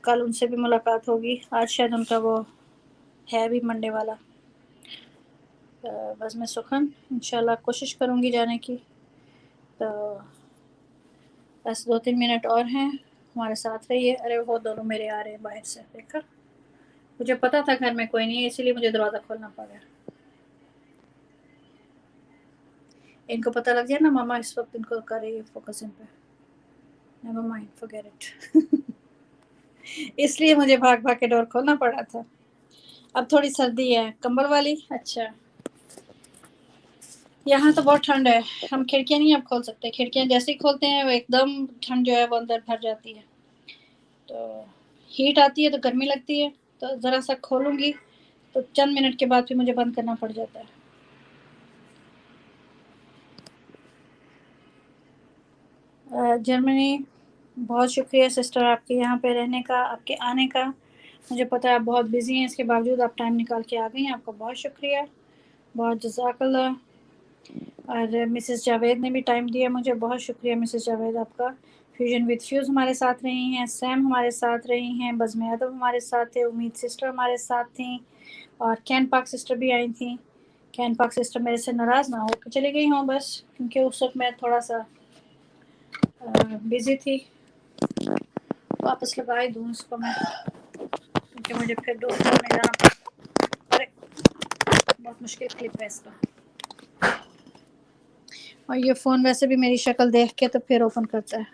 कल उनसे भी मुलाकात होगी। आज शायद उनका वो है भी मंडे वाला। बस मैं सुखन इंशाल्लाह कोशिश करूँगी जाने की। तो बस 2-3 मिनट और हैं, हमारे साथ रहिए। अरे वो दोनों मेरे आ रहे हैं बाहर से, देखा? मुझे पता था घर में कोई नहीं है, इसीलिए मुझे दरवाज़ा खोलना पड़ा। इनको पता लग जाए ना मामा इस वक्त इनको कर रही है फोकस इन पे, नेवर माइंड, फॉरगेट इट। इसलिए मुझे भाग भाग के डोर खोलना पड़ा था। अब थोड़ी सर्दी है, कंबल वाली। अच्छा, यहाँ तो बहुत ठंड है, हम खिड़कियाँ नहीं अब खोल सकते। खिड़कियाँ जैसे ही खोलते हैं वो एकदम ठंड जो है वो अंदर भर जाती है, तो हीट आती है तो गर्मी लगती है। तो ज़रा सा खोलूँगी तो चंद मिनट के बाद फिर मुझे बंद करना पड़ जाता है। जर्मनी, बहुत शुक्रिया सिस्टर आपके यहाँ पे रहने का, आपके आने का। मुझे पता है आप बहुत बिजी हैं, इसके बावजूद आप टाइम निकाल के आ गई हैं, आपका बहुत शुक्रिया, बहुत जज़ाकल्लाह। और मिसेस जावेद ने भी टाइम दिया मुझे, बहुत शुक्रिया मिसेस जावेद आपका। फ्यूजन विद फ्यूज़ हमारे साथ रही हैं, सैम हमारे साथ रही हैं, बज़्म अदब हमारे साथ थे, उम्मीद सिस्टर हमारे साथ थी, और कैन पाक सिस्टर भी आई थी। कैन पाक सिस्टर मेरे से नाराज़ ना हो चली गई हों बस, क्योंकि उस वक्त मैं थोड़ा सा बिज़ी थी। वापस लगा ही दूँ इसको मैं, क्योंकि मुझे फिर डोर खोलने जाना पड़ा। अरे बहुत मुश्किल क्लिप है इसका। और ये फ़ोन वैसे भी मेरी शक्ल देख के तो फिर ओपन करता है।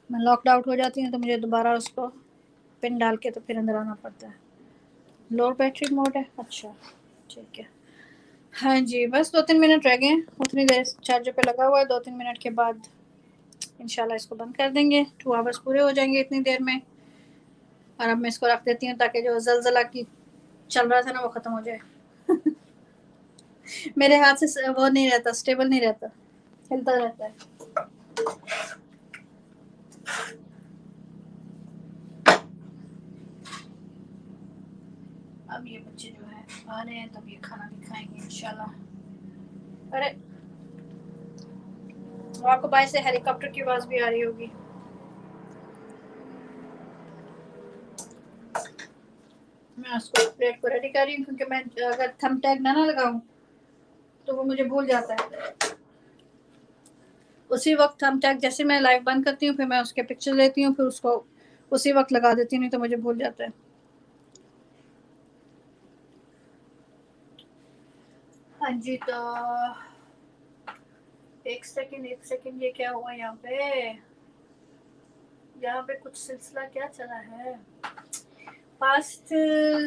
मैं लॉकड आउट हो जाती हूँ तो मुझे दोबारा उसको पिन डाल के तो फिर अंदर आना पड़ता है। लोअर बैटरी मोड है, अच्छा ठीक है। हाँ जी, बस 2-3 मिनट रह गए हैं, उतनी देर चार्जर पे लगा हुआ है। 2-3 मिनट के बाद इंशाल्लाह इसको बंद कर देंगे। 2 hours पूरे हो जाएंगे इतनी देर में। और अब मैं इसको रख देती हूँ ताकि जो जलजला की चल रहा था ना वो ख़त्म हो जाए। मेरे हाथ से वो नहीं रहता, स्टेबल नहीं रहता, हिलता रहता है। अब ये बच्चे जो है आ रहे हैं तब ये खाना भी खाएंगे इंशाल्लाह। अरे आपको बाहर से हेलीकॉप्टर की आवाज़ भी आ रही होगी। मैं उसको प्लेट को रेडी कर रही हूँ, क्योंकि मैं अगर थंब टैग ना लगाऊं तो वो मुझे भूल जाता है। उसी वक्त थंब टैग, जैसे मैं लाइव बंद करती हूँ फिर मैं उसके पिक्चर लेती हूँ, फिर उसको उसी वक्त लगा देती हूँ, नहीं तो मुझे भूल जाता है। हाँ जी, तो एक सेकंड, ये क्या हुआ यहाँ पे? यहाँ पे कुछ सिलसिला क्या चला है? पास्ट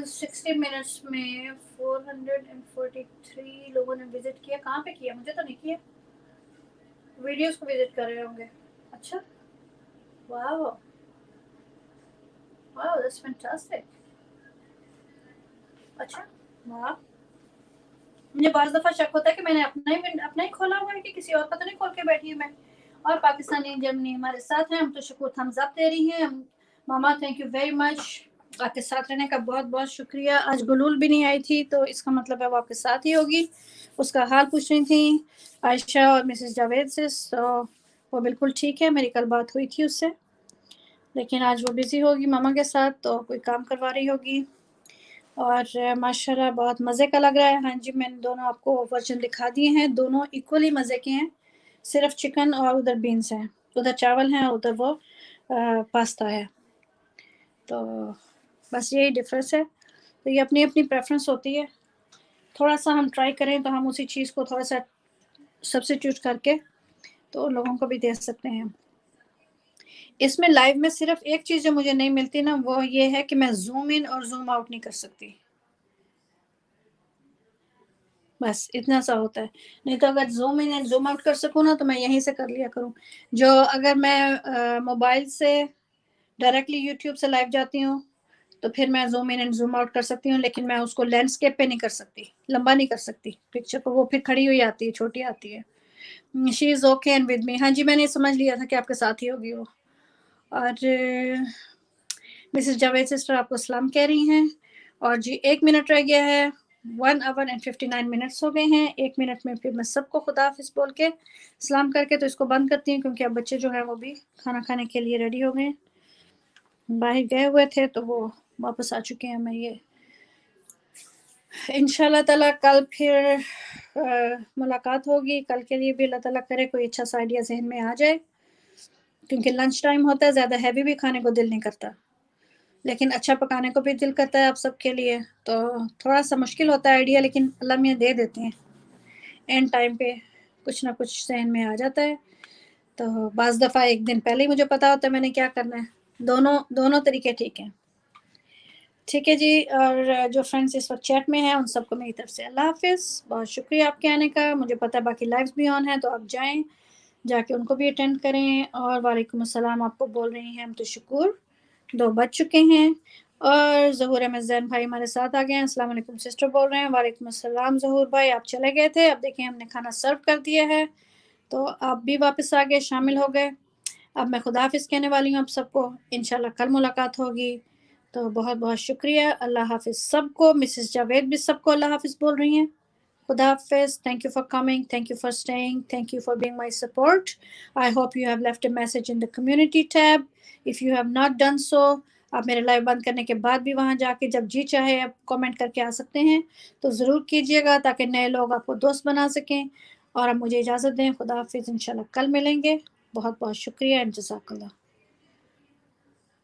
60 मिनट्स में 443 लोगों ने विजिट किया। कहाँ पे किया? मुझे तो नहीं किया। वीडियोस को विजिट कर रहे होंगे। अच्छा, वाह वाह, दैट्स फैंटास्टिक। अच्छा, वाह। मुझे बाज़ दफ़ा शक होता है कि मैंने अपना ही खोला हुआ है कि किसी और का तो नहीं खोल के बैठी हूँ मैं। और पाकिस्तानी जर्मनी हमारे साथ हैं, हम तो शुक्र थम्स अप दे रही हैं। मामा थैंक यू वेरी मच, आपके साथ रहने का बहुत बहुत शुक्रिया। आज गुलूल भी नहीं आई थी तो इसका मतलब है वो आपके साथ ही होगी। उसका हाल पूछ रही थी आयशा और मिसेस जावेद से, तो वो बिल्कुल ठीक है। मेरी कल बात हुई थी उससे, लेकिन आज वो बिज़ी होगी मामा के साथ, तो कोई काम करवा रही होगी। और माशाल्लाह बहुत मज़े का लग रहा है। हाँ जी, मैंने दोनों आपको वर्जन दिखा दिए हैं, दोनों इक्वली मज़े के हैं। सिर्फ चिकन और उधर बीन्स हैं, उधर चावल हैं, उधर वो पास्ता है। तो बस यही डिफरेंस है। तो ये अपनी अपनी प्रेफरेंस होती है। थोड़ा सा हम ट्राई करें तो हम उसी चीज़ को थोड़ा सा सब्स्टिट्यूट करके तो लोगों को भी दे सकते हैं। इसमें लाइव में सिर्फ एक चीज़ जो मुझे नहीं मिलती ना, वो ये है कि मैं जूम इन और जूम आउट नहीं कर सकती। बस इतना सा होता है। नहीं तो अगर zoom in and zoom out कर सकूँ ना, तो मैं यहीं से कर लिया करूँ। जो अगर मैं मोबाइल से डायरेक्टली यूट्यूब से लाइव जाती हूँ, तो फिर मैं zoom in and zoom out कर सकती हूँ, लेकिन मैं उसको लैंडस्केप पे नहीं कर सकती, लंबा नहीं कर सकती पिक्चर को, वो फिर खड़ी हुई आती है, छोटी आती है। She is okay and with me. हाँ जी, मैंने समझ लिया था कि आपके साथ ही होगी वो। और मिसेस जावेद सिस्टर आपको सलाम कह रही हैं। और जी 1 मिनट रह गया है। 1 आवर एंड 59 मिनट्स हो गए हैं। 1 मिनट में फिर मैं सबको खुदा हाफिज़ बोल के सलाम करके तो इसको बंद करती हूँ, क्योंकि अब बच्चे जो हैं वो भी खाना खाने के लिए रेडी हो गए। बाहर गए हुए थे तो वो वापस आ चुके हैं। मैं ये इंशाल्लाह ताला कल फिर मुलाकात होगी। कल के लिए भी अल्लाह ताला करे कोई अच्छा सा आइडिया ज़हन में आ जाए, क्योंकि लंच टाइम होता है, ज़्यादा हैवी भी खाने को दिल नहीं करता, लेकिन अच्छा पकाने को भी दिल करता है आप सबके लिए। तो थोड़ा सा मुश्किल होता है आइडिया, लेकिन अल्लाह मियाँ दे देते हैं। एंड टाइम पे कुछ ना कुछ ज़हन में आ जाता है। तो बाज़ दफ़ा एक दिन पहले ही मुझे पता होता है मैंने क्या करना है। दोनों दोनों तरीके ठीक हैं। ठीक है जी। और जो फ्रेंड्स इस वक्त चैट में हैं उन सबको मेरी तरफ से अल्लाह हाफिज़। बहुत शुक्रिया आपके आने का। मुझे पता है बाकी लाइव्स भी ऑन हैं, तो आप जाएँ, जाके उनको भी अटेंड करें। और वालेकुम अस्सलाम आपको बोल रही हैं हम तो शुक्र 2 बज चुके हैं। और ज़हूर अहमद ज़ैन भाई हमारे साथ आ गए हैं। अस्सलाम वालेकुम सिस्टर बोल रहे हैं। वालेकुम अस्सलाम ज़हूर भाई, आप चले गए थे, अब देखिए हमने खाना सर्व कर दिया है, तो आप भी वापस आ गए, शामिल हो गए। अब मैं खुदा हाफिज़ कहने वाली हूँ आप सबको। इंशाल्लाह कल मुलाकात होगी। तो बहुत बहुत शुक्रिया। अल्लाह हाफिज़ सबको। मिसेस जावेद भी सबको अल्लाह हाफिज़ बोल रही हैं। Khuda Hafiz. Thank you for coming. Thank you for staying. Thank you for being my support. I hope you have left a message in the community tab. If you have not done so, आप मेरे live बंद करने के बाद भी वहाँ जाके जब जी चाहे आप कमेंट करके आ सकते हैं, तो ज़रूर कीजिएगा ताकि नए लोग आपको दोस्त बना सकें। और अब मुझे इजाज़त दें। खुदा हाफिज़। इंशाल्लाह कल मिलेंगे। बहुत बहुत शुक्रिया एंड जज़ाकल्लाह।